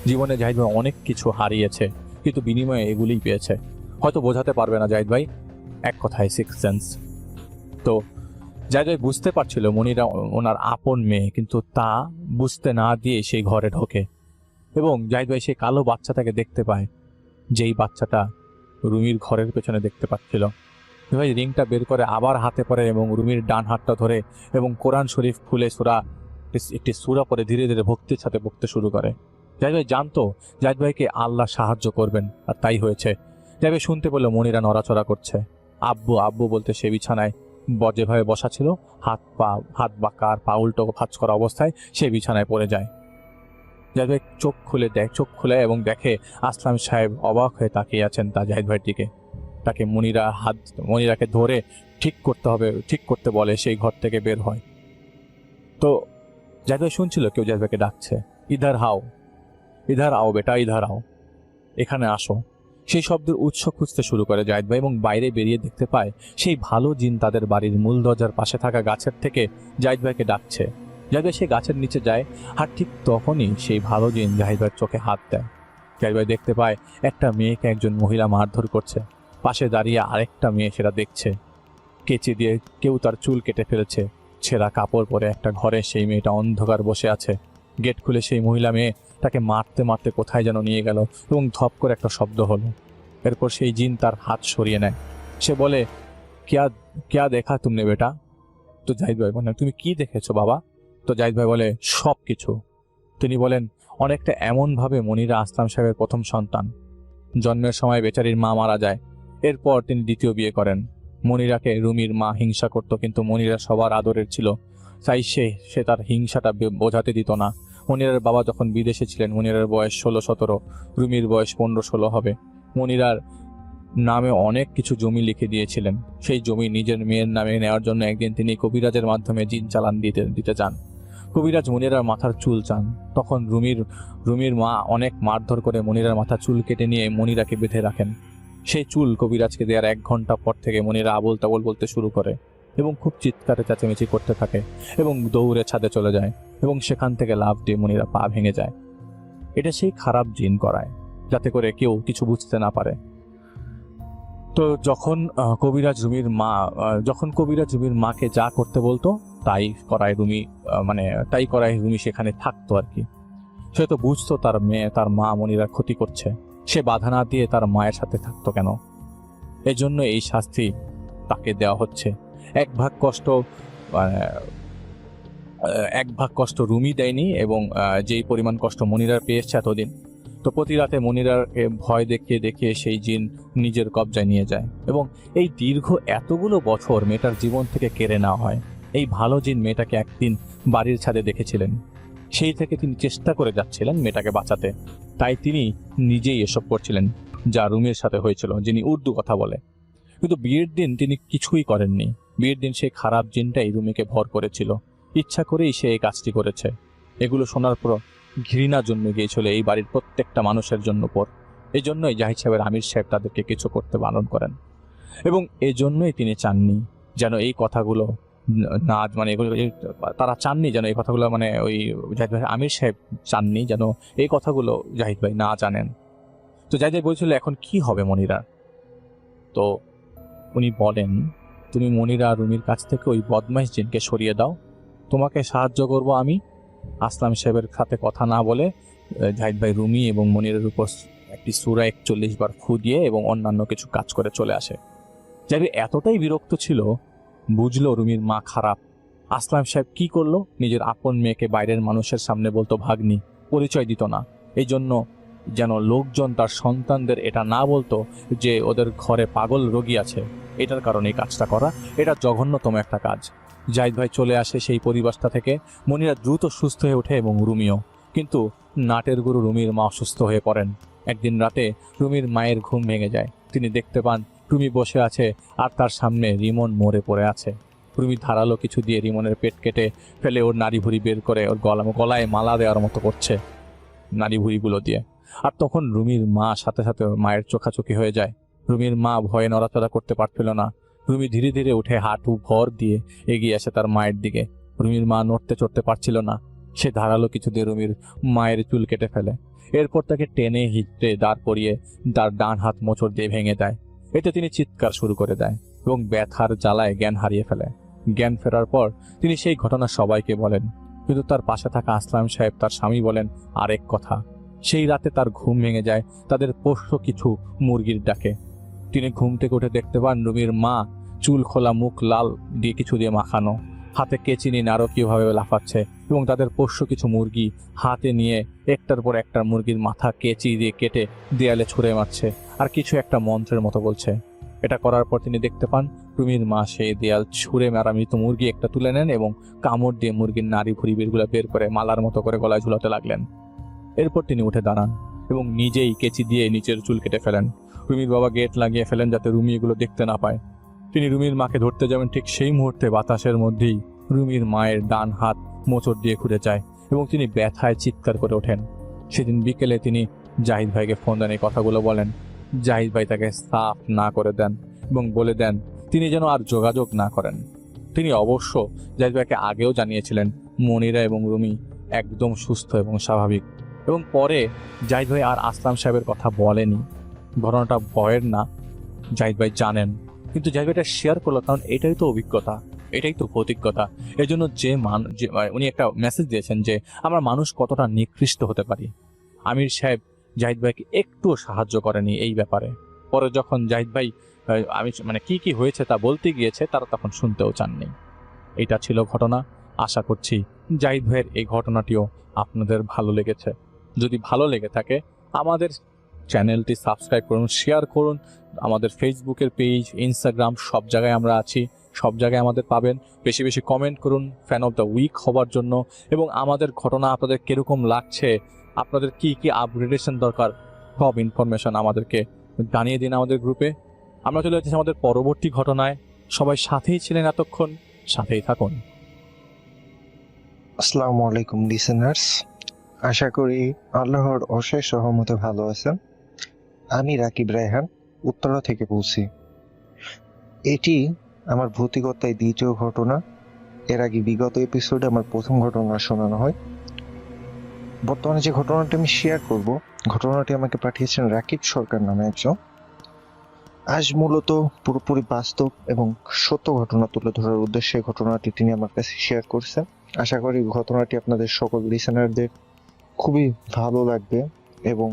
জীবনে জাহিদ ভাই অনেক কিছু হারিয়েছে, কিন্তু বিনিময়ে এগুলিই পেয়েছে। হয়তো বোঝাতে পারবে না জাহিদ ভাই, এক কথায় সিক্স সেন্স। তো জাহিদ ভাই বুঝতে পারছিল মনিরা ওনার আপন মেয়ে, কিন্তু তা বুঝতে না দিয়ে সেই ঘরে ঢোকে এবং জাহিদ ভাই সেই কালো বাচ্চাটাকে দেখতে পায়, যেই বাচ্চাটা রুমির ঘরের পেছনে দেখতে পাচ্ছিল। ভাই রিংটা বের করে আবার হাতে পরে এবং রুমির ডান হাতটা ধরে এবং কোরআন শরীফ খুলে একটি সূরা পরে ধীরে ধীরে ভক্তির সাথে বকতে শুরু করে। জাহিদ ভাই জানতো জাহিদ ভাইকে আল্লাহ সাহায্য করবেন, আর তাই হয়েছে। জাহিদ ভাই শুনতে পেল মনিরা নড়াচড়া করছে। আব্বু আব্বু বলতে সে বিছানায় যেভাবে বসা ছিল, হাত বাঁকা আর পা উল্টো ভাঁজ করা অবস্থায় সে বিছানায় পড়ে যায়। জাহিদ ভাই চোখ খুলে এবং দেখে আসলাম সাহেব অবাক হয়ে তাকিয়ে আছেন তা জাহিদ ভাইয়ের দিকে। তাকে মনিরাকে ধরে ঠিক করতে বলে সেই ঘর থেকে বের হয়। তো জাহিদ ভাই শুনছিল কেউ জাহিদ ভাইকে ডাকছে, ইধার আও বেটা, ইধার আও, এখানে আসো। সেই শব্দের উৎস খুঁজতে শুরু করে জাহিদ ভাই এবং বাইরে বেরিয়ে দেখতে পায় সেই ভালো জিন তাদের বাড়ির মূল দরজার পাশে থাকা গাছের থেকে জাহিদ ভাইকে ডাকছে। জাহিদ ভাই সেই গাছের নিচে যায়, আর ঠিক তখনই সেই ভালো জিন জাহিদ ভাইয়ের চোখে হাত দেয়। জাহিদ ভাই দেখতে পায় একটা মেয়েকে একজন মহিলা মারধর করছে। পাশে দাঁড়িয়ে আরেকটা মেয়ে সেটা দেখছে। কেচি দিয়ে কেউ তার চুল কেটে ফেলেছে। ছেঁড়া কাপড় পরে একটা ঘরে সেই মেয়েটা অন্ধকার বসে আছে। গেট খুলে সেই মহিলা মেয়ে তাকে মারতে মারতে কোথায় যেন নিয়ে গেল এবং ধপ করে একটা শব্দ হলো। এরপর সেই জিন তার হাত সরিয়ে নেয়। সে বলে, ক্যা দেখা তুমনে বেটা? তো জাহিদ ভাই বলেন, তুমি কি দেখেছো বাবা? তো জাহিদ ভাই বলে, সব কিছু। তিনি বলেন, অনেকটা এমনভাবে মনিরা আসলাম সাহেবের প্রথম সন্তান। জন্মের সময় বেচারির মা মারা যায়। এরপর তিনি দ্বিতীয় বিয়ে করেন। মনিরাকে রুমির মা হিংসা করত, কিন্তু মনিরা সবার আদরের ছিল, তাই সে তার হিংসাটা বোঝাতে দিত না। মনিরার বাবা যখন বিদেশে ছিলেন, মনিরার বয়স 16-17, রুমির বয়স 15-16 হবে। মনিরার নামে অনেক কিছু জমি লিখে দিয়েছিলেন। সেই জমি নিজের মেয়ের নামে নেওয়ার জন্য একদিন তিনি কবিরাজের মাধ্যমে জিন চালান দিতে চান। কবিরাজ মনিরার মাথার চুল চান। তখন রুমির মা অনেক মারধর করে মনিরার মাথার চুল কেটে নিয়ে মনিরাকে বেঁধে রাখেন। সেই চুল কবিরাজকে দেওয়ার 1 ঘন্টা পর থেকে মনিরা আবোল তাবোল বলতে শুরু করে এবং খুব চিৎকারে চেঁচামেচি করতে থাকে এবং দৌড়ে ছাদে চলে যায় এবং সেখান থেকে লাফ দিয়ে মনিরা পা ভেঙে যায়। এটা সেই খারাপ জিন করায়, যাতে করে কেউ কিছু বুঝতে না পারে। তো যখন কবিরাজ রুমির মাকে যা করতে বলতো তাই করায় রুমি সেখানে থাকতো আর কি। সে তো বুঝতো তার মা মনিরার ক্ষতি করছে, সে বাধা না দিয়ে তার মায়ের সাথে থাকতো কেন। এজন্য এই শাস্তি তাকে দেওয়া হচ্ছে। এক ভাগ কষ্ট রুমি দেয়নি, এবং যেই পরিমাণ কষ্ট মনিরার পেয়েছে এতদিন, তো প্রতি রাতে মনিরারকে ভয় দেখিয়ে দেখিয়ে সেই জিন নিজের কবজায় নিয়ে যায়, এবং এই দীর্ঘ এতগুলো বছর মেয়েটার জীবন থেকে কেড়ে নেওয়া হয়। এই ভালো জিন মেয়েটাকে একদিন বাড়ির ছাদে দেখেছিলেন, সেই থেকে তিনি চেষ্টা করে যাচ্ছিলেন মেয়েটাকে বাঁচাতে, তাই তিনি নিজেই এসব করছিলেন যা রুমির সাথে হয়েছিল, যিনি উর্দু কথা বলে। কিন্তু বিয়ের দিন তিনি কিছুই করেননি। বিয়ের দিন সেই খারাপ জিনটাই রুমিকে ভর করেছিল, ইচ্ছা করেই সে এই কাজটি করেছে। এগুলো শোনার পর ঘৃণা জন্মে গিয়েছিল এই বাড়ির প্রত্যেকটা মানুষের জন্য পর। এই জন্যই জাহিদ সাহেবের আমির সাহেব তাদেরকে কিছু করতে বারণ করেন, এবং এই জন্যই তিনি চাননি যেন এই কথাগুলো না, মানে এগুলো তারা চাননি যেন এই কথাগুলো, মানে ওই জাহিদ ভাই আমির সাহেব চাননি যেন এই কথাগুলো জাহিদ ভাই না জানেন। তো জাহিদ ভাই বলছিল এখন কি হবে মনিরা। তো উনি বলেন, তুমি মনিরা রুমির কাছ থেকে ওই বদমাইশ জিনকে সরিয়ে দাও, তোমাকে সাহায্য করব আমি। আসলাম সাহেবের সাথে কথা না বলে জাহিদ ভাই রুমি এবং মনিরের উপর একটি সূরা 41 বার ফু দিয়ে এবং অন্যান্য কিছু কাজ করে চলে আসে। জাহিদ ভাই এতটাই বিরক্ত ছিল, বুঝলো রুমির মা খারাপ। আসলাম সাহেব কি করলো, নিজের আপন মেয়েকে বাইরের মানুষের সামনে বলতো ভাগ্নি, পরিচয় দিত না। এই জন্য যেন লোকজন তার সন্তানদের এটা না বলতো যে ওদের ঘরে পাগল রোগী আছে, এটার কারণে এই কাজটা করা, এটা জঘন্যতম একটা কাজ। জাহিদ ভাই চলে আসে সেই পরিবেশটা থেকে। মনিরা দ্রুত সুস্থ হয়ে ওঠে এবং রুমিও। কিন্তু নাটের গুরু রুমির মা অসুস্থ হয়ে পড়েন। একদিন রাতে রুমির মায়ের ঘুম ভেঙে যায়। তিনি দেখতে পান রুমি বসে আছে আর তার সামনে রিমন মরে পড়ে আছে। রুমি ধারালো কিছু দিয়ে রিমনের পেট কেটে ফেলে ওর নাড়ি ভুঁড়ি বের করে ওর গলায় মালা দেওয়ার মতো করছে নাড়ি ভুঁড়িগুলো দিয়ে। আর তখন রুমির মা সাথে সাথে মায়ের চোখাচোখি হয়ে যায়। রুমির মা ভয়ে নড়াচড়া করতে পারছিল না। রুমি ধীরে ধীরে উঠে হাঁটু ভর দিয়ে এগিয়ে আসে তার মায়ের দিকে। রুমির মা নড়তে চড়তে পারছিল না। সে ধারালো কিছু দিয়ে রুমির মায়ের চুল কেটে ফেলে। এরপর তাকে টেনে হিঁচড়ে দাঁড় করিয়ে তার ডান হাত মোচড় দিয়ে ভেঙে দেয়। এতে তিনি চিৎকার শুরু করে দেয় এবং ব্যথার জ্বালায় জ্ঞান হারিয়ে ফেলে। জ্ঞান ফেরার পর তিনি সেই ঘটনা সবাইকে বলেন, কিন্তু তার পাশে থাকা আসলাম সাহেব তার স্বামী বলেন আরেক কথা। সেই রাতে তার ঘুম ভেঙে যায় তাদের পোষ্য কিছু মুরগির ডাকে। তিনি ঘুম থেকে উঠে দেখতে পান রুমির মা চুল খোলা, মুখ লাল দিয়ে কিছু দিয়ে মাখানো, হাতে কেচি নিয়ে নারকীয়ভাবে লাফাচ্ছে, এবং তাদের পোষ্য কিছু মুরগি হাতে নিয়ে একটার পর একটা মুরগির মাথা কেচি দিয়ে কেটে দেয়ালে ছুঁড়ে মারছে আর কিছু একটা মন্ত্রের মতো বলছে। এটা করার পর তিনি দেখতে পান রুমির মা সেই দেয়াল ছুঁড়ে মারা মৃত মুরগি একটা তুলে নেন এবং কামড় দিয়ে মুরগির নাড়ি ভুঁড়ি বেরগুলো বের করে মালার মতো করে গলায় ঝুলাতে লাগলেন। এরপর তিনি উঠে দাঁড়ান এবং নিজেই কেচি দিয়ে নিচের চুল কেটে ফেলেন। রুমির বাবা গেট লাগিয়ে ফেলেন যাতে রুমি এগুলো দেখতে না পায়। তিনি রুমির মাকে ধরতে যাবেন, ঠিক সেই মুহূর্তে বাতাসের মধ্যেই রুমির মায়ের ডান হাত মোচড় দিয়ে ঘুরে যায় এবং তিনি ব্যথায় চিৎকার করে ওঠেন। সেদিন বিকেলে তিনি জাহিদ ভাইকে ফোন দেন, এই কথাগুলো বলেন। জাহিদ ভাই তাকে সাফ না করে দেন এবং বলে দেন তিনি যেন আর যোগাযোগ না করেন। তিনি অবশ্য জাহিদ ভাইকে আগেও জানিয়েছিলেন মনিরা এবং রুমি একদম সুস্থ এবং স্বাভাবিক, এবং পরে জাহিদ ভাই আর আসলাম সাহেবের কথা বলেনি। ঘটনাটা ভয়ের না, জাহিদ ভাই জানেন, কিন্তু জাহিদ ভাই এটা শেয়ার করলো কারণ এটাই তো অভিজ্ঞতা, এটাই তো প্রতিজ্ঞতা। এই জন্য উনি একটা মেসেজ দিয়েছেন যে আমরা মানুষ কতটা নিকৃষ্ট হতে পারি। আমির সাহেব জাহিদ ভাইকে একটুও সাহায্য করেনি এই ব্যাপারে। পরে যখন জাহিদ ভাই আমি কি হয়েছে তা বলতে গিয়েছে, তারা তখন শুনতেও চাননি। এটা ছিল ঘটনা। আশা করছি জাহিদ ভাইয়ের এই ঘটনাটিও আপনাদের ভালো লেগেছে। যদি ভালো লেগে থাকে আমাদের চ্যানেলটি সাবস্ক্রাইব করুন, শেয়ার করুন। আমাদের ফেসবুকের পেজ, ইনস্টাগ্রাম সব জায়গায় আমরা আছি, সব জায়গায় আমাদের পাবেন। বেশি বেশি কমেন্ট করুন ফ্যান অফ দ্য উইক হবার জন্য, এবং আমাদের ঘটনা আপনাদের কিরকম লাগছে, আপনাদের কি কি আপগ্রেডেশন দরকার, সব ইনফরমেশন আমাদেরকে জানিয়ে দিন আমাদের গ্রুপে। আমরা চলে যাচ্ছি আমাদের পরবর্তী ঘটনায়। সবাই সাথেই ছিলেন এতক্ষণ, সাথেই থাকুন। আসসালামু আলাইকুম লিসেনার্স, আশা করি আল্লাহর অশেষ রহমতে ভালো আছেন। আমি রাকিব রায়হান উত্তরা থেকে বলছি। এটি আমার ভৌতিকতায় দ্বিতীয় ঘটনা। এর আগে বিগত এপিসোডে আমার প্রথম ঘটনা শোনানো হয়। বর্তমানে যে ঘটনাটি আমি শেয়ার করব, ঘটনাটি আমাকে পাঠিয়েছেন রাকিব সরকার নামে একজন। আজ মূলত পুরোপুরি বাস্তব এবং সত্য ঘটনা তুলে ধরার উদ্দেশ্যে ঘটনাটি তিনি আমার কাছে শেয়ার করছেন। আশা করি ঘটনাটি আপনাদের সকল লিসেনারদের খুবই ভালো লাগবে। এবং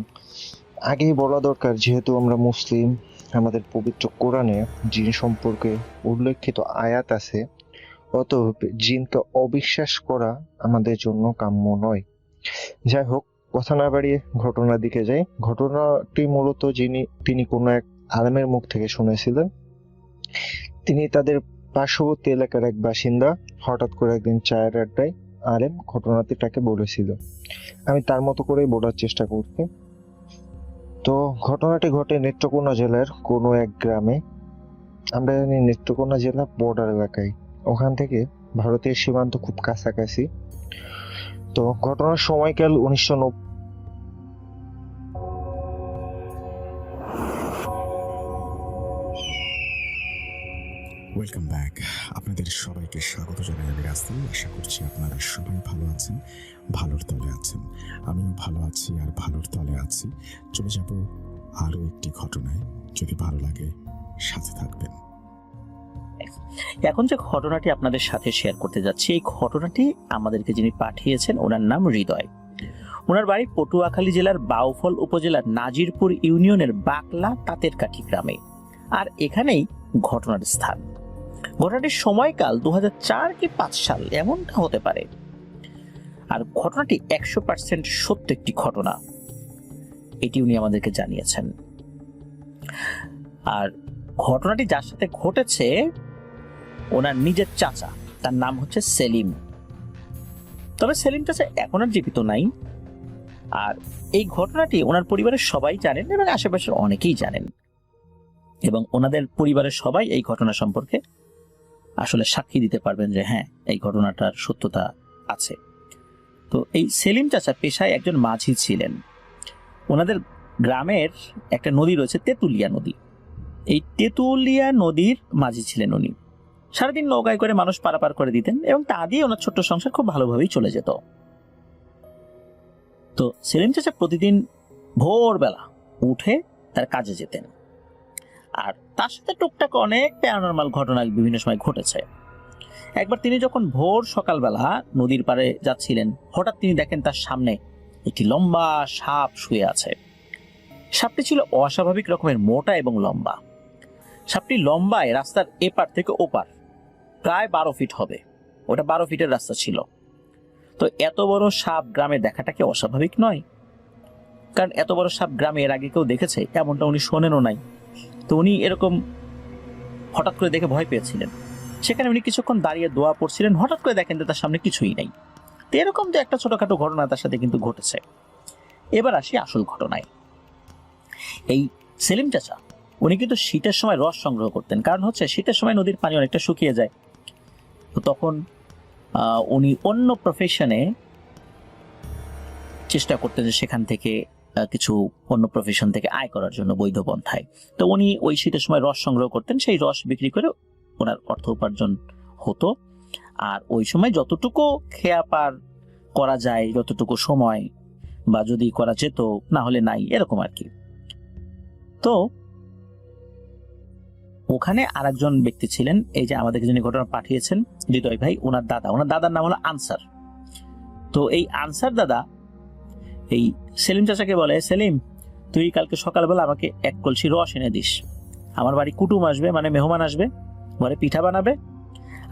আগেই বলা দরকার, যেহেতু আমরা মুসলিম আমাদের পবিত্র কোরআনে জিন সম্পর্কে উল্লেখিত আয়াত আছে, অতএব জিনকে অবিশ্বাস করা আমাদের জন্য কাম্য নয়। যাই হোক, কথা না বাড়িয়ে ঘটনার দিকে যাই। ঘটনাটি মূলত তিনি কোনো এক আলেমের মুখ থেকে শুনেছিলেন। তিনি তাদের পার্শ্ববর্তী এলাকার এক বাসিন্দা। হঠাৎ করে একদিন চায়ের আড্ডায় আলেম ঘটনাটি তাকে বলেছিল। আমি তার মতো করেই বলার চেষ্টা করছি। তো ঘটনাটি ঘটে নেত্রকোনা জেলার কোনো এক গ্রামে। আমরা জানি নেত্রকোনা জেলা বর্ডার এলাকায়, ওখান থেকে ভারতের সীমান্ত খুব কাছাকাছি। তো ঘটনার সময়কাল 1990। Welcome back. আপনাদের সবাইকে স্বাগত জানাই আমি রাস্তায়। আশা করছি আপনারা সবাই ভালো আছেন, ভালোর তলে আছেন। আমিও ভালো আছি আর ভালোর তলে আছি। চলে যাব আরও একটি ঘটনায়। যদি ভালো লাগে সাথে থাকবেন। এখন যে ঘটনাটি আপনাদের সাথে শেয়ার করতে যাচ্ছি, এই ঘটনাটি আমাদেরকে যিনি পাঠিয়েছেন ওনার নাম হৃদয়। ওনার বাড়ি পটুয়াখালী জেলার বাউফল উপজেলার নাজিরপুর ইউনিয়নের বাকলা তাঁতের কাঠি গ্রামে, আর এখানেই ঘটনার স্থান। ঘটনাটির সময়কাল 2004 কি 5 সাল এমনটা হতে পারে। আর ঘটনাটি 100% সত্য একটি ঘটনা, এটি উনি আমাদেরকে জানিয়েছেন। আর ঘটনাটি যার সাথে ঘটেছে ওনার নিজের চাচা, তার নাম হচ্ছে সেলিম। তবে সেলিম চাচা এখন আর জীবিত নাই। আর এই ঘটনাটি ওনার পরিবারের সবাই জানেন এবং আশেপাশের অনেকেই জানেন, এবং ওনাদের পরিবারের সবাই এই ঘটনা সম্পর্কে আসলে সাক্ষী দিতে পারবেন যে হ্যাঁ, এই ঘটনাটার সত্যতা আছে। তো এই সেলিম চাচা পেশায় একজন মাঝি ছিলেন। ওনাদের গ্রামের একটা নদী রয়েছে, তেঁতুলিয়া নদী। এই তেঁতুলিয়া নদীর মাঝি ছিলেন উনি। সারাদিন নৌকায় করে মানুষ পারাপার করে দিতেন এবং তা দিয়ে ওনার ছোট্ট সংসার খুব ভালোভাবেই চলে যেত। তো সেলিম চাচা প্রতিদিন ভোরবেলা উঠে তার কাজে যেতেন, আর তার সাথে টুকটাক অনেক প্যারানরমাল ঘটনা বিভিন্ন সময় ঘটেছে। একবার তিনি যখন ভোর সকালবেলা নদীর পাড়ে যাচ্ছিলেন, হঠাৎ তিনি দেখেন তার সামনে একটি লম্বা সাপ শুয়ে আছে। সাপটি ছিল অস্বাভাবিক রকমের মোটা এবং লম্বা। সাপটি লম্বায় রাস্তার এপার থেকে ওপার প্রায় 12 ফিট হবে। ওটা 12 ফিটের রাস্তা ছিল। তো এত বড় সাপ গ্রামে দেখাটা কি অস্বাভাবিক নয়? কারণ এত বড় সাপ গ্রামে এর আগে কেউ দেখেছে এমনটা উনি শোনেনও নাই। তো উনি এরকম হঠাৎ করে দেখে ভয় পেয়েছিলেন। সেখানে উনি কিছুক্ষণ দাঁড়িয়ে দোয়া পড়ছিলেন, হঠাৎ করে দেখেন যে তার সামনে কিছুই নাই। তো এরকম তো একটা ছোটখাটো ঘটনা তার সাথে কিন্তু ঘটেছে। এবার আসি আসল ঘটনায়। এই সেলিম চাচা উনি কিন্তু শীতের সময় রস সংগ্রহ করতেন, কারণ হচ্ছে শীতের সময় নদীর পানি অনেকটা শুকিয়ে যায়। তো তখন উনি অন্য প্রফেশনে চেষ্টা করতেন যে সেখান থেকে কিছু অন্য প্রফেশন থেকে আয় করার জন্য বৈধ পন্থায়। তো উনি ওই শীতের সময় রস সংগ্রহ করতেন, সেই রস বিক্রি করে ওনার অর্থ উপার্জন হতো। আর ওই সময় যতটুকু খেয়া পার করা যায়, যতটুকু সময় বা যদি করা যেত, না হলে নাই, এরকম আর কি। তো ওখানে আরেকজন ব্যক্তি ছিলেন, এই যে আমাদেরকে যিনি ঘটনা পাঠিয়েছেন হৃদয় ভাই, ওনার দাদার নাম হলো আনসার। তো এই আনসার দাদা এই সেলিম চাচাকে বলে, সেলিম তুই কালকে সকালবেলা আমাকে 1 কলসি রস এনে দিস। আমার বাড়ি কুটুম আসবে, মানে মেহমান আসবে, ঘরে পিঠা বানাবে।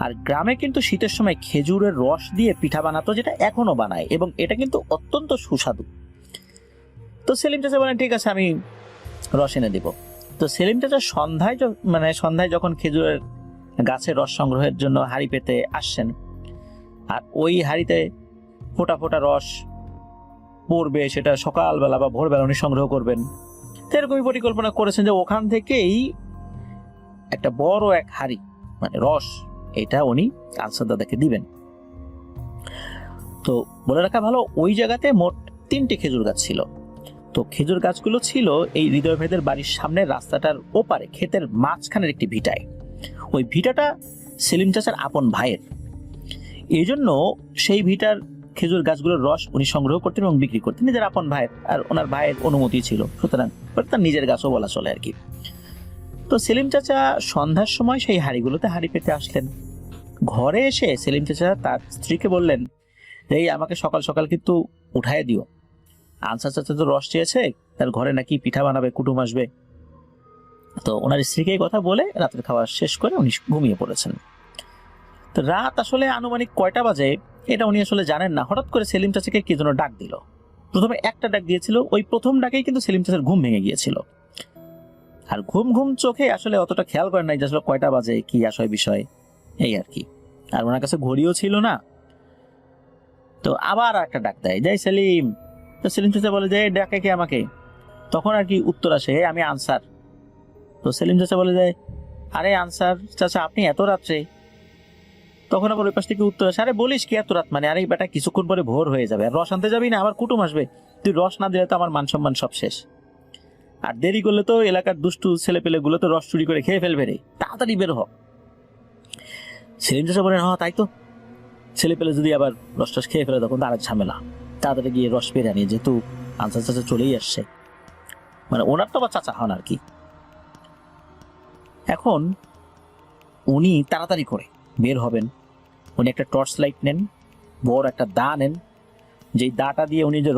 আর গ্রামে কিন্তু শীতের সময় খেজুরের রস দিয়ে পিঠা বানাতো, যেটা এখনো বানায়, এবং এটা কিন্তু অত্যন্ত সুস্বাদু। তো সেলিম চাচা বলেন ঠিক আছে, আমি রস এনে দিব। তো সেলিম চাচা সন্ধ্যায় যখন খেজুরের গাছের রস সংগ্রহের জন্য হাঁড়ি পেতে আসছেন, আর ওই হাঁড়িতে ফোটা ফোটা রস পড়বে, সেটা সকালবেলা বা ভোরবেলা উনি সংগ্রহ করবেন। তো এরকমই পরিকল্পনা করেছেন যে ওখান থেকেই একটা বড় এক হাঁড়ি মানে রস, এটা উনি আনসার দাদাকে দিবেন। তো বলে রাখা ভালো, ওই জায়গাতে মোট 3টি খেজুর গাছ ছিল। তো খেজুর গাছগুলো ছিল এই হৃদয় ভাইদের বাড়ির সামনে রাস্তাটার ওপারে ক্ষেতের মাঝখানের একটি ভিটায়। ওই ভিটাটা সেলিম চাচার আপন ভাইয়ের, এই জন্য সেই ভিটার খেজুর গাছগুলোর রস উনি সংগ্রহ করতেন এবং বিক্রি করতেন নিজের আপন ভাইয়ের, আর ওনার ভাইয়ের অনুমতি ছিল, সুতরাং তার নিজের গাছও বলা চলে আর কি। তো সেলিম চাচা সন্ধ্যার সময় সেই হাঁড়িগুলোতে হাঁড়ি পেতে আসলেন। ঘরে এসে সেলিম চাচা তার স্ত্রীকে বললেন, এই আমাকে সকাল সকাল কিন্তু উঠায় দিও, আনসার চাচা তো রস চেয়েছে, তার ঘরে নাকি পিঠা বানাবে, কুটুম আসবে। তো ওনার স্ত্রীকে এই কথা বলে রাতের খাওয়া শেষ করে উনি ঘুমিয়ে পড়েছেন। তো রাত আসলে আনুমানিক কয়টা বাজে এটা উনি আসলে জানেন না। হঠাৎ করে সেলিম চাচাকে কি যেন ডাক দিল। প্রথমে একটা ডাক দিয়েছিল, ওই প্রথম ডাকেই কিন্তু সেলিম চাচার ঘুম ভেঙে গিয়েছিল। আর ঘুম ঘুম চোখে আসলে অতটা খেয়াল করেন নাই যে আসলে কয়টা বাজে, কি আসলে বিষয়, এই আর কি। আর ওনার কাছে ঘড়িও ছিল না। তো আবার একটা ডাক দেয়, যাই সেলিম। তো সেলিম চাচা বলে যে ডাকে কে আমাকে? তখন আর কি উত্তর আসে, আমি আনসার। তো সেলিম চাচা বলে যায়, আরে আনসার চাচা আপনি এত রাত্রে? তখন আবার ওই পাশ থেকে উত্তর আসে, আরে বলিস কি এত রাত মানে? আরে বেটা কিছুক্ষণ পরে ভোর হয়ে যাবে, আর রস আনতে যাবি না? আবার কুটুম আসবে, তুই রস না দিলে তো আমার মান সম্মান সব শেষ। আর দেরি করলে তো এলাকার দুষ্টু ছেলে পেলে গুলো তো রস চুরি করে খেয়ে ফেলবে রে, তাড়াতাড়ি বের হ। সেলিম চাচা বলেন, হ্যাঁ তাই তো, ছেলে পেলে যদি আবার রস টস খেয়ে ফেলে তখন তো আর ঝামেলা, তাড়াতাড়ি গিয়ে রস পেরে আনি, যেহেতু আনসার চাচা চলেই আসছে, মানে ওনার তো আবার চাচা হন আর কি। এখন উনি তাড়াতাড়ি করে বের হবেন। উনি একটা টর্চ লাইট নেন, বড় একটা দা নেন, যেই দাটা দিয়ে উনি যে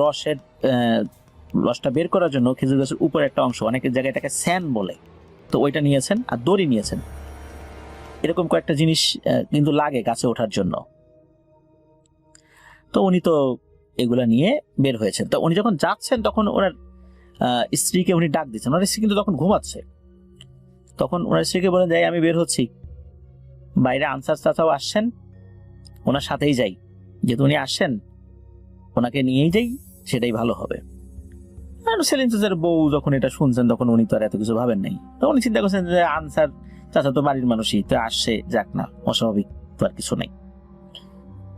রসটা বের করার জন্য খেজুর গাছের উপরে একটা অংশ, অনেকের জায়গায় এটাকে স্যান বলে, তো ওইটা নিয়েছেন, আর দড়ি নিয়েছেন। এরকম কয়েকটা জিনিস কিন্তু লাগে গাছে ওঠার জন্য। তো উনি তো এগুলা নিয়ে বের হয়েছেন। তো উনি যখন যাচ্ছেন তখন ওনার স্ত্রীকে উনি ডাক দিচ্ছেন। ওনার স্ত্রী কিন্তু তখন ঘুমাচ্ছে। তখন ওনার স্ত্রীকে বলে যায়, আমি বের হচ্ছি, বাইরে আনসার চাচাও আসছেন, ওনার সাথেই যাই, যেহেতু উনি আসছেন ওনাকে নিয়েই যাই, সেটাই ভালো হবে। আর সেলিম চাচার বউ যখন এটা শুনছেন তখন উনি তো আর এত কিছু ভাবেন নাই। তো উনি চিন্তা করছেন যে আনসার চাচা তো বাড়ির মানুষই, তো আসছে, যাক না, অস্বাভাবিক তো আর কিছু নেই।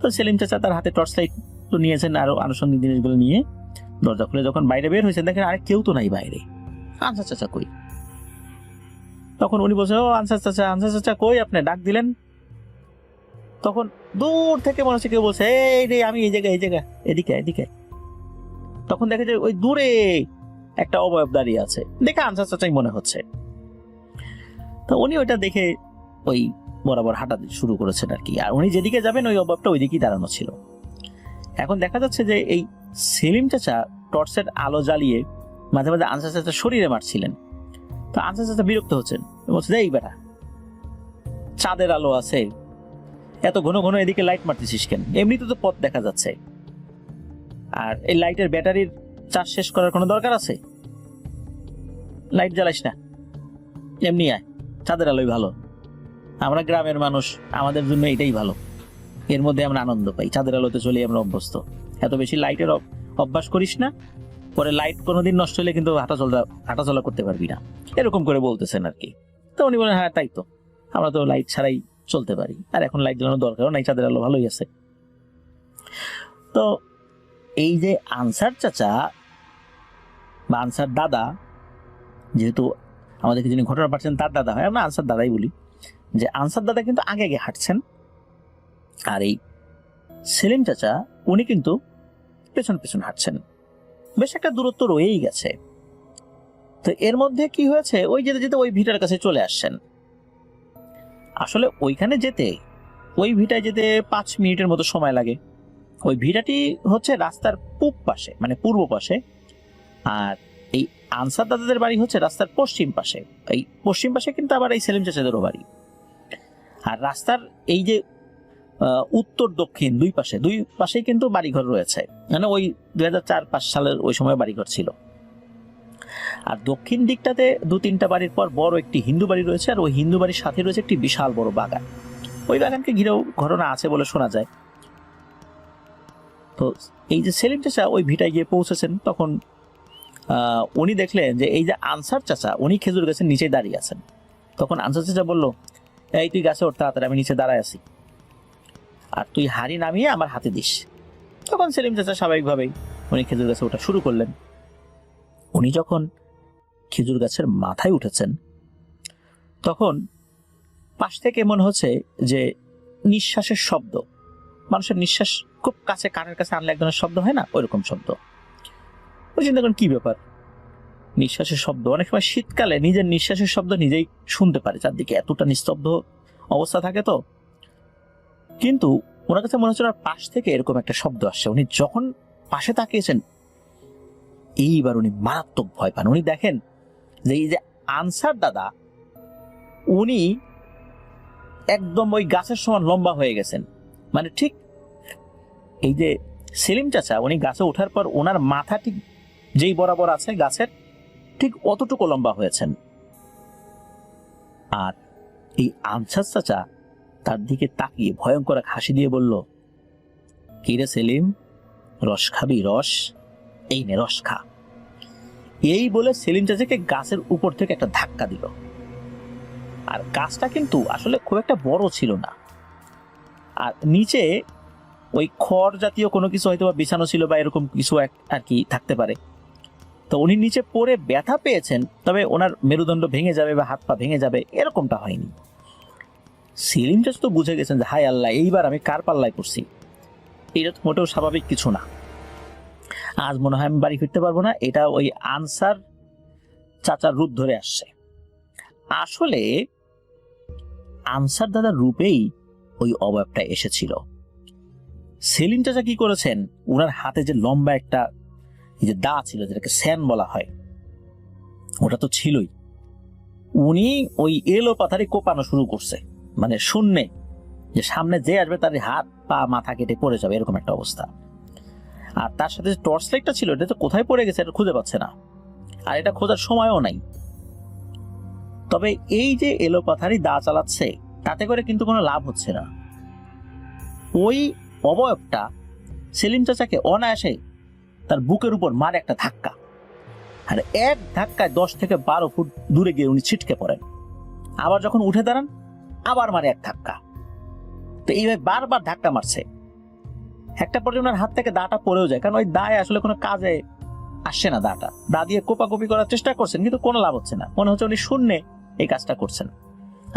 তো সেলিম চাচা তার হাতে টর্চ লাইট তো নিয়েছেন, আরো আনুষঙ্গিক জিনিসগুলো নিয়ে দরজা খুলে যখন বাইরে বের হয়েছেন দেখেন আরে কেউ তো নাই বাইরে, আনসার চাচা কই? তখন উনি বলছেন, ও আনসার চাচা কই, আপনি ডাক দিলেন? তখন দূর থেকে মনে হচ্ছে কেউ বলছে, এই রে আমি এই জায়গায় এদিকে। তখন দেখে যে ওই দূরে একটা অবয়ব দাঁড়িয়ে আছে, দেখে আনসার চাচাই মনে হচ্ছে। তো উনি ওইটা দেখে ওই বরাবর হাঁটা শুরু করেছেন আর কি। আর উনি যেদিকে যাবেন ওই অবয়বটা ওই দিকেই দাঁড়ানো ছিল। এখন দেখা যাচ্ছে যে এই সেলিম চাচা টর্চের আলো জ্বালিয়ে মাঝে মাঝে আনসার চাচা শরীরে মারছিলেন। তো আনসার চাচা বিরক্ত হচ্ছেন, বলছে, এই বেটা চাঁদের আলো আছে, এত ঘন ঘন এদিকে লাইট মারতেছিস কেন? এমনিতে তো পথ দেখা যাচ্ছে, আর এই লাইটের ব্যাটারির চার্জ শেষ করার কোনো দরকার আছে? লাইট জ্বালাইস না, এমনি আয়, চাঁদের আলোই ভালো, আমরা গ্রামের মানুষ, আমাদের জন্য এটাই ভালো, এর মধ্যে আমরা আনন্দ পাই, চাঁদের আলোতে চলে আমরা অভ্যস্ত, এত বেশি লাইটের অভ্যাস করিস না, পরে লাইট কোনোদিন নষ্ট হলে কিন্তু হাঁটাচলা করতে পারবি না, এরকম করে বলতেছেন আর কি। তো উনি বলেন, হ্যাঁ তাই তো, আমরা তো লাইট ছাড়াই চলতে পারি, আর এখন লাইট জ্বালানোর দরকারও নাই, চাঁদের আলো ভালোই আছে। তো এই যে আনসার চাচা বা আনসার দাদা, যেহেতু আমাদেরকে যিনি ঘটনা পাচ্ছেন তার দাদা হয়, আমরা আনসার দাদাই বলি, যে আনসার দাদা কিন্তু আগে আগে হাঁটছেন, আর এই সেলিম চাচা উনি কিন্তু পেছন পেছন হাঁটছেন, বেশ একটা দূরত্ব রয়েই গেছে। তো এর মধ্যে কি হয়েছে, ওই যেতে যেতে ওই ভিটার কাছে চলে আসছেন। আসলে ওইখানে যেতে, ওই ভিটায় যেতে 5 মিনিটের মতো সময় লাগে। ওই ভিটাটি হচ্ছে রাস্তার পূব পাশে, মানে পূর্ব পাশে, আর এই আনসার দাদাদের বাড়ি হচ্ছে রাস্তার পশ্চিম পাশে। এই পশ্চিম পাশে কিন্তু আবার এই সেলিম চাচাদেরও বাড়ি। আর রাস্তার এই যে উত্তর দক্ষিণ দুই পাশেই কিন্তু বাড়িঘর রয়েছে, মানে ওই 2004-5 সালের ওই সময় বাড়িঘর ছিল। আর দক্ষিণ দিকটাতে 2-3টা বাড়ির পর বড় একটি হিন্দু বাড়ি রয়েছে, আর ওই হিন্দু বাড়ির সাথে রয়েছে একটি বিশাল বড় বাগান। ওই বাগানকে ঘিরেও ঘটনা আছে বলে শোনা যায়। তো এই যে সেলিম চাচা ওই ভিটায় গিয়ে পৌঁছেছেন, তখন উনি দেখলেন যে এই যে আনসার চাচা উনি খেজুর গাছের নিচে দাঁড়িয়ে আছেন। তখন আনসার চাচা বলল, এই তুই গাছে ওঠ তাড়াতাড়ি, আমি নিচে দাঁড়ায় আছি, আর তুই হাড়ি নামিয়ে আমার হাতে দিস। তখন সেলিম চাচা স্বাভাবিকভাবেই উনি খেজুর গাছে ওঠা শুরু করলেন। উনি যখন খেজুর গাছের মাথায় উঠেছেন তখন পাশ থেকে মনে হচ্ছে যে নিঃশ্বাসের শব্দ, মানুষের নিঃশ্বাস খুব কাছে, কানের কাছে আনলে এক ধরনের শব্দ হয় না, ওইরকম শব্দ। ওই চিন্তা করেন কি ব্যাপার, নিঃশ্বাসের শব্দ। অনেক সময় শীতকালে নিজের নিঃশ্বাসের শব্দ নিজেই শুনতে পারে, চারদিকে এতটা নিস্তব্ধ অবস্থা থাকে। তো কিন্তু ওনার কাছে মনে হচ্ছে ওনার পাশ থেকে এরকম একটা শব্দ আসছে। উনি যখন পাশে তাকিয়েছেন, এইবার উনি মারাত্মক ভয় পান। উনি দেখেন যে এই যে আনসার দাদা উনি একদম ওই গাছের সমান লম্বা হয়ে গেছেন। মানে ঠিক এই যে সেলিম চাচা উনি গাছে ওঠার পর ওনার মাথা ঠিক যেই বরাবর আছে গাছের ঠিক অতটুকু লম্বা হয়েছেন। আর এই আনসার চাচা তার দিকে তাকিয়ে ভয়ঙ্কর এক হাসি দিয়ে বলল, কি রে সেলিম, রস খাবি? রস, এই নে রস খা। এই বলে সেলিম চাচাকে গাছের উপর থেকে একটা ধাক্কা দিল। আর গাছটা কিন্তু আসলে খুব একটা বড় ছিল না, আর নিচে ওই খড় জাতীয় কোনো কিছু হয়তো বা বিছানো ছিল বা এরকম কিছু আর কি থাকতে পারে। তো উনি নিচে পড়ে ব্যথা পেয়েছেন, তবে ওনার মেরুদণ্ড ভেঙে যাবে বা হাত পা ভেঙে যাবে এরকমটা হয়নি। সেলিম চাচা তো বুঝে গেছেন যে হায় আল্লাহ, এইবার আমি কার পাল্লায় পড়ছি, এটা তো মোটেও স্বাভাবিক কিছু না, আজ মনে হয় আমি বাড়ি ফিরতে পারবো না। এটা ওই আনসার চাচার রূপ ধরে আসছে। আসলে আনসার দাদার রূপেই ওই অবয়বটা এসেছিল। সেলিম চাচা কি করেছেন, ওনার হাতে যে লম্বা একটা যে দা ছিল, যেটাকে স্যান বলা হয়, ওটা তো ছিলই। উনি ওই এলো পাথারি কোপানো শুরু করছে, মানে শূন্যে যে সামনে যে আসবে তার হাত পা মাথা কেটে পড়ে যাবে এরকম একটা অবস্থা। আর তার সাথে যে টর্চ লাইটটা ছিল এটা তো কোথায় পড়ে গেছে এটা খুঁজে পাচ্ছে না, আর এটা খোঁজার সময়ও নাই। তবে এই যে এলোপাথারি দা চালাচ্ছে তাতে করে কিন্তু কোনো লাভ হচ্ছে না। ওই অবয়বটা সেলিম চাচাকে অনায়াসে তার বুকের উপর মারে একটা ধাক্কা, আর এক ধাক্কায় 10 থেকে 12 ফুট দূরে গিয়ে উনি ছিটকে পড়েন। আবার যখন উঠে দাঁড়ান আবার মারে এক ধাক্কা। তো এইভাবে বারবার ধাক্কা মারছে। একটা পর্যায়ে ওনার হাত থেকে দাটা পড়েও যায়, কারণ ওই দায় আসলে কোনো কাজে আসছে না। দাটা দা দিয়ে কোপাকুপি করার চেষ্টা করছেন কিন্তু কোনো লাভ হচ্ছে না, মনে হচ্ছে উনি শূন্যে এই কাজটা করছেন।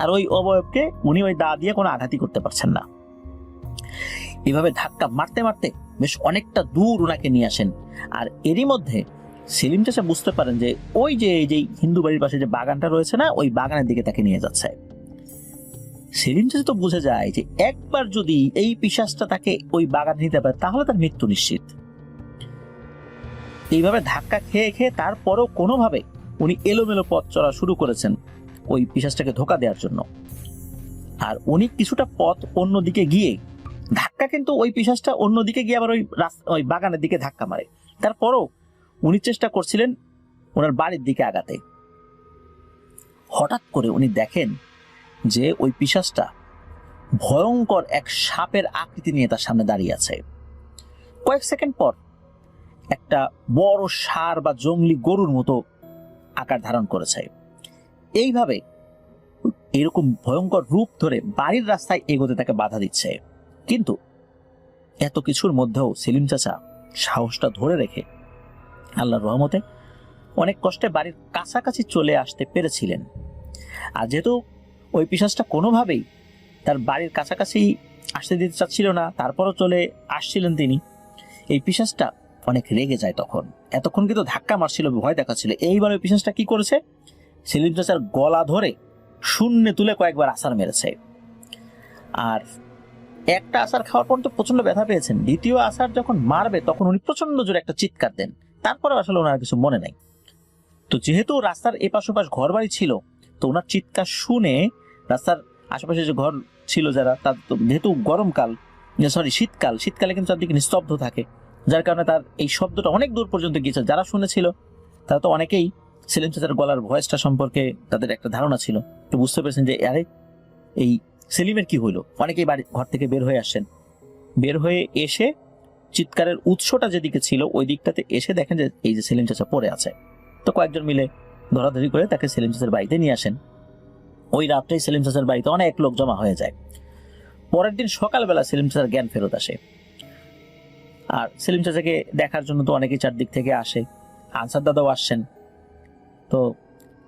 আর ওই অবয়বকে উনি ওই দা দিয়ে কোনো আঘাতই করতে পারছেন না। এভাবে ধাক্কা মারতে মারতে বেশ অনেকটা দূর ওনাকে নিয়ে আসেন। আর এরই মধ্যে সেলিম চাচা বুঝতে পারেন যে ওই যে এই যে হিন্দু বাড়ির পাশে যে বাগানটা রয়েছে না, ওই বাগানের দিকে তাকে নিয়ে যাচ্ছে। সেলিম চাচা তো বুঝে যায় যে একবার যদি এই পিশাচটা তাকে ওই বাগানে নিতে পারে তাহলে তার মৃত্যু নিশ্চিত। এইভাবে ধাক্কা খেয়ে খেয়ে তারপরও কোনোভাবে উনি এলোমেলো পথ চলা শুরু করেছেন ওই পিশাচটাকে ধোঁকা দেওয়ার জন্য। আর উনি কিছুটা পথ অন্যদিকে গিয়ে ধাক্কা, কিন্তু ওই পিশাচটা অন্যদিকে গিয়ে আবার ওই বাগানের দিকে ধাক্কা মারে। তারপরও উনি চেষ্টা করছিলেন ওনার বাড়ির দিকে আগাতে। হঠাৎ করে উনি দেখেন যে ওই পিশাচটা ভয়ঙ্কর এক সাপের আকৃতি নিয়ে তার সামনে দাঁড়িয়ে আছে। কয়েক সেকেন্ড পর একটা বড় ষাঁড় বা জংলি গরুর মতো আকার ধারণ করেছে। এইভাবে এরকম ভয়ঙ্কর রূপ ধরে বাড়ির রাস্তায় এগোতে তাকে বাধা দিচ্ছে। কিন্তু এত কিছুর মধ্যেও সেলিম চাচা সাহসটা ধরে রেখে আল্লাহর রহমতে অনেক কষ্টে বাড়ির কাছাকাছি চলে আসতে পেরেছিলেন। আর যেহেতু ওই পিশাচটা কোনোভাবেই তার বাড়ির কাছাকাছি আসতে দিতে চাচ্ছিল না, তারপরও চলে আসছিলেন তিনি, এই পিশাচটা অনেক রেগে যায়। তখন এতক্ষণ কিন্তু ধাক্কা মারছিল, ভয় দেখাচ্ছিল। এইবার ওই পিশাচটা কি করেছে, সেলিম চাচার গলা ধরে শূন্যে তুলে কয়েকবার আছাড় মেরেছে। আর একটা আছাড় খাওয়ার পর তো প্রচন্ড ব্যথা পেয়েছেন, দ্বিতীয় আছাড় যখন মারবে তখন উনি প্রচন্ড জোরে একটা চিৎকার দেন। তারপরে আসলে ওনার কিছু মনে নাই। তো যেহেতু রাস্তার এপাশ ওপাশ ঘর বাড়ি ছিল, তো ওনার চিৎকার শুনে রাস্তার আশেপাশে যে ঘর ছিল যারা, তার যেহেতু গরমকাল শীতকালে কিন্তু চারদিকে নিস্তব্ধ থাকে, যার কারণে তার এই শব্দটা অনেক দূর পর্যন্ত গিয়েছে। যারা শুনেছিল তারা তো অনেকেই সেলিম চাচার গলার ভয়েসটা সম্পর্কে তাদের একটা ধারণা ছিল, তো বুঝতে পেরেছেন যে আরে এই সেলিমের কি হইলো। অনেকেই বাড়ি ঘর থেকে বের হয়ে আসছেন, বের হয়ে এসে চিৎকারের উৎসটা যেদিকে ছিল ওই দিকটাতে এসে দেখেন যে এই যে সেলিম চাচা পড়ে আছে। তো কয়েকজন মিলে ধরাধরি করে তাকে সেলিম চাচার বাড়িতে নিয়ে আসেন। ওই রাতটাই সেলিম চাচার বাড়িতে অনেক লোক জমা হয়ে যায়। পরের দিন সকালবেলা সেলিম চাচার জ্ঞান ফেরত আসে। আর সেলিম চাচাকে দেখার জন্য তো অনেকেই চারদিক থেকে আসে, আনসার দাদাও আসছেন। তো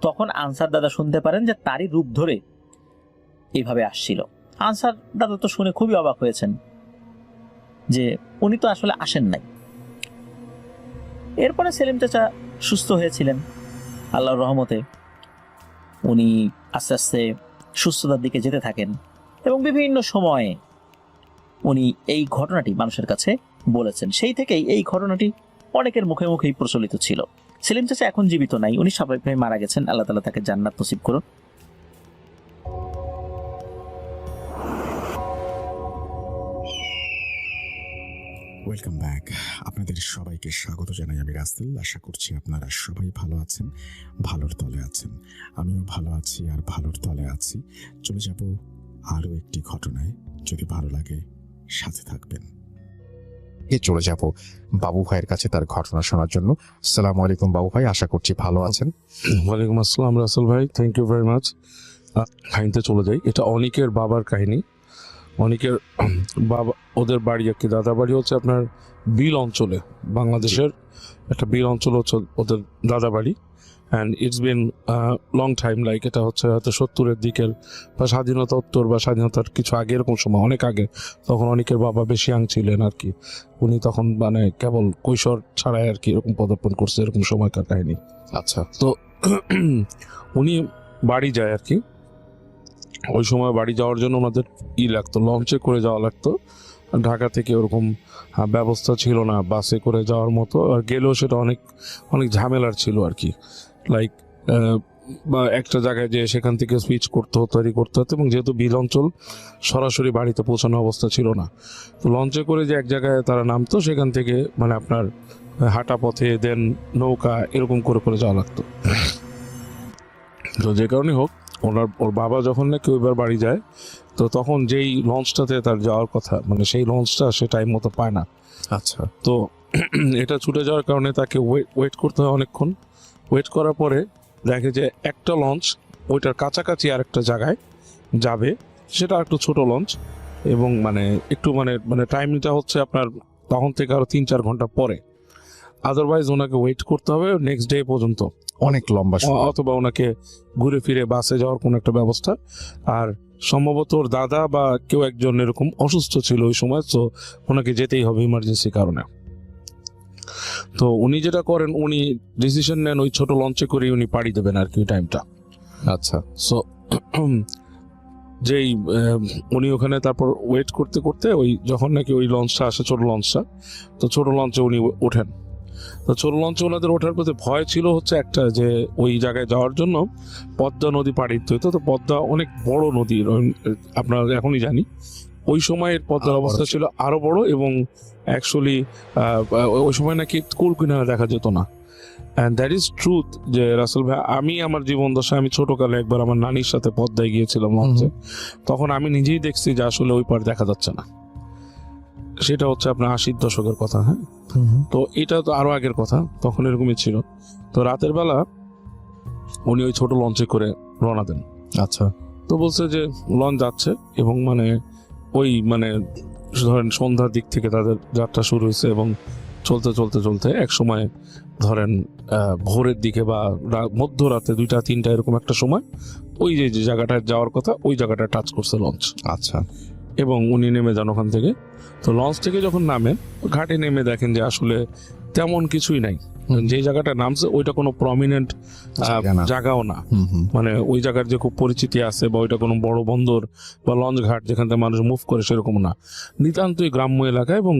তখন আনসার দাদা শুনতে পারেন যে তারই রূপ ধরে এইভাবে আসছিল। আনসার দাদা তো শুনে খুবই অবাক হয়েছেন যে উনি তো আসলে আসেন নাই। এরপরে সেলিম চাচা সুস্থ হয়েছিলেন আল্লাহর রহমতে। উনি আস্তে আস্তে সুস্থতার দিকে যেতে থাকেন এবং বিভিন্ন সময়ে উনি এই ঘটনাটি মানুষের কাছে বলেছেন। সেই থেকেই এই ঘটনাটি অনেকের মুখে মুখেই প্রচলিত ছিল। সেলিম চাচা এখন জীবিত নাই, উনি স্বাভাবিকভাবে মারা গেছেন, আল্লাহ তাআলা তাকে জান্নাত নসিব করুন। Welcome back. আপনাদের সবাইকে স্বাগত জানাই আমি রাসেল। আশা করছি আপনারা সবাই ভালো আছেন, ভালোর তলে আছেন। আমিও ভালো আছি আর ভালোর তলে আছি। চলে যাব আরও একটি ঘটনায়। যদি ভালো লাগে সাথে থাকবেন। চলে যাব বাবু ভাইয়ের কাছে তার ঘটনা শোনার জন্য। আসসালামু আলাইকুম বাবু ভাই, আশা করছি ভালো আছেন। ওয়ালাইকুম আসসালাম রাসেল ভাই, থ্যাংক ইউ ভেরি মাচ। কাহিনীতে চলে যাই। এটা অনিকের বাবার কাহিনী। অনিকের বাবা, ওদের বাড়ি আর কি, দাদা বাড়ি হচ্ছে আপনার বিল অঞ্চলে, বাংলাদেশের একটা বিল অঞ্চল হচ্ছে ওদের দাদা বাড়ি। And it's been long time, like এটা হচ্ছে হয়তো 70-এর দিকের বা স্বাধীনতা উত্তর বা স্বাধীনতার কিছু আগে, এরকম সময়, অনেক আগে। তখন অনেকের বাবা বেশি ইয়াং ছিলেন আর কি, উনি তখন মানে কেবল কৈশোর ছাড়াই আর কি এরকম পদার্পণ করছে, এরকম সময়কার কাহিনী। আচ্ছা। তো উনি বাড়ি যায় আর কি। ওই সময় বাড়ি যাওয়ার জন্য ওনাদের লাগতো, লঞ্চে করে যাওয়া লাগতো। ঢাকা থেকে ওরকম ব্যবস্থা ছিল না বাসে করে যাওয়ার মতো, আর গেলেও সেটা অনেক অনেক ঝামেলার ছিল আর কি। লাইক বা একটা জায়গায় যে সেখান থেকে সুইচ করতে হতো, তৈরি করতে হতো, এবং যেহেতু বিল অঞ্চল সরাসরি বাড়িতে পৌঁছানো অবস্থা ছিল না, তো লঞ্চে করে যে এক জায়গায় তারা নামতো, সেখান থেকে মানে আপনার হাঁটা পথে দেন নৌকা এরকম করে করে যাওয়া লাগতো। তো যে কারণে হোক, ওর বাবা যখন নাকি ওইবার বাড়ি যায়, তো তখন যেই লঞ্চটাতে তার যাওয়ার কথা, মানে সেই লঞ্চটা সে টাইম মতো পায় না। আচ্ছা। তো এটা ছুটে যাওয়ার কারণে তাকে ওয়েট করতে হয় অনেকক্ষণ। ওয়েট করার পরে দেখে যে একটা লঞ্চ ওইটার কাছাকাছি আর একটা জায়গায় যাবে, সেটা একটু ছোট লঞ্চ, এবং মানে একটু মানে টাইমটা হচ্ছে আপনার তখন থেকে আরো 3-4 ঘন্টা পরে। আদারওয়াইজ ওনাকে ওয়েট করতে হবে নেক্সট ডে পর্যন্ত, অনেক লম্বা সময়। অথবা ওনাকে ঘুরে ফিরে বাসে যাওয়ার কোনো একটা ব্যবস্থা। আর সম্ভবত ওর দাদা বা কেউ একজন এরকম অসুস্থ ছিল ওই সময়, তো ওনাকে যেতেই হবে ইমার্জেন্সি কারণে। তো উনি যেটা করেন, উনি ডিসিশন নেন ওই ছোট লঞ্চে করে উনি পাড়ি দেবেন আর কি ওই টাইমটা। আচ্ছা। সো যেই উনি ওখানে তারপর ওয়েট করতে করতে ওই যখন নাকি ওই লঞ্চটা আসে, ছোট লঞ্চটা, তো ছোট লঞ্চে উনি ওঠেন। তো ছোট লঞ্চে ওনাদের ওঠার প্রতি ভয় ছিল হচ্ছে একটা, যে ওই জায়গায় যাওয়ার জন্য পদ্মা নদী পাড়ি দিতে হতো। তো পদ্মা অনেক বড় নদী, আপনারা এখনই জানি, ওই সময়ের পদ্মার অবস্থা ছিল আরো বড়, এবং অ্যাকচুয়ালি ওই সময় নাকি কুল কিনারা দেখা যেত না। অ্যান্ড দ্যাট ইজ ট্রুথ যে রাসেল ভাই, আমি আমার জীবন দশায় আমি ছোটকালে একবার আমার নানির সাথে পদ্মায় গিয়েছিলাম লঞ্চে, তখন আমি নিজেই দেখছি যে আসলে ওই পার দেখা যাচ্ছে না। সেটা হচ্ছে আপনার 80-র দশকের কথা। হ্যাঁ, তো এটা তো আরো আগের কথা, তখন এরকমই ছিল। তো রাতের বেলা উনি ওই ছোট লঞ্চে করে রওনা দেন। আচ্ছা। তো বলছে যে লঞ্চ যাচ্ছে, এবং মানে ওই মানে ধরেন সন্ধ্যার দিক থেকে তাদের যাত্রা শুরু হয়েছে, এবং চলতে চলতে চলতে এক সময় ধরেন ভোরের দিকে বা মধ্যরাতে 2টা-3টা এরকম একটা সময় ওই যে জায়গাটায় যাওয়ার কথা, ওই জায়গাটা টাচ করছে লঞ্চ। আচ্ছা। এবং উনি নেমে যান ওখান থেকে। তো লঞ্চ থেকে যখন নামেন, ঘাটে নেমে দেখেন যে আসলে তেমন কিছুই নাই। যে জায়গাটা নামছে ওইটা কোনো প্রমিনেন্ট জায়গাও না, মানে ওই জায়গার যে খুব পরিচিতি আছে বা ওইটা কোনো বড় বন্দর বা লঞ্চ ঘাট যেখান থেকে মানুষ মুভ করে সেরকম না, নিতান্তই গ্রাম্য এলাকা, এবং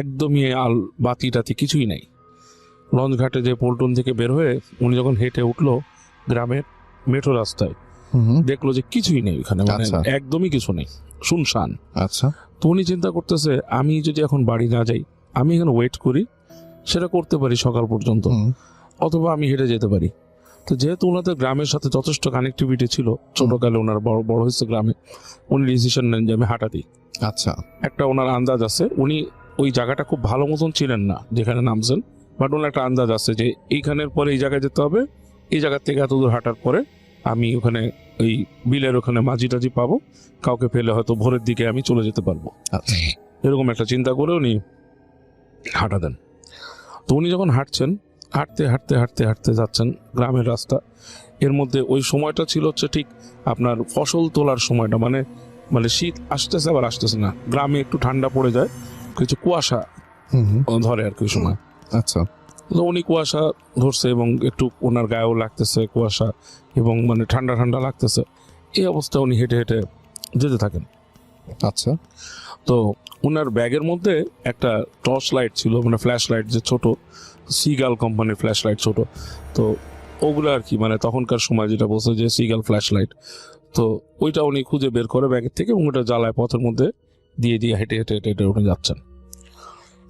একদমই বাতি টাতি কিছুই নাই। লঞ্চ ঘাটে যে পল্টন থেকে বের হয়ে উনি যখন হেঁটে উঠলো গ্রামের মেঠো রাস্তায়, দেখলো যে কিছুই নেই ওখানে, মানে একদমই কিছু নেই, শুনশান। আচ্ছা। তো উনি চিন্তা করতেছে, আমি যদি এখন বাড়ি না যাই, আমি এখানে ওয়েট করি, সেটা করতে পারি সকাল পর্যন্ত, অথবা আমি হেঁটে যেতে পারি। তো যেহেতু ওনাদের গ্রামের সাথে যথেষ্ট কানেক্টিভিটি ছিল, ছোটকালে ওনার বড় হয়েছে গ্রামে, উনি ডিসিশন নেন যে আমি হাঁটা দিই। আচ্ছা। একটা ওনার আন্দাজ আছে, উনি ওই জায়গাটা খুব ভালো মতন ছিলেন না যেখানে নামছেন, বাট ওনার একটা আন্দাজ আছে যে এইখানের পরে এই জায়গায় যেতে হবে, এই জায়গার থেকে এত দূর হাঁটার পরে আমি ওখানে ওই বিলের ওখানে মাঝি টাঝি পাবো, কাউকে ফেলে হয়তো ভোরের দিকে আমি চলে যেতে পারবো। আচ্ছা। এরকম একটা চিন্তা করে উনি হাঁটা দেন। তো উনি যখন হাঁটছেন, হাঁটতে হাঁটতে হাঁটতে হাঁটতে যাচ্ছেন গ্রামের রাস্তা, এর মধ্যে ওই সময়টা ছিল হচ্ছে ঠিক আপনার ফসল তোলার সময়টা, মানে মানে শীত আসতেছে আবার আসতেছে না, গ্রামে একটু ঠান্ডা পড়ে যায়, কিছু কুয়াশা ধরে আর কি ওই সময়। আচ্ছা। তো উনি কুয়াশা ধরছে এবং একটু ওনার গায়েও লাগতেছে কুয়াশা, এবং মানে ঠান্ডা ঠান্ডা লাগতেছে। এই অবস্থা উনি হেঁটে হেঁটে যেতে থাকেন। আচ্ছা। তো ওনার ব্যাগের মধ্যে একটা টর্চ লাইট ছিল, মানে ফ্ল্যাশ লাইট, যে ছোট সিগাল কোম্পানির ফ্ল্যাশ লাইট ছোট, তো ওগুলো আর কি, মানে তখনকার সময় যেটা বলছে যে সিগাল ফ্ল্যাশ লাইট, তো ওইটা উনি খুঁজে বের করে ব্যাগের থেকে এবং ওটা জ্বালায় পথের মধ্যে দিয়ে দিয়ে হেঁটে হেঁটে হেঁটে হেঁটে উনি যাচ্ছেন।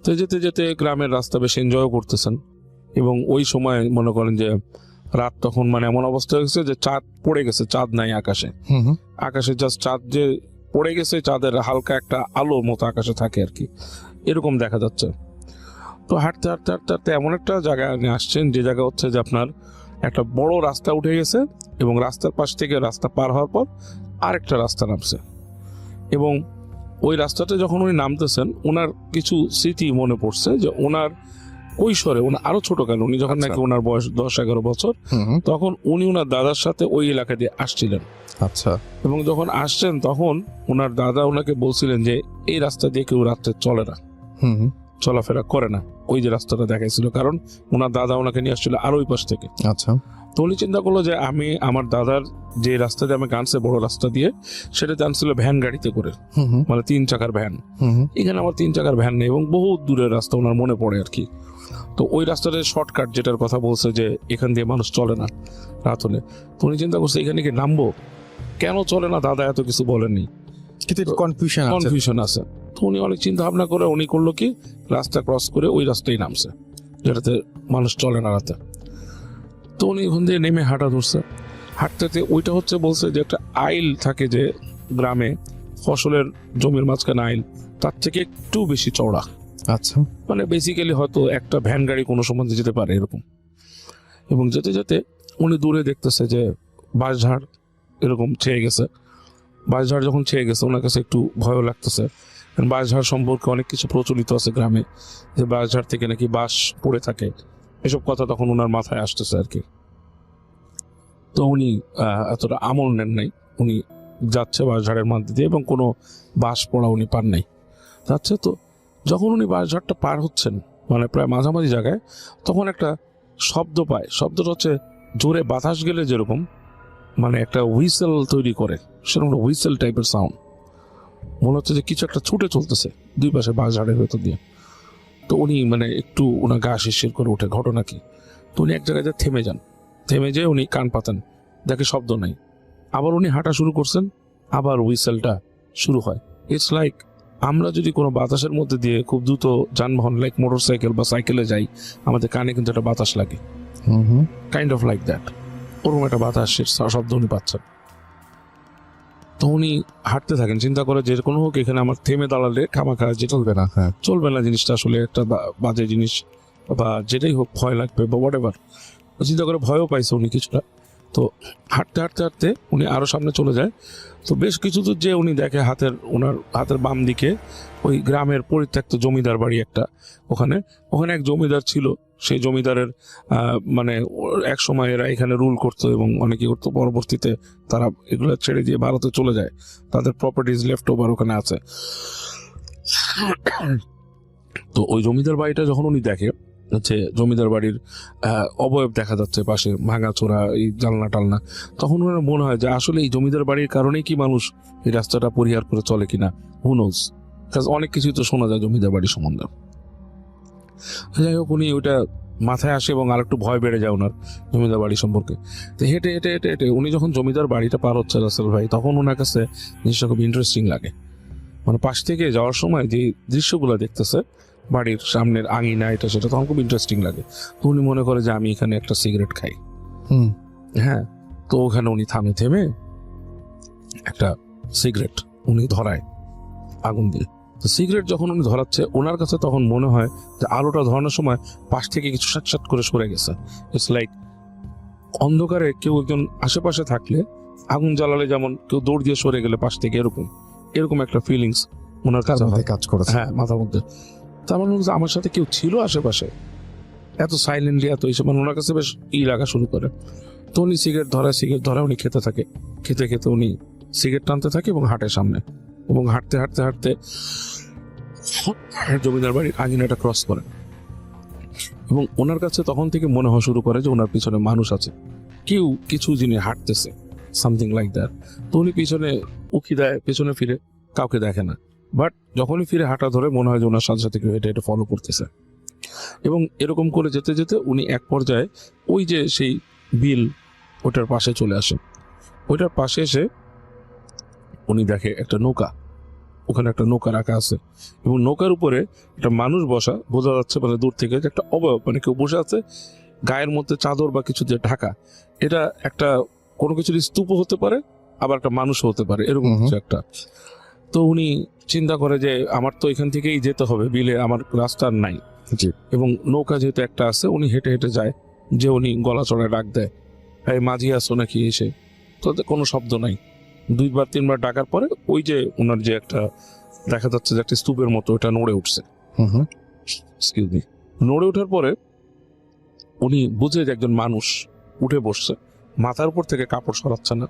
তো যেতে যেতে গ্রামের রাস্তা বেশ এনজয়ও করতেছেন এবং ওই সময় মনে করেন যে রাত তখন মানে এমন অবস্থা হয়েছে যে চাঁদ পড়ে গেছে, চাঁদ নাই আকাশে, আকাশে জাস্ট চাঁদ যে পড়ে গেছে, চাঁদের হালকা একটা আলোর মতো আকাশে থাকে আর কি, এরকম দেখা যাচ্ছে। তো হাঁটতে হাঁটতে হাঁটতে হাঁটতে এমন একটা জায়গায় আপনি আসছেন যে জায়গা হচ্ছে যে আপনার একটা বড় রাস্তা উঠে গেছে এবং রাস্তার পাশ থেকে রাস্তা পার হওয়ার পর আরেকটা রাস্তা নামছে, এবং ওই রাস্তাতে যখন উনি নামতেছেন ওনার কিছু স্মৃতি মনে পড়ছে যে ওনার কৈশোরে, ওনার আরো ছোটকালে, উনি যখন নাকি ওনার বয়স 10-11 বছর, তখন উনি ওনার দাদার সাথে ওই এলাকা দিয়ে আসছিলেন। আচ্ছা। এবং যখন আসছেন তখন ওনার দাদা ওনাকে বলছিলেন যে এই রাস্তা দিয়ে কেউ রাত্রে চলে না, চলাফেরা করে না, ওই যে রাস্তাটা দেখাইছিল, কারণ ওনার দাদা ওনাকে নিয়ে আসছিল আর ওই পাশ থেকে। আচ্ছা। তো উনি চিন্তা করলো যে আমি আমার দাদার যে রাস্তা দিয়ে আমাকে আনছে, বড় রাস্তা দিয়ে, সেটা আনছিল ভ্যান গাড়িতে করে, মানে 3 চাকার ভ্যান। এখানে আমার 3 চাকার ভ্যান নেই এবং বহু দূরের রাস্তা ওনার মনে পড়ে আর কি। তো ওই রাস্তাটা শর্টকাট যেটার কথা বলছে যে এখান দিয়ে মানুষ চলে না রাত হলে। তো উনি চিন্তা করছে এখানে কি নামবো, কেন চলে না, দাদা এত কিছু বলেননি, কিন্তু কনফিউশন আছে। তো উনি অনেক চিন্তা ভাবনা করে উনি করলো কি, রাস্তা ক্রস করে ওই রাস্তায় নামছে যেটাতে মানুষ চলে না রাতে। তো উনি ওখান দিয়ে নেমে হাঁটা ধরছে, হাঁটতে ওইটা হচ্ছে বলছে যে একটা আইল থাকে যে গ্রামে ফসলের জমির মাঝখানে আইল, তার থেকে একটু বেশি চওড়া। আচ্ছা। মানে বেসিক্যালি হয়তো একটা ভ্যান গাড়ি কোনো সময় যেতে পারে এরকম। এবং যেতে যেতে উনি দূরে দেখতেছে যে বাঁশঝাড় এরকম ছেয়ে গেছে। বাঁশঝাড় যখন ছেয়ে গেছে ওনার কাছে একটু ভয়ও লাগতেছে, কারণ বাঁশঝাড় সম্পর্কে অনেক কিছু প্রচলিত আছে গ্রামে, যে বাঁশঝাড় থেকে নাকি বাঁশ পড়ে থাকে, এসব কথা তখন ওনার মাথায় আসতেছে আর কি। তো উনি এতটা আমল নেন নাই, উনি যাচ্ছে বাঁশঝাড়ের মধ্যে দিয়ে এবং কোনো বাঁশ পড়া উনি পান নাই, যাচ্ছে। তো যখন উনি বাঁশঝাড়টা পার হচ্ছেন, মানে প্রায় মাঝামাঝি জায়গায়, তখন একটা শব্দ পায়। শব্দটা হচ্ছে জোরে বাতাস গেলে যেরকম মানে একটা হুইসেল তৈরি করে, সেরকম একটা হুইসেল টাইপের সাউন্ড মনে হচ্ছে যে কিছু একটা ছুটে চলতেছে দুই পাশে বাঁশঝাড়ের ভেতর দিয়ে। তো উনি মানে একটু ওনার গা শিরশির করে ওঠে, ঘটনা কি। তো উনি এক জায়গায় থেমে যান, থেমে যেয়ে উনি কান পাতেন, দেখে শব্দ নাই। আবার উনি হাঁটা শুরু করছেন, আবার হুইসেলটা শুরু হয়। ইটস লাইক আমরা যদি কোনো বাতাসের মধ্যে দিয়ে খুব দ্রুত যানবাহন লাইক মোটরসাইকেল বা সাইকেলে যাই, আমাদের কানে কিন্তু একটা বাতাস লাগে, কাইন্ড অফ লাইক দ্যাট, ওরকম একটা বাতাসের শব্দ উনি পাচ্ছেন। তো উনি হাঁটতে থাকেন, চিন্তা করে যে কোনো হোক এখানে আমার থেমে দাঁড়ালে খামাখা যে চলবে না, চলবে না, জিনিসটা আসলে একটা বাজে জিনিস বা যেটাই হোক ভয় লাগবে বা হোয়াট এভার, চিন্তা করে ভয়ও পাইছে উনি কিছুটা। তো হাঁটতে হাঁটতে হাঁটতে উনি আরো সামনে চলে যায়। তো বেশ কিছু দূর যে উনি দেখে ওনার হাতের বাম দিকে ওই গ্রামের পরিত্যক্ত জমিদার বাড়ি একটা, ওখানে এক জমিদার ছিল। সেই জমিদারের মানে এক সময় এরা এখানে রুল করতো এবং অনেকে করতো, পরবর্তীতে তারা এগুলো ছেড়ে দিয়ে ভারতে চলে যায়, তাদের প্রপার্টিজ লেফট ওভার ওখানে আছে। তো ওই জমিদার বাড়িটা যখন উনি দেখে, হচ্ছে জমিদার বাড়ির অবয়ব দেখা যাচ্ছে পাশে, ভাঙাচোরা এই জানলা টালনা, তখন ওনার মনে হয় যে আসলে এই জমিদার বাড়ির কারণেই কি মানুষ এই রাস্তাটা পরিহার করে চলে কিনা, হু নোজ, অনেক কিছুই তো শোনা যায় জমিদার বাড়ি সম্বন্ধে। যাই হোক, উনি ওইটা মাথায় আসে এবং আর একটু ভয় বেড়ে যায় ওনার জমিদার বাড়ি সম্পর্কে। তো হেঁটে হেঁটে হেঁটে হেঁটে উনি যখন জমিদার বাড়িটা পার হচ্ছে রাসেল ভাই, তখন ওনার কাছে জিনিসটা খুব ইন্টারেস্টিং লাগে। মানে পাশ থেকে যাওয়ার সময় যে দৃশ্যগুলো দেখতেছে, বাড়ির সামনের আঙিনা এটা সেটা, তখন খুব ইন্টারেস্টিং লাগে। তো উনি মনে করে যে আমি এখানে একটা সিগারেট খাই। হ্যাঁ, তো ওখানে উনি থেমে একটা সিগারেট উনি ধরায় আগুন দিয়ে। তো সিগারেট যখন উনি ধরাচ্ছে, ওনার কাছে তখন মনে হয় যে আলোটা ধরানোর সময় পাশ থেকে কিছু সাট করে সরে গেছে। ইটস লাইক অন্ধকারে কেউ একজন আশেপাশে থাকলে আগুন জ্বালালে যেমন কেউ দৌড় দিয়ে সরে গেলে পাশ থেকে, এরকম একটা ফিলিংস ওনার কাছে কাজ করেছে। হ্যাঁ, মাথার মধ্যে। তার মানে আমার সাথে কেউ ছিল আশেপাশে, এত সাইলেন্টলি, এত এইসব, মানে ওনার কাছে বেশ লাগা শুরু করে। তো উনি সিগারেট ধরায় উনি খেতে থাকে, খেতে উনি সিগারেট টানতে থাকে এবং হাঁটে সামনে, এবং হাঁটতে হাঁটতে হাঁটতে জমিদার বাড়ির আঙিনাটা ক্রস করে। এবং ওনার কাছে তখন থেকে মনে হওয়া শুরু করে যে ওনার পিছনে মানুষ আছে, কেউ কিছু জিনিস হাঁটতেছে, সামথিং লাইক দ্যাট। তো উনি পিছনে উকি দেয়, পেছনে ফিরে, কাউকে দেখে না। বাট যখনই ফিরে হাঁটা ধরে মনে হয় যে ওনার সাথে সাথে কেউ হেঁটে হেঁটে ফলো করতেছে। এবং এরকম করে যেতে যেতে উনি এক পর্যায়ে ওই যে সেই বিল ওটার পাশে চলে আসে। ওইটার পাশে এসে উনি দেখে একটা নৌকা, ওখানে একটা নৌকা রাখা আছে এবং নৌকার উপরে একটা মানুষ বসা, বোঝা যাচ্ছে মানে দূর থেকে যে একটা অবয়ব, মানে কেউ বসে আছে, গায়ের মধ্যে চাদর বা কিছু দিয়ে ঢাকা। এটা একটা কোনো কিছুর স্তূপ হতে পারে, আবার একটা মানুষও হতে পারে, এরকম কিছু একটা। তো উনি চিন্তা করে যে আমার তো এখান থেকেই যেতে হবে বিলে, আমার রাস্তা আর নাই। জি। এবং নৌকা যেহেতু একটা আছে, উনি হেঁটে হেঁটে যায়, যে উনি গলা চড়ায় ডাক দেয়, এই মাঝি আসো নাকি এসে। তো কোনো শব্দ নাই। 2-3বার ডাকার পরে ওই যে ওনার যে একটা দেখা যাচ্ছে যে একটা স্তূপের মতো, ওটা নড়ে উঠছে। Excuse me. নড়ে ওঠার পরে উনি বুঝে যে একজন মানুষ উঠে বসছে, মাথার উপর থেকে কাপড় সরাচ্ছে না।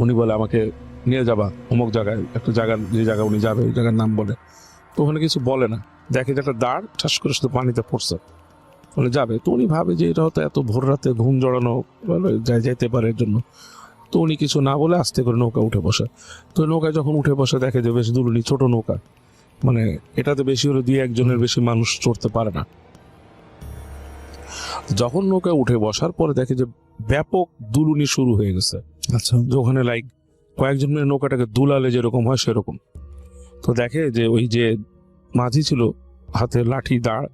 উনি বলে আমাকে নিয়ে যাবা অমুক জায়গায়, একটা জায়গা, যে জায়গা উনি যাবে ওই জায়গার নাম বলে। তো ওখানে কিছু বলে না, দেখে যে একটা দাঁড় ঠাস করে শুধু পানিতে পড়ছে, বলে যাবে। তো উনি ভাবে যে এটা হয়তো এত ভোর রাতে ঘুম জড়ানো যাইতে পারে এর জন্য। তো উনি কিছু না বলে আস্তে করে নৌকা উঠে বসে। তো নৌকায় যখন উঠে বসে দেখে যে বেশ দুলুনি, ছোট নৌকা, মানে এটাতে বেশি হলে 2-1 জনের বেশি মানুষ চড়তে পারে না। যখন নৌকায় উঠে বসার পরে দেখে যে ব্যাপক দুলুনি শুরু হয়ে গেছে। আচ্ছা। যে ওখানে লাইক কয়েকজন মিলে নৌকাটাকে দুলালে যেরকম হয় সেরকম। তো দেখে যে ওই যে মাঝি ছিল, হাতে লাঠি দাঁড়,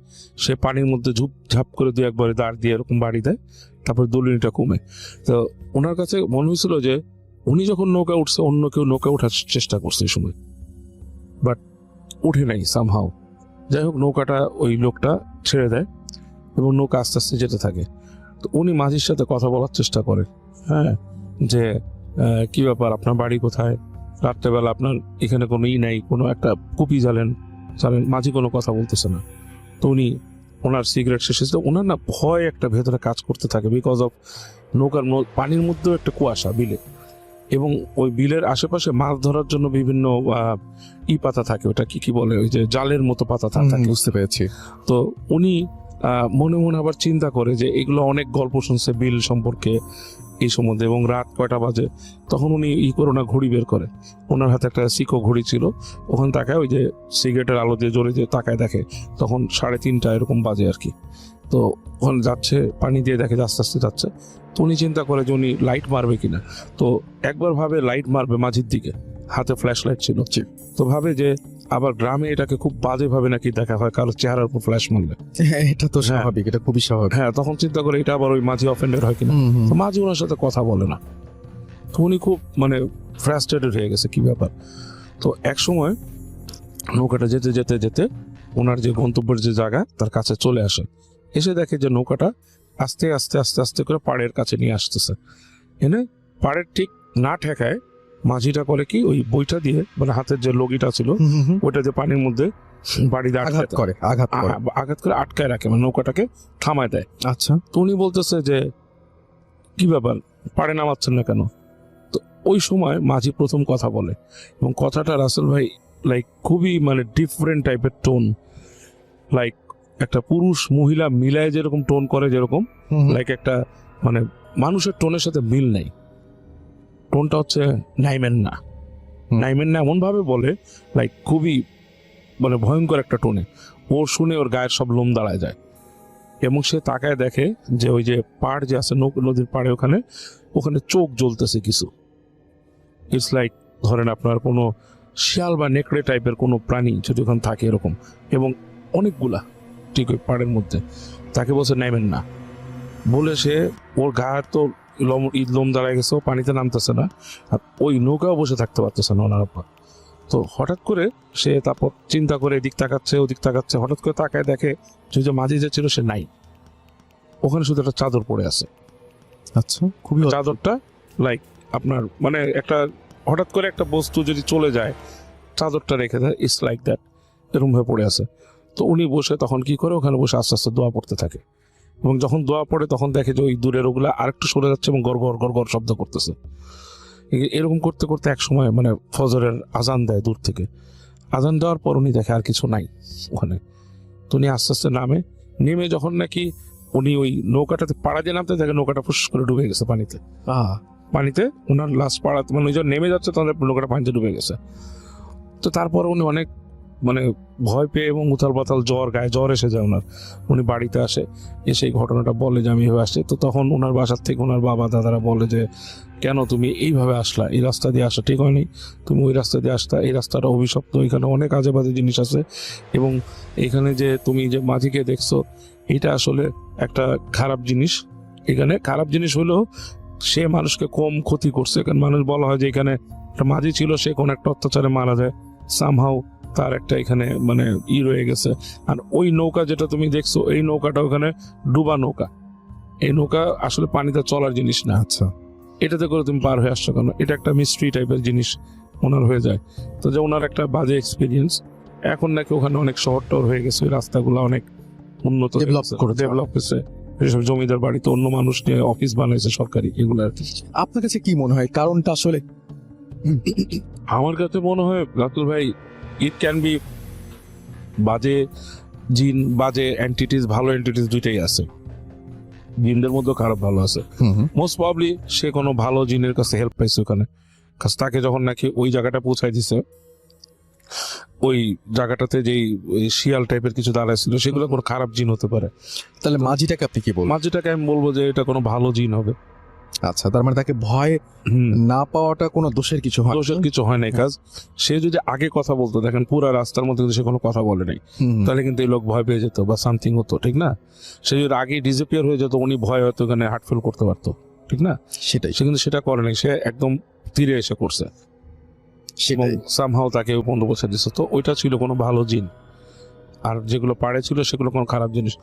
সে পানির মধ্যে ঝাপ করে 2-1 দাঁড় দিয়ে এরকম বাড়ি দেয়, তারপর দুলুনিটা কমে। তো ওনার কাছে মনে হয়েছিল যে উনি যখন নৌকা উঠছে, অন্য কেউ নৌকা ওঠার চেষ্টা করছে এই সময়, বাট উঠে নাই সামহাও। যাই হোক, নৌকাটা ওই লোকটা ছেড়ে দেয় এবং নৌকা আস্তে আস্তে যেতে থাকে। তো উনি মাঝির সাথে কথা বলার চেষ্টা করে, হ্যাঁ, যে কি ব্যাপার, আপনার বাড়ি কোথায়, রাত্রেবেলা আপনার এখানে কোনো নাই, কোনো একটা কুপি জ্বালেন। মাঝি কোনো কথা বলতেছে না। তো উনি ওনার সিগারেট শেষে, ওনার না ভয় একটা ভেতরে কাজ করতে থাকে, বিকজ অফ নৌকার পানির মধ্যেও একটা কুয়াশা বিলে, এবং ওই বিলের আশেপাশে মাছ ধরার জন্য বিভিন্ন পাতা থাকে, ওটা কি বলে, ওই যে জালের মতো পাতা থাকে। বুঝতে পেরেছি। তো উনি মনে মনে আবার চিন্তা করে যে এগুলো অনেক গল্প শুনছে বিল সম্পর্কে এই সম্বন্ধে, এবং রাত কয়টা বাজে। তখন উনি করে না, ঘড়ি বের করে, ওনার হাতে একটা সিকো ঘড়ি ছিল, ওখানে তাকায়, ওই যে সিগারেটের আলো দিয়ে জোরে দিয়ে তাকায়, দেখে তখন 3:30 এরকম বাজে আর কি। তো ওখানে যাচ্ছে, পানি দিয়ে দেখে আস্তে আস্তে যাচ্ছে। তো উনি চিন্তা করে যে উনি লাইট মারবে কিনা। তো একবার ভাবে লাইট মারবে মাঝির দিকে, হাতে ফ্ল্যাশ লাইট ছিল। তো ভাবে যে আবার গ্রামে এটাকে খুব বাজে ভাবে নাকি দেখা হয় কারো চেহারার উপর ফ্ল্যাশ মারলে। এটা তো স্বাভাবিক, এটা খুবই স্বাভাবিক। হ্যাঁ, তখন চিন্তা করে এটা আবার ওই মাঝি অফেন্ডেড হয় কিনা। তো মাঝি ওনার সাথে কথা বলে না। তো উনি খুব মানে ফ্রাস্ট্রেটেড হয়ে গেছে, কি ব্যাপার। তো এক সময় নৌকাটা যেতে যেতে যেতে ওনার যে গন্তব্যের যে জায়গা তার কাছে চলে আসে। এসে দেখে যে নৌকাটা আস্তে আস্তে আস্তে আস্তে করে পাড়ের কাছে নিয়ে আসতেছে। এনে পাড়ের ঠিক না ঠেকায় মাঝিটা করে কি, ওই বইটা দিয়ে, মানে হাতের যে লগিটা ছিল ওইটা দিয়ে পানির মধ্যে বাড়ি দিয়ে আঘাত করে আটকায় রাখে, মানে নৌকাটাকে থামায় দেয়। আচ্ছা। তো উনি বলতেছে যে কি ব্যাপার, পাড়ে নামাচ্ছেন না কেন। তো ওই সময় মাঝি প্রথম কথা বলে, এবং কথাটা রাসেল ভাই লাইক খুবই মানে ডিফারেন্ট টাইপের টোন, লাইক একটা পুরুষ মহিলা মিলায় যেরকম টোন করে, যেরকম লাইক একটা মানে মানুষের টোনের সাথে মিল নাই। টোনটা হচ্ছে নাইমেন না এমন ভাবে বলে, লাইক খুবই মানে ভয়ঙ্কর একটা টোনে। ওর শুনে ওর গায়ের সব লোম দাঁড়ায় যায়, এবং সে তাকায় দেখে যে ওই যে পাড় যে আছে নদীর পাড়ে, ওখানে চোখ জ্বলতেছে কিছু। ইটস লাইক ধরেন আপনার কোনো শিয়াল বা নেকড়ে টাইপের কোনো প্রাণী যদি ওখানে থাকে এরকম, এবং অনেকগুলা ঠিক ওই পাড়ের মধ্যে। তাকে বলছে নাইমেন না বলে, সে ওর গায়ের তো লোম দাঁড়ায় গেছে, ও পানিতে নামতেছে না, আর ওই নৌকাও বসে থাকতে পারতেছে না ওনার উপর। তো হঠাৎ করে সে তারপর চিন্তা করে এদিক তাকাচ্ছে ওদিক তাকাচ্ছে, হঠাৎ করে তাকায় দেখে যে মাঝি যে ছিল সে নাই, ওখানে শুধু একটা চাদর পড়ে আছে। আচ্ছা, খুবই চাদরটা লাইক আপনার মানে একটা হঠাৎ করে একটা বস্তু যদি চলে যায়, চাদরটা রেখে দেয়, ইটস লাইক দ্যাট, এরকম হয়ে পড়ে আছে। তো উনি বসে তখন কি করে, ওখানে বসে আস্তে আস্তে দোয়া পড়তে থাকে, এবং যখন দোয়া পড়ে তখন দেখে যে ওই দূরের ওগুলা আরেকটু সরে যাচ্ছে এবং গড় গড় শব্দ করতেছে। এরকম করতে করতে এক সময় মানে ফজরের আজান দেয় দূর থেকে। আজান দেওয়ার পর উনি দেখে আর কিছু নাই ওখানে। তো উনি আস্তে আস্তে নেমে যখন নাকি উনি ওই নৌকাটাতে পাড়া দিয়ে নামতে দেখে, নৌকাটা ফুস করে ডুবে গেছে পানিতে। পানিতে, ওনার লাশ পাড়াতে মানে ওই যখন নেমে যাচ্ছে তাহলে নৌকাটা পানিতে ডুবে গেছে। তো তারপরে উনি অনেক মানে ভয় পেয়ে এবং উথাল পাতাল গায়ে জ্বর এসে যায় ওনার। উনি বাড়িতে আসে, এসে এই ঘটনাটা বলে যে আমি এভাবে আসছি। তো তখন ওনার বাসার থেকে ওনার বাবা দাদারা বলে যে কেন তুমি এইভাবে আসলা, এই রাস্তা দিয়ে আসা ঠিক হয়নি, তুমি ওই রাস্তা দিয়ে আসতা, এই রাস্তাটা অভিশপ্ত, এখানে অনেক আজে বাজে জিনিস আছে, এবং এখানে যে তুমি যে মাঝিকে দেখছো এটা আসলে একটা খারাপ জিনিস। এখানে খারাপ জিনিস হলো সে মানুষকে কম ক্ষতি করছে, কারণ মানুষ বলা হয় যে এখানে একটা মাঝি ছিল, সে কোন একটা অত্যাচারে মারা যায়, সামহাও তার একটা এখানে মানে রয়ে গেছে। আর ওই নৌকা যেটা তুমি দেখছো, এই নৌকাটা ওখানে ডুবা নৌকা, এই নৌকা আসলে পানিতে চলার জিনিস না। আচ্ছা, এটাতে করে তুমি পার হয়ে আসছো কেন, এটা একটা মিস্ট্রি টাইপের জিনিস ওনার হয়ে যায়। তো যে ওনার একটা বাজে এক্সপিরিয়েন্স। এখন নাকি ওখানে অনেক শহর টর হয়ে গেছে, ওই রাস্তাগুলো অনেক উন্নত ডেভেলপ হয়েছে, এসব জমিদার বাড়িতে অন্য মানুষ নিয়ে অফিস বানাইছে সরকারি, এগুলো আর কি। আপনার কাছে কি মনে হয় কারণটা আসলে? আমার কাছে মনে হয় রাতুল ভাই, ইট ক্যান বি বাজে জিন, বাজে এন্টিটিস, ভালো এন্টিটিস দুইটাই আছে, জিনদের মধ্যে খারাপ ভালো আছে। মোস্ট প্রবাবলি সে কোনো ভালো জিনের কাছে হেল্প পাইছে ওখানে, কারণ তাকে যখন নাকি ওই জায়গাটা পৌঁছাই দিছে, ওই জায়গাটাতে যেই শিয়াল টাইপের কিছু দাঁড়াইছিল, সেগুলো কোনো খারাপ জিন হতে পারে। তাহলে মাঝিটাকে আপনি কি বলবেন? মাঝিটাকে আমি বলবো যে এটা কোনো ভালো জিন হবে। আচ্ছা, তার মানে তাকে ভয় না পাওয়াটা কোনো দোষের কিছু হয় না? দোষের কিছু হয় নাই, কাজ সে যদি আগে কথা বলতো, দেখেন পুরা রাস্তার মধ্যে কিন্তু সে কোনো কথা বলে নাই, তাহলে কিন্তু এই লোক ভয় পেয়ে যেত বা সামথিং হতো, ঠিক না? সে যদি আগে ডিসঅ্যাপিয়ার হয়ে যেত, উনি ভয় হয়তো এখানে হার্টফেল করতে পারতো, ঠিক না? সেটাই, সে কিন্তু সেটা করে নাই, সে একদম তীরে এসে করছে এবং সেটাই। সামহাও তাকে বন্ধ বসে দিচ্ছে। তো ওইটা ছিল কোনো ভালো জিন, আর যেগুলো পাড়ে ছিল সেগুলো কোনো খারাপ জিনিস।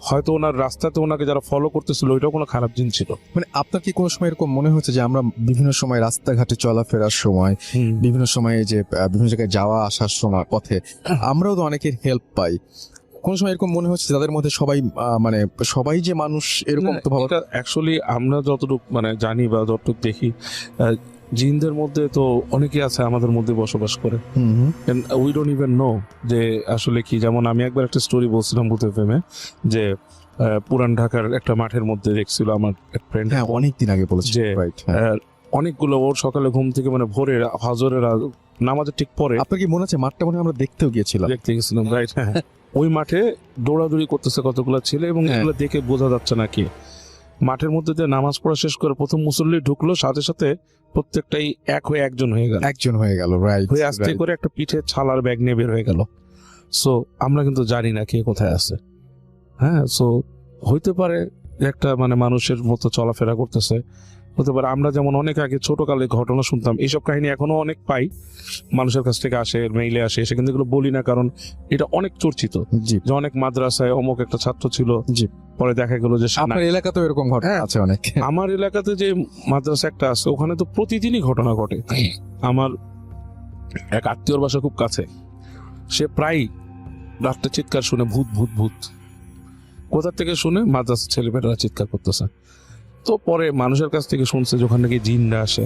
হয়তো ওনার রাস্তাতে ওনাকে যারা ফলো করতেছিল ওইটাও কোনো খারাপ জিনিস ছিল। মানে আপনার কি কোনো সময় এরকম মনে হচ্ছে যে আমরা বিভিন্ন সময় রাস্তাঘাটে চলাফেরার সময়, বিভিন্ন সময়ে যে বিভিন্ন জায়গায় যাওয়া আসার সময় পথে আমরাও তো অনেকের হেল্প পাই, কোন সময় এরকম মনে হচ্ছে যাদের মধ্যে সবাই মানে সবাই যে মানুষ এরকম তো ভাবা? অ্যাকচুয়ালি আমরা যতটুকু মানে জানি বা যতটুকু দেখি, জিনদের মধ্যে তো অনেকেই আছে আমাদের মধ্যে বসবাস করে, উই ডোন্ট ইভেন নো যে আসলে কি। যেমন আমি একবার একটা স্টোরি বলছিলাম ভূত এফএমে, যে পুরান ঢাকার একটা মাঠের মধ্যে দেখছিল আমার এক ফ্রেন্ড, হ্যাঁ অনেকদিন আগে বলেছে, যে রাইট। অনেকগুলো ওর সকালে ঘুম থেকে মানে ভোরে হজরের নামাজের ঠিক পরে, আপনার কি মনে হচ্ছে মাঠটা মনে হয় আমরা দেখতেও গিয়েছিলাম? দেখতে গেছিলাম, রাইট? হ্যাঁ, ওই মাঠে দৌড়াদৌড়ি করতেছে কতগুলো ছেলে, এবং এগুলো দেখে বোঝা যাচ্ছে না কি। মাঠের মধ্যে দিয়ে নামাজ পড়া শেষ করে প্রথম মুসল্লি ঢুকলো, সাথে সাথে প্রত্যেকটাই একজন হয়ে গেল, রাইট, হয়ে আস্তে করে একটা পিঠে ছালার ব্যাগ নিয়ে বের হয়ে গেল। সো আমরা কিন্তু জানি না কে কোথায় আছে। হ্যাঁ, সো হইতে পারে একটা মানে মানুষের মতো চলাফেরা করতেছে, হতে পারে আমরা যেমন অনেক আগে ছোটকালে ঘটনা শুনতাম, এইসব কাহিনী এখনো অনেক পাই, মানুষের কাছ থেকে আসে, মেইলে আসে, এসে কিন্তু এগুলো বলি না, কারণ এটা অনেক চর্চিত। জি, যে অনেক মাদ্রাসায় অমুক একটা ছাত্র ছিল, জি, পরে দেখা গেল যে আপনার এলাকাতেও এরকম ঘটনা আছে অনেক? আমার এলাকাতে যে মাদ্রাসা একটা আছে, ওখানে তো প্রতিদিনই ঘটনা ঘটে। আমার এক আত্মীয়র বাসা খুব কাছে, সে প্রায় রাত্রে চিৎকার শুনে ভূত ভূত ভূত, কোথা থেকে শুনে? মাদ্রাসা ছেলেমেয়েরা চিৎকার করতেছে। তো পরে মানুষের কাছ থেকে শুনছে যে ওখানে নাকি জিনরা আসে,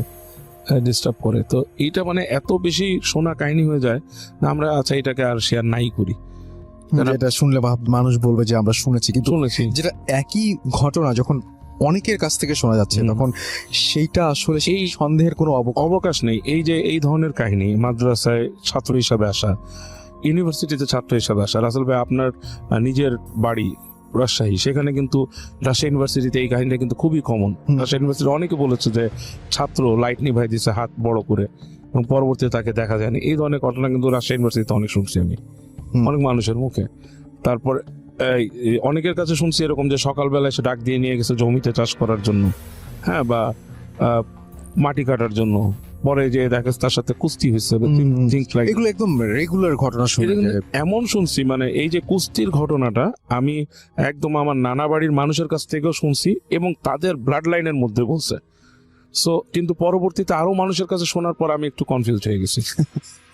ডিস্টার্ব করে। তো এইটা মানে এত বেশি শোনা কাহিনী হয়ে যায় না, আমরা আচ্ছা এটাকে আর শেয়ার নাই করি। এটা শুনলে মানুষ বলবে যে আমরা শুনেছি, কিন্তু শুনেছি যেটা একই ঘটনা যখন অনেকের কাছ থেকে শোনা যাচ্ছে, তখন সেইটা আসলে সেই সন্দেহের কোনো অবকাশ নেই। এই যে এই ধরনের কাহিনী মাদ্রাসায় ছাত্র হিসাবে আসা, ইউনিভার্সিটিতে ছাত্র হিসাবে আসা, রাসেল ভাই আপনার নিজের বাড়ি রাজশাহী, সেখানে কিন্তু রাজশাহী ইউনিভার্সিটিতে এই কাহিনীটা কিন্তু খুবই কমন। রাজশাহী ইউনিভার্সিটি অনেকে বলেছে যে ছাত্র লাইট নিভাই দিচ্ছে হাত বড় করে, এবং পরবর্তীতে তাকে দেখা যায়নি। এই ধরনের ঘটনা কিন্তু রাজশাহী ইউনিভার্সিটিতে অনেক শুনছি আমি, অনেক মানুষের মুখে। তারপর অনেকের কাছে শুনছি এরকম যে সকালবেলা এসে ডাক দিয়ে নিয়ে গেছে জমিতে চাষ করার জন্য, হ্যাঁ, বা মাটি কাটার জন্য, পরে যে দেখে তার সাথে কুস্তি হয়েছে। এগুলো একদম রেগুলার ঘটনা শুনে এমন শুনছি, মানে এই যে কুস্তির ঘটনাটা আমি একদম আমার নানা বাড়ির মানুষের কাছ থেকেও শুনছি, এবং তাদের ব্লাড লাইনের মধ্যে বলছে। সো কিন্তু পরবর্তীতে আরো মানুষের কাছে শোনার পর আমি একটু কনফিউজ হয়ে গেছি,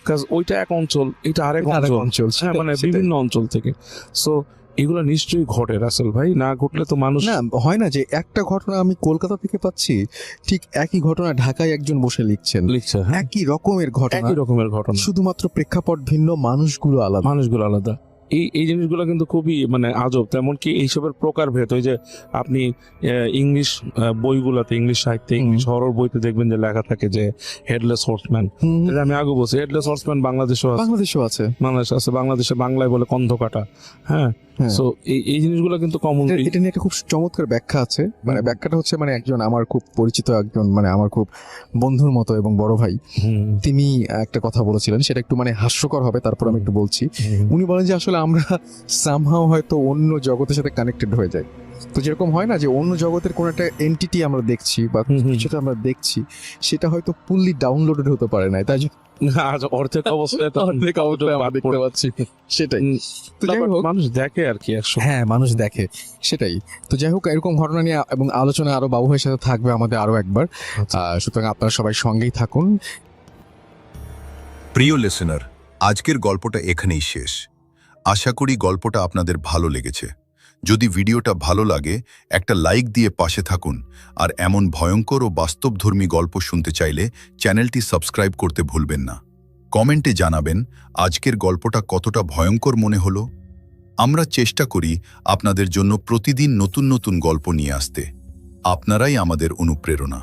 কারণ ওইটা এক অঞ্চল, এটা আরেক অঞ্চল, হ্যাঁ, মানে বিভিন্ন অঞ্চল থেকে। সো এগুলো নিশ্চয়ই ঘটে রাসেল ভাই, না ঘটলে তো মানুষ না হয় না যে একটা ঘটনা আমি কলকাতা থেকে পাচ্ছি, ঠিক একই ঘটনা ঢাকায় একজন বসে লিখছে, একই রকমের ঘটনা, শুধুমাত্র প্রেক্ষাপট ভিন্ন, মানুষগুলো আলাদা। এই জিনিসগুলো কিন্তু খুবই মানে আজব। তেমন কি এইসবের প্রকারভেদ, ওই যে আপনি ইংলিশ বইগুলোতে, ইংলিশ সাহিত্যে, ইংলিশ হরর বইতে দেখবেন যে লেখা থাকে যে হেডলেস হর্সম্যান। এটা আমি আগে বলছি, হেডলেস হর্সম্যান বাংলাদেশেও আছে, বাংলাদেশে বাংলায় বলে কন্ধকাটা। হ্যাঁ, হ্যাঁ। সো এই জিনিসগুলো কিন্তু কমন। এটা নিয়ে একটা খুব চমৎকার ব্যাখ্যা আছে, মানে ব্যাখ্যাটা হচ্ছে মানে একজন আমার খুব পরিচিত একজন, মানে আমার খুব বন্ধুর মতো এবং বড় ভাই, তিনি একটা কথা বলেছিলেন, সেটা একটু মানে হাস্যকর হবে, তারপর আমি একটু বলছি। উনি বলেন যে আসলে আমরা সামহাও হয়তো অন্য জগতের সাথে কানেক্টেড হয়ে যাই। তো যেরকম হয় না যে অন্য জগতের কোন একটা এন্টিটি আমরা দেখছি বা কিছুটা আমরা দেখছি, সেটা হয়তো ফুললি ডাউনলোডেড হতে পারে না, তাই জন্য অর্ধেক অবস্থায় আমরা দেখতে পাচ্ছি। সেটাই। তো যাই হোক, মানুষ দেখে আর কি, হ্যাঁ মানুষ দেখে, সেটাই। তো যাই হোক, এরকম ঘটনা নিয়ে এবং আলোচনা আরো বাবু ভাইয়ের সাথে থাকবে আমাদের আরো একবার। সুতরাং আপনারা সবাই সঙ্গেই থাকুন। প্রিয় লিসেনার, আজকের গল্পটা এখানেই শেষ। আশা করি গল্পটা আপনাদের ভালো লেগেছে। যদি ভিডিওটা ভালো লাগে একটা লাইক দিয়ে পাশে থাকুন, আর এমন ভয়ঙ্কর ও বাস্তবধর্মী গল্প শুনতে চাইলে চ্যানেলটি সাবস্ক্রাইব করতে ভুলবেন না। কমেন্টে জানাবেন আজকের গল্পটা কতটা ভয়ঙ্কর মনে হলো। আমরা চেষ্টা করি আপনাদের জন্য প্রতিদিন নতুন নতুন গল্প নিয়ে আসতে। আপনারাই আমাদের অনুপ্রেরণা।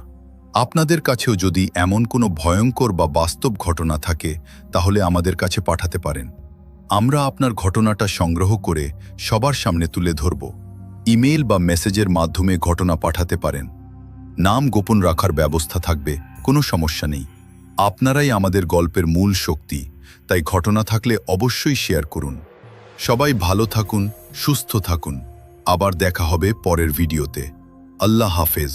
আপনাদের কাছেও যদি এমন কোনো ভয়ঙ্কর বা বাস্তব ঘটনা থাকে তাহলে আমাদের কাছে পাঠাতে পারেন। আমরা আপনার ঘটনাটা সংগ্রহ করে সবার সামনে তুলে ধরব। ইমেল বা মেসেজের মাধ্যমে ঘটনা পাঠাতে পারেন। নাম গোপন রাখার ব্যবস্থা থাকবে, কোনো সমস্যা নেই। আপনারাই আমাদের গল্পের মূল শক্তি, তাই ঘটনা থাকলে অবশ্যই শেয়ার করুন। সবাই ভালো থাকুন, সুস্থ থাকুন। আবার দেখা হবে পরের ভিডিওতে। আল্লাহ হাফেজ।